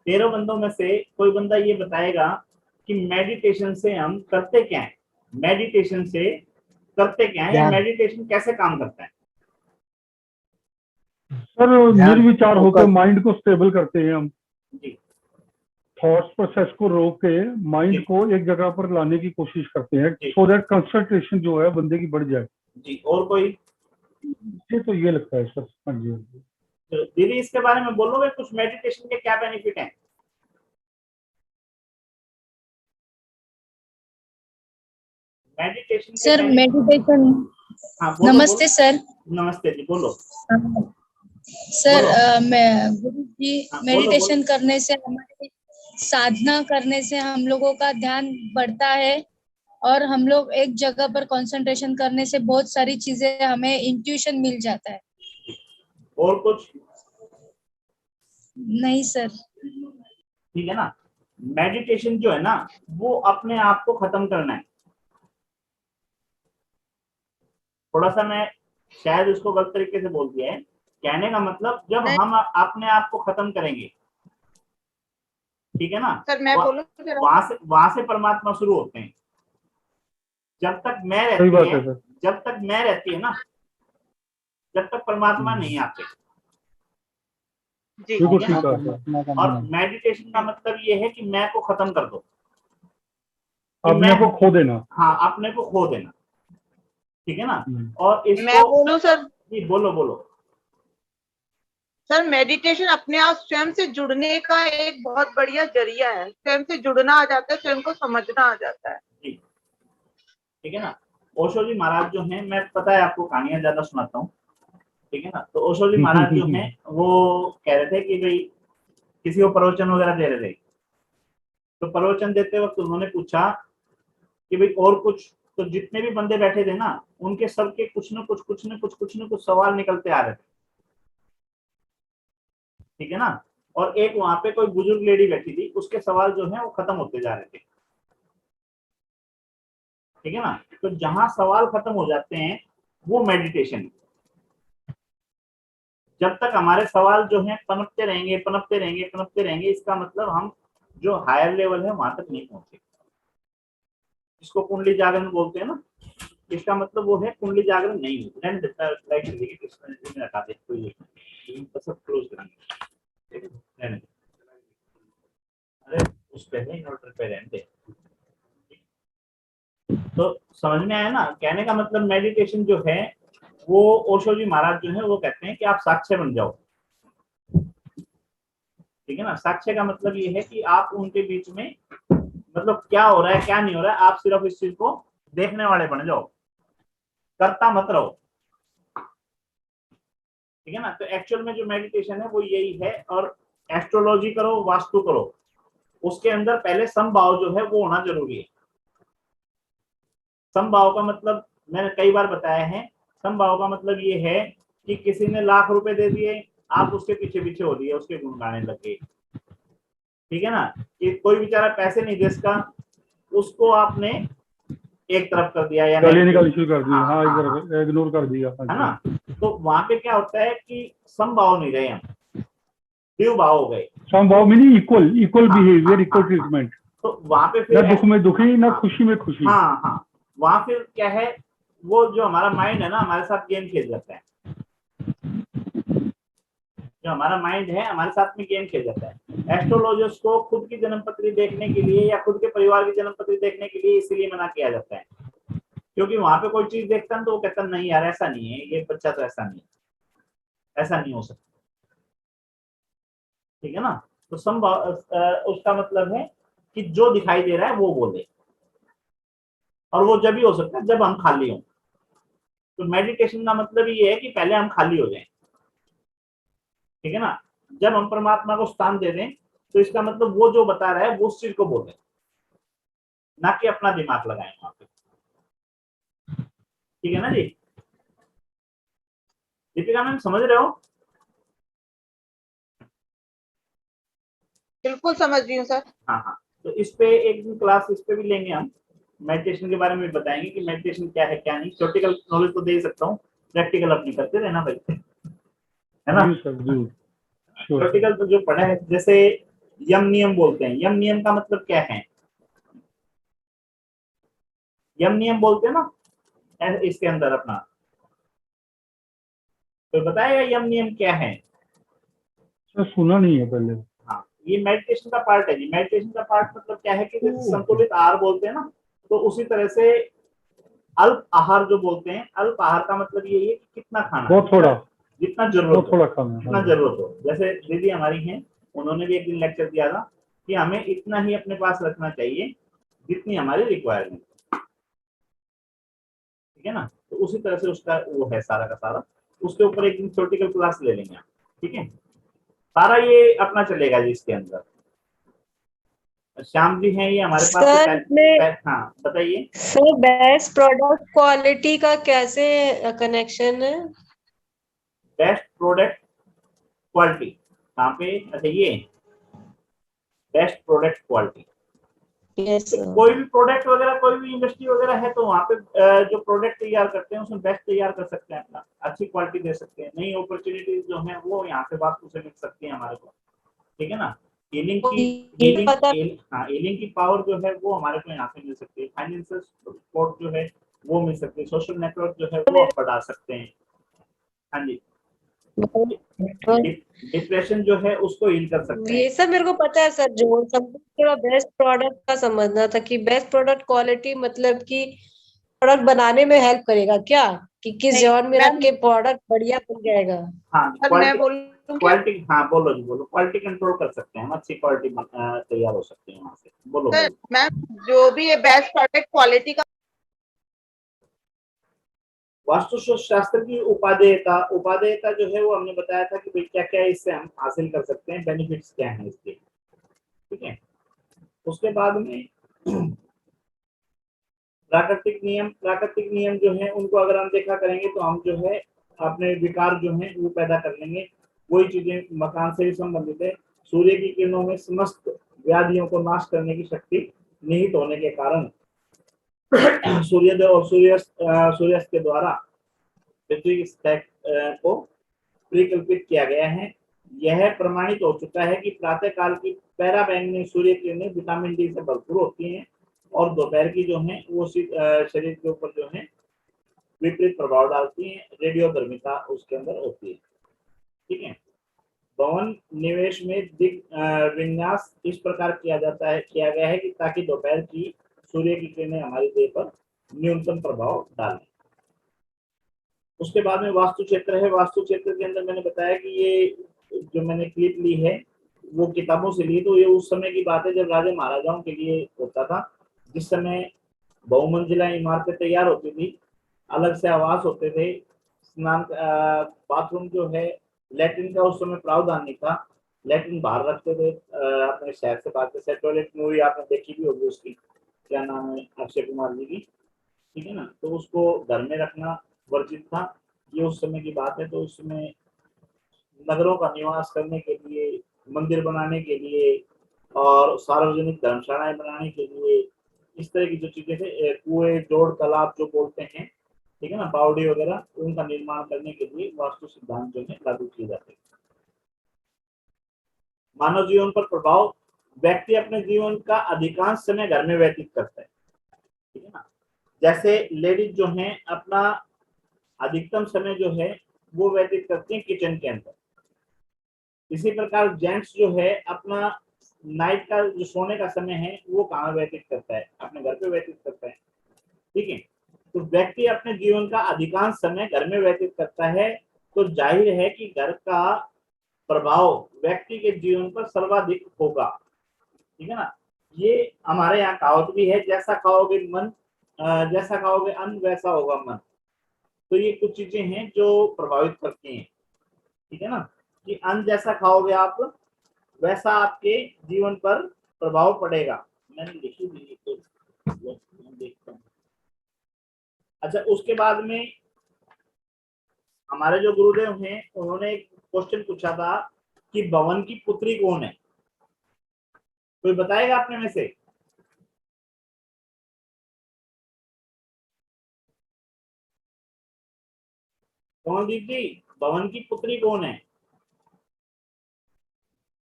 13 बंदों में से कोई बंदा ये बताएगा कि मेडिटेशन से हम करते क्या है, मेडिटेशन से करते क्या है, या मेडिटेशन कैसे काम करता है? सर निर्विचार होकर माइंड को स्टेबल करते हैं हम, थॉट्स प्रोसेस को रोक के माइंड को एक जगह पर लाने की कोशिश करते हैं, सो दैट कंसंट्रेशन जो है बंदे की बढ़ जाए जी। और कोई? तो ये लगता है सर। हाँ जी, दीदी इसके बारे में बोलोगे कुछ, मेडिटेशन के क्या बेनिफिट हैं? मेडिटेशन सर मेडिटेशन, नमस्ते सर। नमस्ते जी, बोलो सर। मैं गुरु जी, मेडिटेशन करने से, हमारी साधना करने से हम लोगों का ध्यान बढ़ता है और हम लोग एक जगह पर कंसंट्रेशन करने से बहुत सारी चीजें हमें इंट्यूशन मिल जाता है। और कुछ? नहीं सर। ठीक है ना। मेडिटेशन जो है ना वो अपने आप को खत्म करना है। थोड़ा सा मैं शायद उसको गलत तरीके से बोल दिया है। कहने का मतलब जब हम अपने आप को खत्म करेंगे, ठीक है ना, सर मैं बोलूं वहां से परमात्मा शुरू होते हैं। जब तक मैं सही बात रहती है है, सर। जब तक मैं रहती है ना, जब तक परमात्मा नहीं आते। जी बिल्कुल ठीक है ठीक ना? है सर। और मेडिटेशन का मतलब ये है कि मैं को खत्म कर दो, कि अपने मैं, को खो देना। हाँ, अपने को खो देना। ठीक है ना। और मैं इसको बोलूं सर। जी बोलो बोलो। सर मेडिटेशन अपने आप स्वयं से जुड़ने का एक बहुत बढ़िया जरिया है। स्वयं से जुड़ना आ जाता है, स्वयं को समझना आ जाता है। जी ठीक है ना। ओशो जी महाराज जो हैं, मैं पता है आपको कहानियां ज्यादा सुनाता हूँ, ठीक है ना। तो ओशो जी महाराज जो हैं वो कह रहे थे कि भाई किसी को प्रवचन वगैरह दे रहे थे, तो प्रवचन देते वक्त उन्होंने पूछा कि भाई और कुछ, तो जितने भी बंदे बैठे थे ना उनके सबके कुछ न कुछ सवाल निकलते आ रहे थे, ठीक है ना। और एक वहां पे कोई बुजुर्ग लेडी बैठी थी, उसके सवाल जो है वो खत्म होते जा रहे थे, ठीक है ना। तो जहां सवाल खत्म हो जाते हैं वो मेडिटेशन है। जब तक हमारे सवाल जो हैं पनपते रहेंगे, इसका मतलब हम जो हायर लेवल है वहां तक नहीं पहुंचे। इसको कुंडली जागरण बोलते हैं ना, इसका मतलब वो है कुंडली जागरण नहीं होती। रहने देता है, लाइट देखिए किस तरह में रखा दे, कोई नहीं, तो सब क्लोज करेंगे, ठीक है, रहने दे। अरे उस पे है, इन्वर्टर पे रहने दे। तो समझ में आया ना। कहने का मतलब मेडिटेशन जो है वो ओशो जी महाराज जो है वो कहते हैं कि आप साक्ष्य बन जाओ, ठीक है ना। साक्ष्य का मतलब ये है कि आप उनके बीच में, मतलब क्या हो रहा है क्या नहीं हो रहा है, आप सिर्फ इस चीज को देखने वाले बन जाओ, करता मत रहो, ठीक है ना। तो एक्चुअल में जो मेडिटेशन है वो यही है। और एस्ट्रोलॉजी करो, वास्तु करो, उसके अंदर पहले समभाव जो है वो होना जरूरी है। समभाव का मतलब मैंने कई बार बताया है। समभाव का मतलब ये है कि किसी ने लाख रुपए दे दिए, आप उसके पीछे पीछे हो दिए, उसके गुण गाने लगे, ठीक है ना। कि कोई बेचारा पैसे नहीं दे सका, उसको आपने एक तरफ कर दिया, या गाली निकाली शुरू कर दी, हाँ इधर इग्नोर कर दिया, है ना। तो वहां पे क्या होता है कि समभाव नहीं रहे, हम द्विभाव भाव हो गए। समभाव meaning equal behaviour, equal treatment. तो वहां पे फिर ना दुख में दुखी, ना खुशी में खुशी। हाँ हाँ, वहां फिर क्या है, वो जो हमारा माइंड है ना हमारे साथ गेम खेल जाता है। जो हमारा माइंड है हमारे साथ में गेम खेल जाता है। एस्ट्रोलॉजर्स को खुद की जन्मपत्री देखने के लिए या खुद के परिवार की जन्मपत्री देखने के लिए इसलिए मना किया जाता है, क्योंकि वहां पे कोई चीज देखता है तो वो कहता नहीं यार ऐसा नहीं है, ये बच्चा तो ऐसा नहीं है, ऐसा नहीं हो सकता, ठीक है ना। तो संभव उसका मतलब है कि जो दिखाई दे रहा है वो बोले, और वो जब भी हो सकता है जब हम खाली हों। तो मेडिटेशन का मतलब ये है कि पहले हम खाली हो जाएं, ठीक है ना। जब हम परमात्मा को स्थान दे दें तो इसका मतलब वो जो बता रहा है वो उस चीज को बोले, ना कि अपना दिमाग लगाएं वहां पे, ठीक है ना जी। दीपिका मैम समझ रहे हो? बिल्कुल समझ रही हूँ सर। हाँ हाँ। तो इस पे एक दिन क्लास इस पे भी लेंगे हम, मेडिटेशन के बारे में भी बताएंगे कि मेडिटेशन क्या है क्या नहीं। थ्योरेटिकल नॉलेज तो दे ही सकता हूँ, प्रैक्टिकल अपनी करते रहना भाई, है ना। थ्योरेटिकल तो जो पढ़ा है, जैसे यम नियम बोलते हैं, यम नियम का मतलब क्या है, यम नियम बोलते हैं ना इसके अंदर अपना, तो बताएगा यम नियम क्या है? सुना नहीं है पहले। हाँ, ये मेडिटेशन का पार्ट है जी। मेडिटेशन का पार्ट मतलब क्या है कि जैसे संतुलित आहार बोलते हैं ना, तो उसी तरह से अल्प आहार जो बोलते हैं, अल्प आहार का मतलब ये है कि कितना खाना, बहुत थोड़ा, जितना जरूरत थोड़ा खाना, जितना जरूरत हो। जैसे दीदी हमारी हैं, उन्होंने भी एक दिन लेक्चर दिया था कि हमें इतना ही अपने पास रखना चाहिए जितनी हमारी रिक्वायरमेंट, ठीक है ना। तो उसी तरह से उसका वो है सारा का सारा। उसके ऊपर एक दिन थ्योरेटिकल क्लास ले लेंगे आप, ठीक है। सारा ये अपना चलेगा जी इसके अंदर। श्याम जी हैं ये हमारे पास हाँ बताइए सर। बेस्ट प्रोडक्ट क्वालिटी का कैसे कनेक्शन है? बेस्ट प्रोडक्ट क्वालिटी, कहाँ पे? अच्छा ये बेस्ट प्रोडक्ट क्वालिटी। यस कोई भी प्रोडक्ट वगैरह, कोई भी इंडस्ट्री वगैरह है तो वहाँ पे जो प्रोडक्ट तैयार करते हैं उसमें बेस्ट तैयार कर सकते हैं, अपना अच्छी क्वालिटी दे सकते हैं। नई अपॉर्चुनिटीज जो है वो यहाँ से वास्तु से मिल सकती है हमारे को, ठीक है ना। हीलिंग की पावर जो है वो हमारे को यहाँ से मिल सकती है। फाइनेंशियल सपोर्ट जो है वो मिल सकती है। सोशल नेटवर्क जो है वो आप बढ़ा सकते हैं। हाँ जी। डिप्रेशन जो है उसको हील कर सकते हैं। ये सब मेरे को पता है सर, जो सब थोड़ा बेस्ट प्रोडक्ट का समझना था कि बेस्ट प्रोडक्ट क्वालिटी मतलब कि प्रोडक्ट बनाने में हेल्प करेगा क्या, कि किस जॉन में रख के प्रोडक्ट बढ़िया बन जाएगा। हाँ मैं बोलूं क्वालिटी, हाँ बोलो जी बोलो। क्वालिटी कंट्रोल कर सकते हैं हम, अच्छी क्वालिटी तैयार हो सकती है वहाँ से। बोलो सर मैम, जो भी ये बेस्ट प्रोडक्ट क्वालिटी का वास्तु शास्त्र की उपादेयता जो है वो हमने बताया था कि भाई क्या क्या इससे हम हासिल कर सकते हैं, बेनिफिट्स क्या हैं इसके, ठीक है। उसके बाद में प्राकृतिक नियम जो है उनको अगर हम देखा करेंगे तो हम जो है अपने विकार जो है वो पैदा कर लेंगे। वही चीजें मकान से भी संबंधित है। सूर्य की किरणों में समस्त व्याधियों को नाश करने की शक्ति निहित होने के कारण सूर्योदय और सूर्यास्त के द्वारा पृथ्वी की सतह को परिकल्पित किया गया है। यह प्रमाणित हो चुका है कि प्रातः काल की पराबैंगनी सूर्य किरणें विटामिन डी से भरपूर होती हैं और दोपहर की जो है वो शरीर के ऊपर जो है विपरीत प्रभाव डालती हैं। रेडियोधर्मिता उसके अंदर होती है, ठीक है। भवन निवेश में विन्यास इस प्रकार किया गया है कि ताकि दोपहर की सूर्य की किरणें हमारी देह पर न्यूनतम प्रभाव डालें। उसके बाद में वास्तु क्षेत्र है। वास्तु क्षेत्र के अंदर मैंने बताया कि ये जो मैंने क्लिप ली है वो किताबों से ली, तो ये उस समय की बात है जब राजा महाराजाओं के लिए होता था, जिस समय बहुमंजिला इमारतें तैयार होती थी, अलग से आवास होते थे, स्नान बाथरूम जो है, लैट्रिन का उस समय प्रावधान नहीं था, लैट्रिन बाहर रखते थे अपने शहर से बाहर से। टॉयलेट मूवी आपने देखी भी होगी, उसकी क्या नाम है, अक्षय कुमार जी की, ठीक है ना। तो उसको घर में रखना वर्जित था। ये उस समय की बात है। तो उस समय नगरों का निवास करने के लिए, मंदिर बनाने के लिए और सार्वजनिक धर्मशालाएं बनाने के लिए, इस तरह की जो चीजें थे, कुएं, जोड़, तालाब जो बोलते हैं, ठीक है ना, बावड़ी वगैरह, उनका निर्माण करने के लिए वास्तु सिद्धांत जो है लागू किए जाते हैं। मानव जीवन पर प्रभाव। व्यक्ति अपने जीवन का अधिकांश समय घर में व्यतीत करता है, ठीक है ना। जैसे लेडीज जो हैं अपना अधिकतम समय जो है वो व्यतीत करते हैं किचन के अंदर। इसी प्रकार जेंट्स जो है अपना नाइट का जो सोने का समय है वो कहाँ व्यतीत करता है, अपने घर पे व्यतीत करता है, ठीक है। तो व्यक्ति अपने जीवन का अधिकांश समय घर में व्यतीत करता है, तो जाहिर है कि घर का प्रभाव व्यक्ति के जीवन पर सर्वाधिक होगा, ठीक है ना। ये हमारे यहाँ कहावत भी है, जैसा खाओगे अन्न वैसा होगा मन। तो ये कुछ चीजें हैं जो प्रभावित करती हैं, ठीक है ना, कि अन्न जैसा खाओगे आप वैसा आपके जीवन पर प्रभाव पड़ेगा। मैंने लिखी हुई तो देखता हूँ। अच्छा, उसके बाद में हमारे जो गुरुदेव हैं उन्होंने एक क्वेश्चन पूछा था कि भवन की पुत्री कौन है, कोई बताएगा अपने में से? कौन दीदी, भवन की पुत्री कौन है?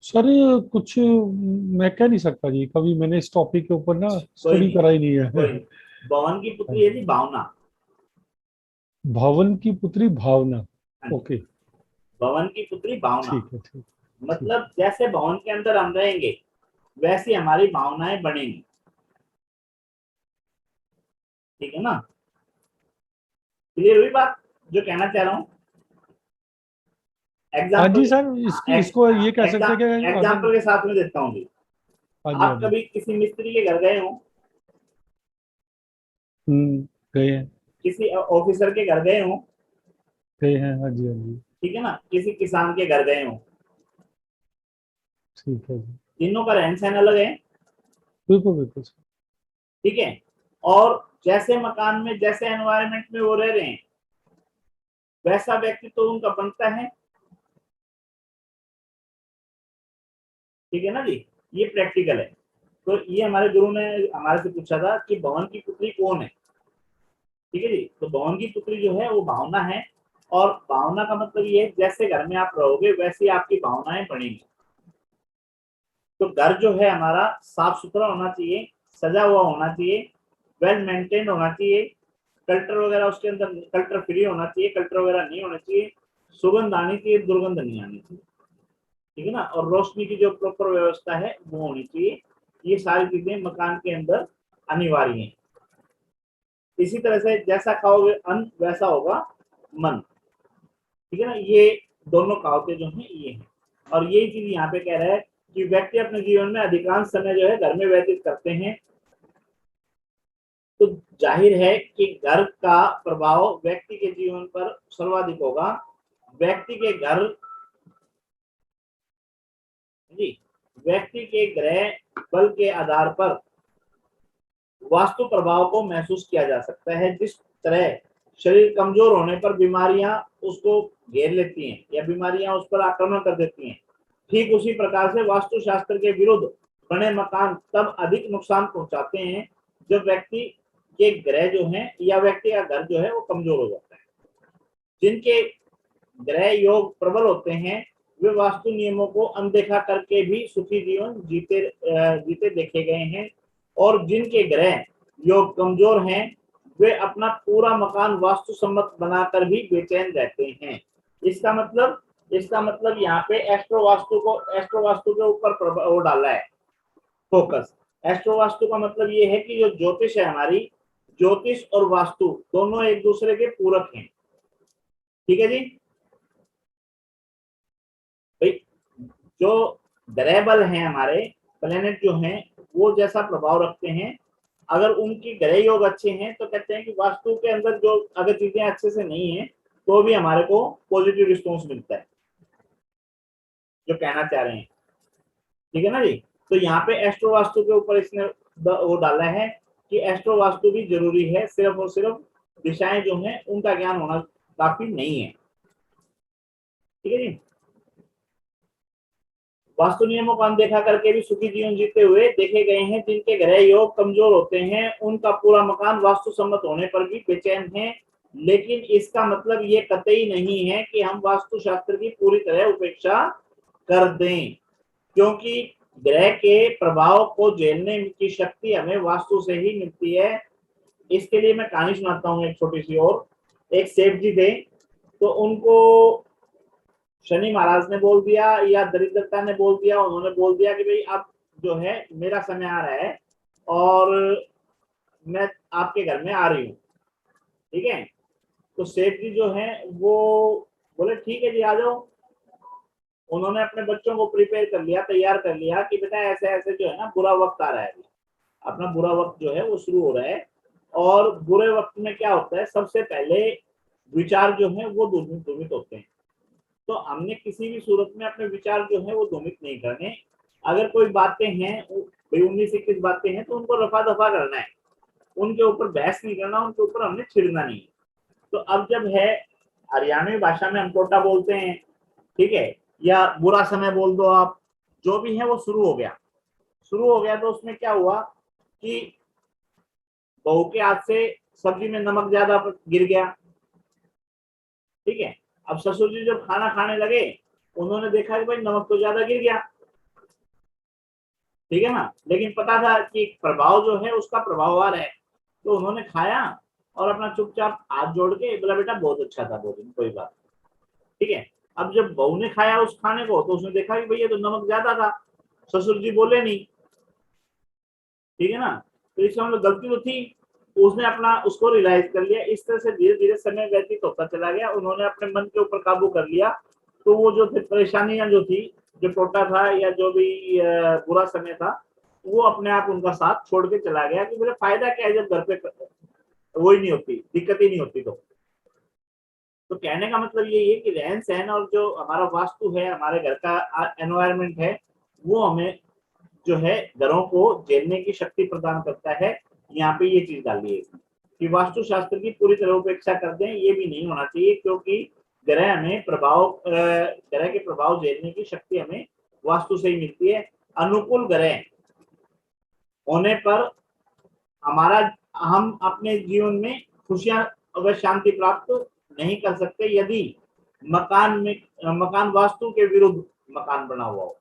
सर कुछ मैं कह नहीं सकता जी, कभी मैंने इस टॉपिक के ऊपर ना स्टडी करा ही नहीं है। भवन की पुत्री है जी भावना। भवन की पुत्री भावना, ओके। भवन की पुत्री भावना, ठीक है, ठीक। मतलब जैसे भवन के अंदर हम रहेंगे वैसी हमारी भावनाएं बनेंगी, ठीक है ना। क्लियर हुई बात जो कहना चाह रहा हूँ? हाँ जी सर, इसको ये कह सकते हैं कि एग्जाम्पल के साथ में देता हूँ जी। आप कभी किसी मिस्त्री के घर गए हो? गए हैं। किसी ऑफिसर के घर गए हो? गए हैं, हाँ जी, हाँ जी। ठीक है ना। किसी किसान के घर गए हो? ठीक है जी। तीनों का रहन सहन अलग है, बिल्कुल बिल्कुल, ठीक है। और जैसे मकान में, जैसे एनवायरनमेंट में वो रह रहे हैं वैसा व्यक्तित्व तो उनका बनता है, ठीक है ना जी, ये प्रैक्टिकल है। तो ये हमारे गुरु ने हमारे से पूछा था कि भवन की पुत्री कौन है, ठीक है जी। तो भवन की पुत्री जो है वो भावना है, और भावना का मतलब ये है जैसे घर में आप रहोगे वैसी आपकी भावनाएं बनेंगी। तो घर जो है हमारा साफ सुथरा होना चाहिए, सजा हुआ होना चाहिए, वेल मेंटेन होना चाहिए, कल्टर वगैरह उसके अंदर कल्टर फ्री होना चाहिए, कल्टर वगैरह नहीं होना चाहिए, सुगंध आनी चाहिए, दुर्गंध नहीं आनी चाहिए, ठीक है ना। और रोशनी की जो प्रॉपर व्यवस्था है वो होनी चाहिए। ये सारी चीजें मकान के अंदर अनिवार्य हैं। इसी तरह से जैसा खाओगे अन्न वैसा होगा मन, ठीक है ना। ये दोनों कहावतें जो हैं ये हैं, और यही चीज यहाँ पे कह रहा है कि व्यक्ति अपने जीवन में अधिकांश समय जो है घर में व्यतीत करते हैं। तो जाहिर है कि घर का प्रभाव व्यक्ति के जीवन पर सर्वाधिक होगा। व्यक्ति के घर जी, व्यक्ति के ग्रह बल के आधार पर वास्तु प्रभाव को महसूस किया जा सकता है। जिस तरह शरीर कमजोर होने पर बीमारियां उसको घेर लेती हैं या बीमारियां उस पर आक्रमण कर देती हैं, ठीक उसी प्रकार से वास्तुशास्त्र के विरुद्ध बने मकान तब अधिक नुकसान पहुंचाते हैं जब व्यक्ति के ग्रह जो हैं या व्यक्ति का घर जो है वो कमजोर हो जाता है। जिनके ग्रह योग प्रबल होते हैं वे वास्तु नियमों को अनदेखा करके भी सुखी जीवन जीते देखे गए हैं, और जिनके ग्रह योग कमजोर हैं वे अपना पूरा मकान वास्तु सम्मत बनाकर भी बेचैन रहते हैं। इसका मतलब यहाँ पे एस्ट्रो वास्तु के ऊपर वो डाला है फोकस। एस्ट्रो वास्तु का मतलब ये है कि जो ज्योतिष है हमारी, ज्योतिष और वास्तु दोनों एक दूसरे के पूरक हैं, ठीक है जी भाई। जो ग्रह बल हैं हमारे प्लेनेट जो हैं वो जैसा प्रभाव रखते हैं, अगर उनकी ग्रह योग अच्छे हैं तो कहते हैं कि वास्तु के अंदर जो अगर चीजें अच्छे से नहीं है तो भी हमारे को पॉजिटिव रिस्पॉन्स मिलता है, जो कहना चाह रहे हैं, ठीक है ना जी। तो यहाँ पे एस्ट्रो वास्तु के ऊपर इसने वो डाला है कि एस्ट्रो वास्तु भी जरूरी है, सिर्फ और सिर्फ दिशाएं जो हैं उनका ज्ञान होना काफी नहीं है, ठीक है जी। वास्तु नियमों को अनदेखा करके भी सुखी जीवन जीते हुए देखे गए हैं। जिनके ग्रह योग कमजोर होते हैं उनका पूरा मकान वास्तु सम्मत होने पर भी बेचैन है, लेकिन इसका मतलब ये कतई नहीं है कि हम वास्तुशास्त्र की पूरी तरह उपेक्षा कर दें, क्योंकि ग्रह के प्रभाव को झेलने की शक्ति हमें वास्तु से ही मिलती है। इसके लिए मैं कहानी सुनाता हूँ एक छोटी सी। और एक सेठ जी थे, तो उनको शनि महाराज ने बोल दिया या दरिद्रता ने बोल दिया, उन्होंने बोल दिया कि भाई अब जो है मेरा समय आ रहा है और मैं आपके घर में आ रही हूँ, ठीक है। तो सेठ जी जो है वो बोले ठीक है जी आ जाओ। उन्होंने अपने बच्चों को प्रिपेयर कर लिया, तैयार कर लिया कि बेटा ऐसे ऐसे जो है ना बुरा वक्त आ रहा है, अपना बुरा वक्त जो है वो शुरू हो रहा है। और बुरे वक्त में क्या होता है, सबसे पहले विचार जो है वो दूमित होते हैं। तो हमने किसी भी सूरत में अपने विचार जो है वो दूमित नहीं करने। अगर कोई बातें हैं 19-21 बातें हैं तो उनको रफा दफा करना है, उनके ऊपर बहस नहीं करना, उनके ऊपर हमने छिड़ना नहीं। तो अब जब है हरियाणवी भाषा में हम टोटा बोलते हैं, ठीक है, या बुरा समय बोल दो आप, जो भी है वो शुरू हो गया। तो उसमें क्या हुआ कि बहू के हाथ से सब्जी में नमक ज्यादा गिर गया, ठीक है। अब ससुर जी जब खाना खाने लगे उन्होंने देखा कि भाई नमक तो ज्यादा गिर गया, ठीक है ना, लेकिन पता था कि प्रभाव जो है उसका प्रभाव आ रहा है। तो उन्होंने खाया और अपना चुपचाप हाथ जोड़ के बोला बेटा बहुत अच्छा था भोजन, कोई बात, ठीक है। अब जब बहू ने खाया उस खाने को तो उसने देखा कि भैया तो नमक ज्यादा था, ससुर जी बोले नहीं, ठीक है ना। तो इसमें मतलब गलती तो थी, उसने अपना उसको रियलाइज कर लिया। इस तरह से धीरे धीरे समय व्यतीत होता चला गया, उन्होंने अपने मन के ऊपर काबू कर लिया। तो वो जो परेशानियां जो थी, जो टोटा था या जो भी बुरा समय था, वो अपने आप उनका साथ छोड़ के चला गया कि मुझे फायदा क्या है जब घर पे वो ही नहीं होती, दिक्कत ही नहीं होती। तो कहने का मतलब यही है कि रहन सहन और जो हमारा वास्तु है, हमारे घर का एनवायरनमेंट है, वो हमें जो है घरों को झेलने की शक्ति प्रदान करता है। यहाँ पे ये चीज डाली है कि वास्तुशास्त्र की पूरी तरह उपेक्षा कर दें, ये भी नहीं होना चाहिए, क्योंकि ग्रह के प्रभाव झेलने की शक्ति हमें वास्तु से ही मिलती है। अनुकूल ग्रह होने पर हम अपने जीवन में खुशियां व शांति प्राप्त नहीं कर सकते यदि मकान वास्तु के विरुद्ध मकान बना हुआ हो।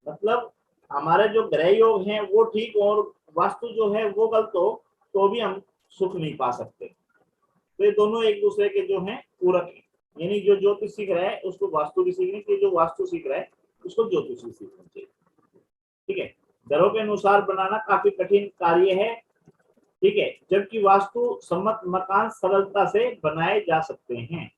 मतलब हमारे जो ग्रह योग हैं वो ठीक और वास्तु जो है वो गलत हो तो भी हम सुख नहीं पा सकते। तो ये दोनों एक दूसरे के जो हैं पूरक हैं। यानी जो ज्योतिष सीख रहा है उसको वास्तु भी सीखनी चाहिए, जो वास्तु सीख रहा है उसको ज्योतिष भी सीखना चाहिए। ठीक है, घरों के अनुसार बनाना काफी कठिन कार्य है। ठीक है, जबकि वास्तु सम्मत मकान सरलता से बनाए जा सकते हैं।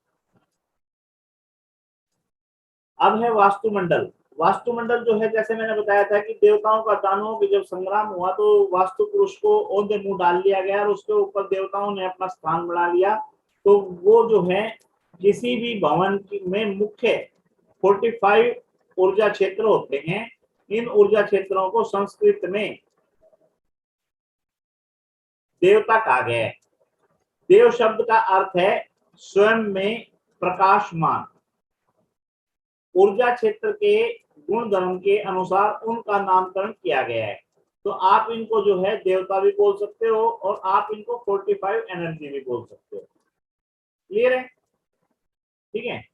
अब है वास्तुमंडल। वास्तुमंडल जो है, जैसे मैंने बताया था कि देवताओं का दानवों के जब संग्राम हुआ तो वास्तु पुरुष को औंधे मुंह डाल लिया गया और उसके ऊपर देवताओं ने अपना स्थान बना लिया। तो वो जो है किसी भी भवन में मुख्य 45 ऊर्जा क्षेत्र होते हैं। इन ऊर्जा क्षेत्रों को संस्कृत में देवता कहा गया है। देव शब्द का अर्थ है स्वयं में प्रकाशमान। ऊर्जा क्षेत्र के गुण धर्म के अनुसार उनका नामकरण किया गया है। तो आप इनको जो है देवता भी बोल सकते हो और आप इनको 45 एनर्जी भी बोल सकते हो। क्लियर है? ठीक है,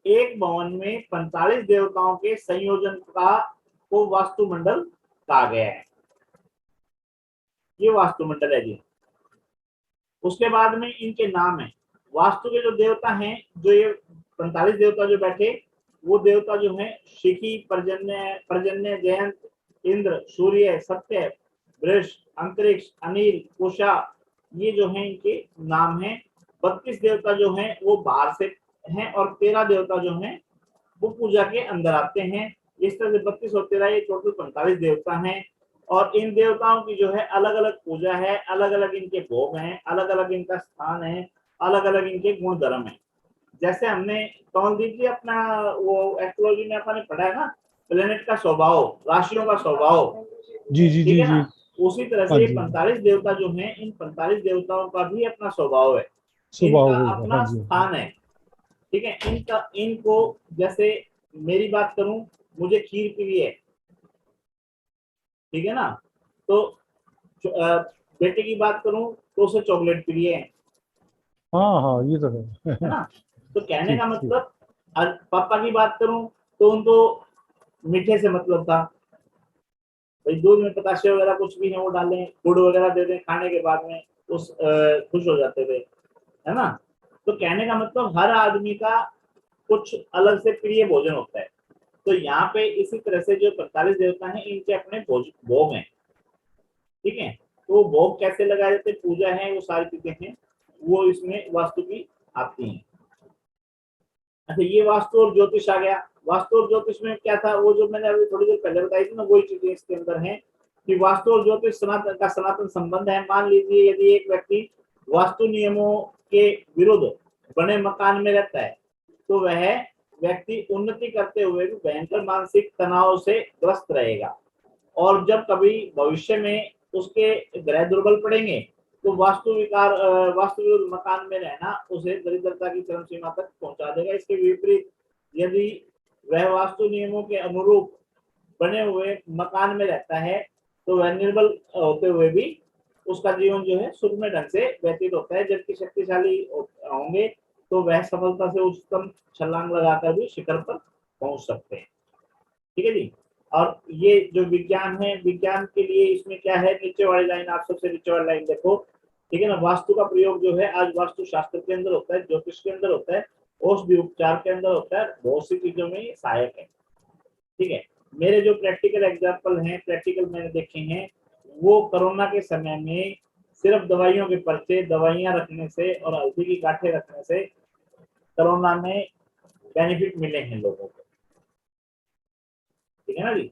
एक भवन में 45 देवताओं के संयोजन को वास्तुमंडल कहा गया है। ये वास्तुमंडल है जी। उसके बाद में इनके नाम है। वास्तु के जो देवता हैं, जो ये 45 देवता जो बैठे, वो देवता जो है शिखी, पर्जन्य, जयंत, इंद्र, सूर्य, सत्य, बृहस्पति, अंतरिक्ष, अनिल, कुशा, ये जो है इनके नाम हैं। 32 देवता जो हैं वो बाहर से हैं और 13 देवता जो हैं वो पूजा के अंदर आते हैं। इस तरह से 32 और 13 ये टोटल 45 देवता हैं। और इन देवताओं की जो है अलग अलग पूजा है, अलग अलग इनके भोग हैं, अलग अलग इनका स्थान है, अलग अलग इनके गुण धर्म है। जैसे हमने कौन दीजिए अपना वो एस्ट्रोलॉजी में अपने पढ़ा है ना, प्लेनेट का स्वभाव, राशियों का स्वभाव। जी जी जी जी। उसी तरह से 45 देवता जो हैं, इन 45 देवताओं का भी अपना स्वभाव है, इनका अपना स्थान है। ठीक है, इनको जैसे मेरी बात करूं, मुझे खीर प्रिय है, ठीक है ना, तो बेटे की बात करूं तो उसे चॉकलेट प्रिय है। हाँ ये तो है ना। तो कहने का मतलब, पापा की बात करूं तो उनको मीठे से मतलब था, भाई दूध में पताशे वगैरह कुछ भी है वो डालें, गुड़ वगैरह दे दें खाने के बाद में, उस खुश हो जाते थे, है ना। तो कहने का मतलब हर आदमी का कुछ अलग से प्रिय भोजन होता है। तो यहाँ पे इसी तरह से जो 45 देवता हैं इनके अपने भोग हैं। ठीक है, तो भोग कैसे लगाए जाते, पूजा है, वो सारी चीजें हैं, वो इसमें वास्तु की आती हैं। अच्छा, ये वास्तु और ज्योतिष आ गया। वास्तु और ज्योतिष में क्या था, वो जो मैंने अभी थोड़ी देर पहले बताई थी ना, वही चीजें इसके अंदर हैं कि वास्तु और ज्योतिष सनातन संबंध है। मान लीजिए यदि एक व्यक्ति वास्तु नियमों के विरुद्ध बने मकान में रहता है तो वह व्यक्ति उन्नति करते हुए भी भयंकर मानसिक तनाव से ग्रस्त रहेगा। और जब कभी भविष्य में उसके ग्रह दुर्बल पड़ेंगे तो वास्तु विरुद्ध मकान में रहना उसे दरिद्रता की चरम सीमा तक पहुंचा देगा। इसके विपरीत यदि वह वास्तु नियमों के अनुरूप बने हुए मकान में रहता है तो वह निर्बल होते हुए भी उसका जीवन जो है सुखमय ढंग से व्यतीत होता है। जबकि शक्तिशाली होंगे तो वह सफलता से उच्चतम छलांग लगाकर भी शिखर पर पहुंच सकते हैं। ठीक है जी। और ये जो विज्ञान है, विज्ञान के लिए इसमें क्या है, नीचे वाली लाइन, आप सबसे नीचे वाली लाइन देखो, ठीक है ना। वास्तु का प्रयोग जो है आज वास्तु शास्त्र के अंदर होता है, ज्योतिष के अंदर होता है, औषधि उपचार के अंदर होता है, बहुत सी चीजों में ये सहायक है। ठीक है, मेरे जो प्रैक्टिकल एग्जाम्पल हैं, प्रैक्टिकल मैंने देखे हैं, वो कोरोना के समय में सिर्फ दवाइयों के पर्चे, दवाइयां रखने से और हल्दी की गांठें रखने से कोरोना में बेनिफिट मिले हैं लोगों को। ठीक है ना जी।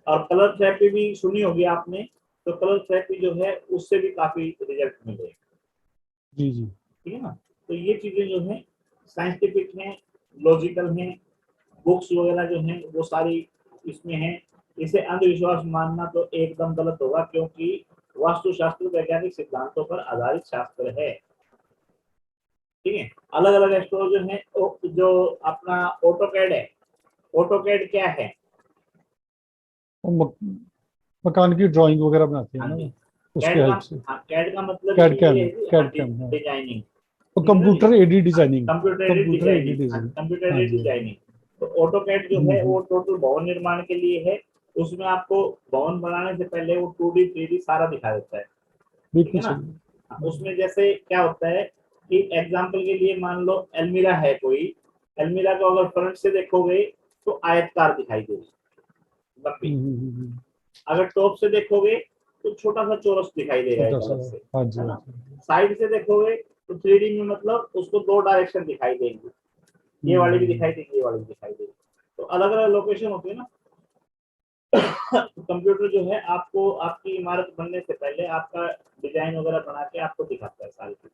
और कलर थेरेपी भी सुनी होगी आपने, तो कलर थेरेपी जो है उससे भी काफी रिजल्ट मिले। जी जी, ठीक है ना। तो ये चीजें जो है साइंटिफिक हैं, लॉजिकल हैं, बुक्स वगैरह जो हैं वो सारी इसमें हैं। इसे अंधविश्वास मानना तो एकदम गलत होगा, क्योंकि वास्तुशास्त्र वैज्ञानिक सिद्धांतों पर आधारित शास्त्र है। ठीक है, अलग अलग एस्ट्रोलॉजर हैं। जो अपना ऑटोकैड है, ऑटोकैड क्या है, और मकान की ड्राइंग वगैरह बनाते हैं ना उसके हेल्प से। कैड का मतलब कैड कैम, ये है कैड कैम, हाँ। डिजाइनिंग, तो computer aided designing, computer aided designing, computer aided designing. तो ऑटोकैड जो है वो टोटल भवन निर्माण के लिए है। उसमें आपको भवन बनाने से पहले वो 2D 3D सारा दिखा देता है, ठीक है ना। उसमें जैसे क्या होता है कि एग्जांपल के लिए मान लो अलमीरा है कोई, अलमीरा को अगर फ्रंट से देखोगे तो आयताकार दिखाई देगी लंबी, अगर टॉप से देखोगे तो छोटा सा चौरस दिखाई देगा एक अलग से, है ना। साइड से देखोगे तो 3D में मतलब उसको 2 डायरेक्शन दिखाई देंगे, ये वाली भी दिखाई देगी, ये वाली भी दिखाई देगी। तो अलग अलग लोकेशन होती है ना। तो कंप्यूटर जो है आपको आपकी इमारत बनने से पहले आपका डिजाइन वगैरह बना के आपको दिखाता है सारी चीज,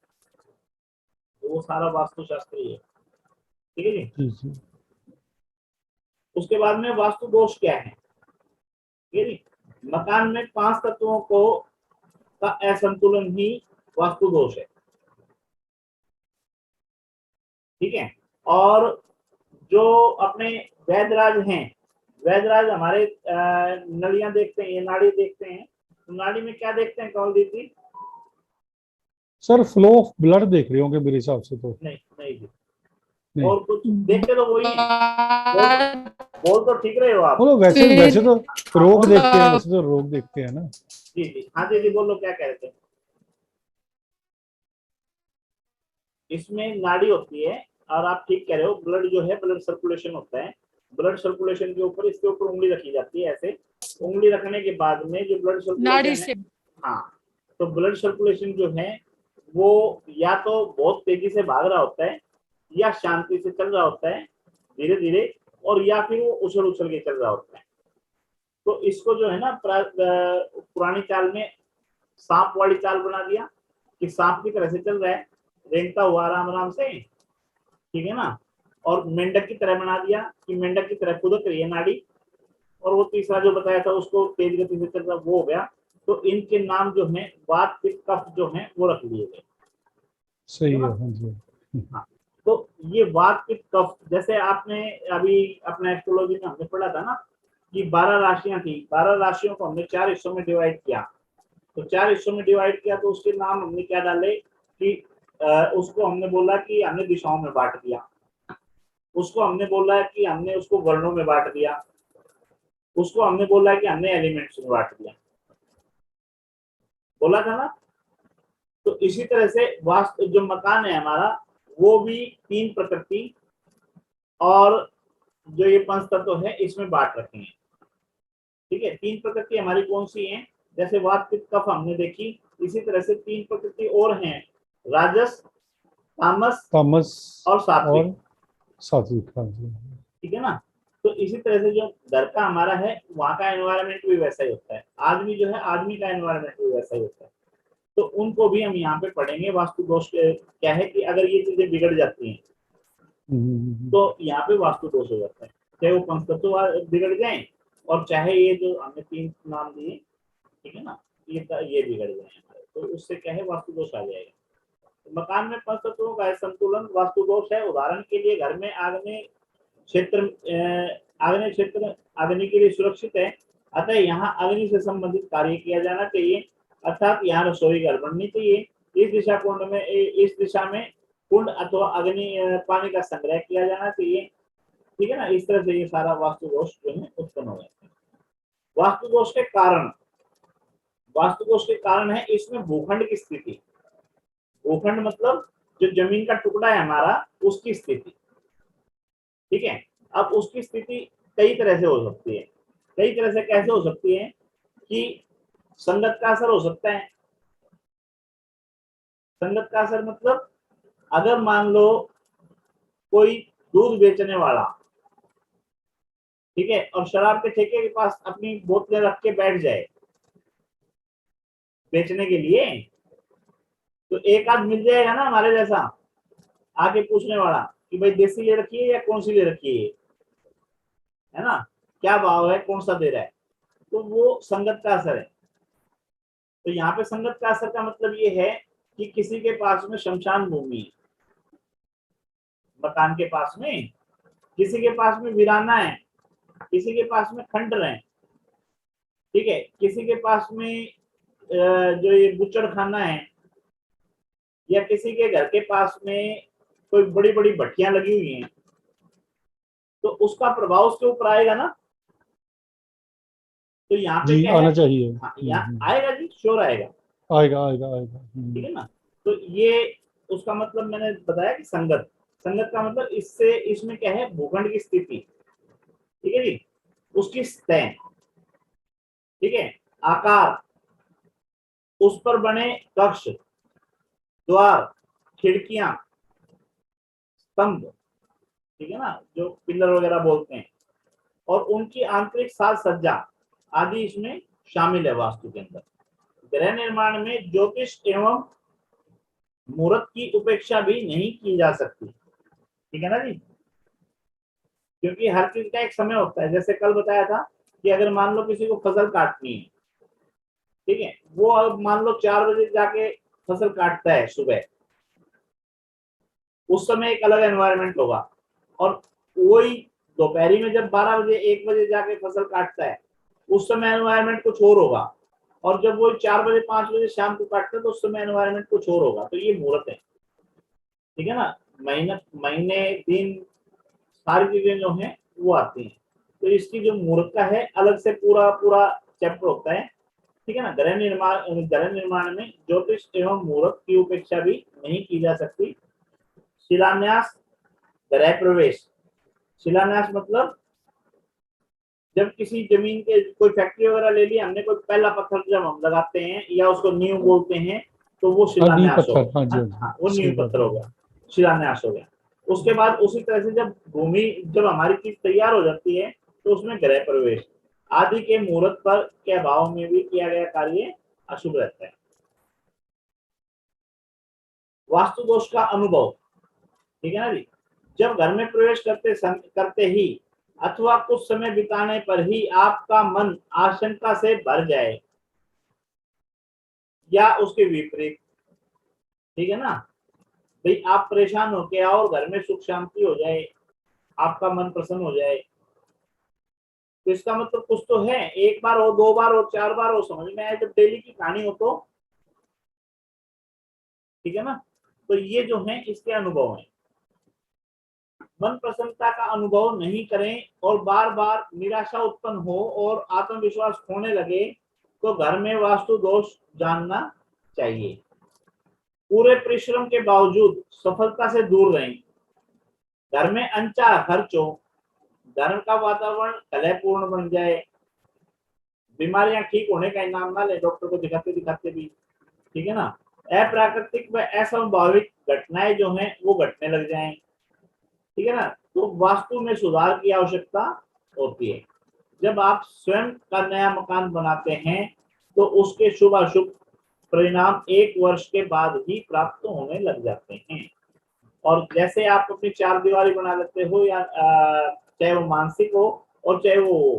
तो वो सारा वास्तुशास्त्र ही है, ठीक है जी। उसके बाद में वास्तु दोष क्या है, ठीक है जी। मकान में 5 तत्वों को का असंतुलन ही वास्तु दोष है, ठीक है। और जो अपने वैधराज हैं, वैधराज हमारे नलियां देखते हैं, ये नाड़ी देखते हैं, तो नाड़ी में क्या देखते हैं कौन दी थी सर? फ्लो ऑफ ब्लड देख रहे होंगे मेरे हिसाब से तो। नहीं नहीं, और कुछ देखते तो वही है। बोल तो ठीक रहे हो आप। वैसे तो रोग देखते हैं, वैसे तो रोग देखते हैं ना। जी जी, हाँ जी बोलो क्या कह रहे थे। इसमें नाड़ी होती है और आप ठीक कह रहे हो, ब्लड जो है ब्लड सर्कुलेशन होता है। ब्लड सर्कुलेशन के ऊपर इसके ऊपर उंगली रखी जाती है, ऐसे उंगली रखने के बाद में जो ब्लड सर्कुलेशन है, हाँ, तो ब्लड सर्कुलेशन जो है वो या तो बहुत तेजी से भाग रहा होता है या शांति से चल रहा होता है धीरे धीरे, और या फिर वो उछल उछल के चल रहा होता है। तो इसको जो है ना पुरानी चाल में सांप वाली चाल बना दिया कि सांप की तरह से चल रहा है, रेंगता हुआ आराम आराम से, ठीक है ना। और मेंढक की तरह बना दिया कि मेंढक की तरह खुदक रही है नाड़ी, और वो तीसरा जो बताया था उसको तेज गति से चल रहा, वो हो गया। तो इनके नाम जो है वात पित्त कफ जो है वो रख लिए गए, सही है। हाँ जी। हाँ, तो ये वात पित्त कफ, जैसे आपने अभी अपने एस्ट्रोलॉजी में हमने पढ़ा था ना कि 12 राशियां थी, 12 राशियों को हमने 4 हिस्सों में डिवाइड किया। तो 4 हिस्सों में डिवाइड किया तो उसके नाम हमने क्या डाले कि उसको हमने बोला कि हमने दिशाओं में बांट दिया, उसको हमने बोला कि हमने उसको वर्णों में बांट दिया, उसको हमने बोला कि हमने एलिमेंट्स में बांट दिया, बोला था ना। तो इसी तरह से वास्तु जो मकान है हमारा वो भी 3 प्रकृति और जो ये 5 तत्व है इसमें बांट रखे हैं, ठीक है। 3 प्रकृति हमारी कौन सी हैं, जैसे वात पित्त कफ हमने देखी, इसी तरह से 3 प्रकृति और हैं, राजस, तामस और सात्विक, ठीक है ना। तो इसी तरह से जो घर का हमारा है वहाँ का एनवायरनमेंट भी वैसा ही होता है, आदमी जो है आदमी का एनवायरनमेंट भी वैसा ही होता है। तो उनको भी हम यहाँ पे पढ़ेंगे। वास्तु दोष क्या है कि अगर ये चीजें बिगड़ जाती हैं तो यहाँ पे वास्तु दोष हो जाता है, चाहे वो पंचतत्व बिगड़ जाए और चाहे ये जो हमने 3 नाम दिए, ठीक है ना, ये बिगड़ जाए हमारे, तो उससे क्या है वास्तु दोष आ जाएगा। तो मकान में पंचतत्वों का संतुलन वास्तु दोष है। उदाहरण के लिए घर में आग्नेय क्षेत्र अग्नि के लिए सुरक्षित है, अतः यहाँ अग्नि से संबंधित कार्य किया जाना चाहिए, अर्थात यहाँ रसोई घर बननी चाहिए। इस दिशा में कुंड अथवा अग्नि पानी का संग्रह किया जाना चाहिए, ठीक है ना। इस तरह से ये सारा वास्तु दोष जो है उत्पन्न हो जाता है। वास्तु दोष के कारण है इसमें भूखंड की स्थिति। भूखंड मतलब जो जमीन का टुकड़ा है हमारा उसकी स्थिति, ठीक है। अब उसकी स्थिति कई तरह से हो सकती है। कई तरह से कैसे हो सकती है कि संगत का असर हो सकता है। संगत का असर मतलब अगर मान लो कोई दूध बेचने वाला, ठीक है, और शराब के ठेके के पास अपनी बोतलें रख के बैठ जाए बेचने के लिए, तो एक आध मिल जाएगा ना हमारे जैसा आके पूछने वाला कि भाई देसी ले रखी है या कौन सी ले रखी है ना, क्या भाव है, कौन सा दे रहा है। तो वो संगत का असर है। तो यहाँ पे संगत का असर का मतलब ये है कि किसी के पास में शमशान भूमि है, मकान के पास में, किसी के पास में वीराना है, किसी के पास में खंडर है, ठीक है, किसी के पास में जो ये बुचड़ खाना है या किसी के घर के पास में कोई बड़ी बड़ी भट्टियां लगी हुई हैं, तो उसका प्रभाव उसके ऊपर आएगा ना। तो यहाँ पे जी क्या है, आना चाहिए। हाँ, यहाँ आएगा जी, श्योर आएगा, आएगा आएगा आएगा। ठीक है ना। तो ये उसका मतलब मैंने बताया कि संगत, संगत का मतलब इससे, इसमें क्या है, भूखंड की स्थिति, ठीक है जी, उसकी सतह, ठीक है, आकार, उस पर बने कक्ष, द्वार, खिड़कियां, स्तंभ, ठीक है ना, जो पिलर वगैरह बोलते हैं, और उनकी आंतरिक साज सज्जा आदि इसमें शामिल है वास्तु के अंदर। गृह निर्माण में ज्योतिष एवं मुहूर्त की उपेक्षा भी नहीं की जा सकती, ठीक है ना जी, क्योंकि हर चीज का एक समय होता है। जैसे कल बताया था कि अगर मान लो किसी को फसल काटनी है, ठीक है, वो अब मान लो 4 बजे जाके फसल काटता है सुबह, उस समय एक अलग एनवायरनमेंट होगा, और वही दोपहरी में जब 12 बजे 1 बजे जाके फसल काटता है, उस समय एनवायरनमेंट कुछ और होगा, और जब वो 4 बजे 5 बजे शाम को काटता है तो उस समय एनवायरनमेंट कुछ और होगा। तो ये मुहूर्त है, ठीक है ना, महीने दिन सारी चीजें जो हैं वो आती हैं। तो इसकी जो मुहूर्त का है अलग से पूरा पूरा चैप्टर होता है, ठीक है ना। गृह निर्माण में ज्योतिष एवं मुहूर्त की उपेक्षा भी नहीं की जा सकती। शिलान्यास, गृह प्रवेश, शिलान्यास मतलब जब किसी जमीन के, कोई फैक्ट्री वगैरह ले ली हमने, कोई पहला पत्थर जब हम लगाते हैं या उसको नींव बोलते हैं, तो वो शिलान्यास हो गया, हाँ, वो नींव पत्थर हो गया, शिलान्यास हो गया। उसके बाद उसी तरह से जब भूमि, जब हमारी चीज तैयार हो जाती है, तो उसमें गृह प्रवेश आदि के मुहूर्त पर के अभाव में भी किया गया कार्य अशुभ रहता है। वास्तु दोष का अनुभव, ठीक है ना जी, जब घर में प्रवेश करते ही अथवा कुछ समय बिताने पर ही आपका मन आशंका से भर जाए या उसके विपरीत, ठीक है ना, भाई आप परेशान होके आओ, घर में सुख शांति हो जाए, आपका मन प्रसन्न हो जाए, तो इसका मतलब कुछ तो है। एक बार हो, 2 बार हो, 4 बार हो, समझ में आए, जब डेली की कहानी हो तो, ठीक है ना। तो ये जो है इसके अनुभव है। मन प्रसन्नता का अनुभव नहीं करें और बार बार निराशा उत्पन्न हो और आत्मविश्वास खोने लगे, तो घर में वास्तु दोष जानना चाहिए। पूरे परिश्रम के बावजूद सफलता से दूर रहें। घर में अनचाहा खर्च हो, घर का वातावरण कलहपूर्ण बन जाए, बीमारियां ठीक होने का नाम ना ले, डॉक्टर को दिखाते दिखाते भी, ठीक है ना, अप्राकृतिक व अस्वाभाविक घटनाएं जो हैं वो घटने लग जाएं, ठीक है ना, तो वास्तु में सुधार की आवश्यकता होती है। जब आप स्वयं का नया मकान बनाते हैं तो उसके शुभ अशुभ परिणाम 1 वर्ष के बाद ही प्राप्त होने लग जाते हैं। और जैसे आप अपनी 4 दीवारी बना लेते हो, या चाहे वो मानसिक हो और चाहे वो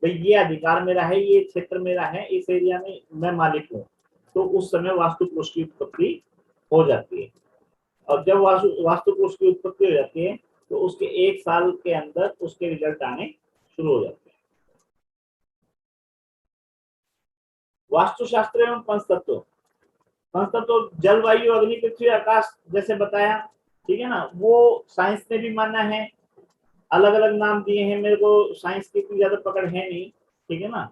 भाई ये अधिकार मेरा है, ये क्षेत्र मेरा है, इस एरिया में मैं मालिक हूँ, तो उस समय वास्तु पुरुष की उत्पत्ति हो जाती है। और जब वास्तु पुरुष की उत्पत्ति हो जाती है तो उसके 1 साल के अंदर उसके रिजल्ट आने शुरू हो जाते हैं। वास्तुशास्त्र एवं पंचतत्व, पंचतत्व जलवायु अग्नि पृथ्वी आकाश जैसे बताया, ठीक है ना, वो साइंस ने भी माना है, अलग अलग नाम दिए हैं, मेरे को साइंस की इतनी ज्यादा पकड़ है नहीं, ठीक है ना।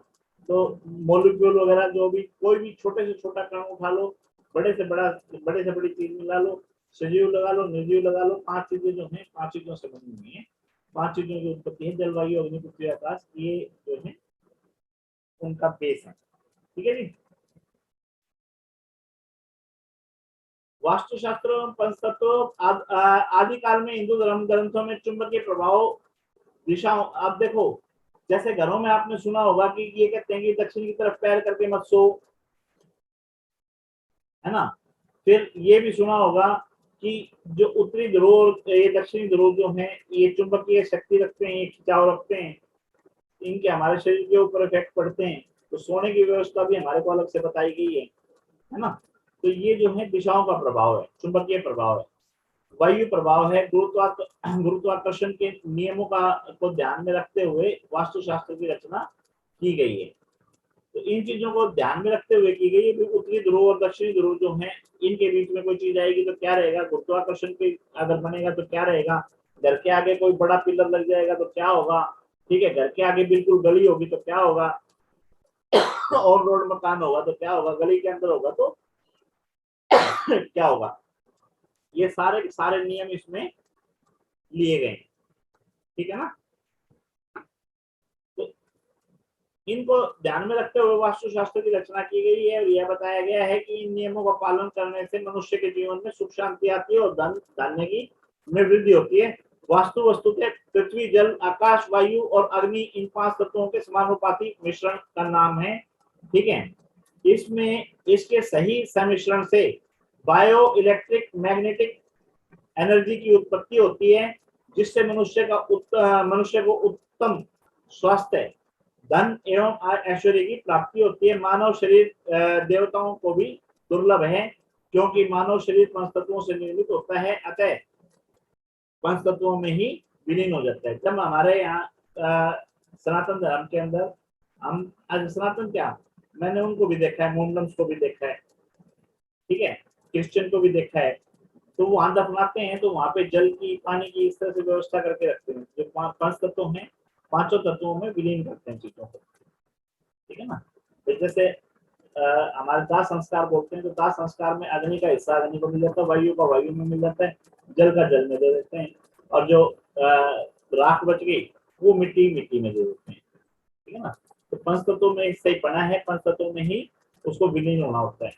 तो मॉलिक्यूल वगैरह जो भी, कोई भी छोटे से छोटा कण उठा लो, बड़े से बड़ी चीज मिला लो, सजीव लगा लो, निर्जीव लगा लो, 5 चीजें जो हैं 5 चीजों से बनी हुई है, 5 चीजों की उत्पत्ति है, जलवायु अग्नि पृथ्वी आकाश, ये जो है उनका बेस है, ठीक है जी। वास्तुशास्त्र एवं पंचतत्व आदि काल में हिंदू धर्म ग्रंथों में चुंबकीय प्रभाव दिशाओं, आप देखो जैसे घरों में आपने सुना होगा कि ये कहते हैं कि दक्षिण की तरफ पैर करके मत सो, है ना। फिर ये भी सुना होगा कि जो उत्तरी ध्रुव और ये दक्षिणी ध्रुव जो है ये चुंबकीय शक्ति रखते हैं, ये खिंचाव रखते हैं, इनके हमारे शरीर के ऊपर इफेक्ट पड़ते हैं। तो सोने की व्यवस्था भी हमारे को अलग से बताई गई है ना। तो ये जो है दिशाओं का प्रभाव है, चुंबकीय प्रभाव है, वायु प्रभाव है, गुरुत्वाकर्षण के नियमों को ध्यान में रखते हुए वास्तुशास्त्र की रचना की गई है। तो इन चीजों को ध्यान में रखते हुए की गई है। उत्तरी ध्रुव और दक्षिणी ध्रुव जो है, इनके बीच में कोई चीज आएगी तो क्या रहेगा, गुरुत्वाकर्षण के अगर बनेगा तो क्या रहेगा, घर के आगे कोई बड़ा पिलर लग जाएगा तो क्या होगा, ठीक है, घर के आगे बिल्कुल गली होगी तो क्या होगा, और रोड मकान होगा तो क्या होगा, गली के अंदर होगा तो क्या होगा। ये सारे के सारे नियम इसमें लिए गए, ठीक है ना। तो इनको ध्यान में रखते हुए वास्तुशास्त्र की रचना की गई है, और यह बताया गया है कि इन नियमों का पालन करने से मनुष्य के जीवन में सुख शांति आती है और धन धान्य की में वृद्धि होती है। वास्तु वस्तु के पृथ्वी, जल, आकाश, वायु और अग्नि, इन 5 तत्वों के समानुपाती मिश्रण का नाम है, ठीक है। इसमें इसके सही सम्मिश्रण से बायो इलेक्ट्रिक मैग्नेटिक एनर्जी की उत्पत्ति होती है, जिससे मनुष्य को उत्तम स्वास्थ्य, धन एवं ऐश्वर्य की प्राप्ति होती है। मानव शरीर देवताओं को भी दुर्लभ है, क्योंकि मानव शरीर 5 तत्वों से निर्मित होता है, अतः 5 तत्वों में ही विलीन हो जाता है। जब हमारे यहाँ सनातन धर्म के अंदर हम आज सनातन क्या, मैंने उनको भी देखा है, मुस्लिम्स को भी देखा है, ठीक है, क्रिश्चियन को भी देखा है, तो वहां दफनाते हैं तो वहां पे जल की, पानी की इस तरह से व्यवस्था करके रखते हैं। जो 5 तत्व हैं, 5 तत्वों में विलीन करते हैं चीजों को, ठीक है ना। तो जैसे हमारे दाह संस्कार बोलते हैं, तो दाह संस्कार में अग्नि का हिस्सा अग्नि को मिल जाता है, वायु का वायु में मिल जाता है, जल का जल में दे देते हैं, और जो राख बच गई वो मिट्टी में दे देते हैं, ठीक है ना। तो 5 तत्वों में सही पना है, 5 तत्वों में ही उसको विलीन होना होता है।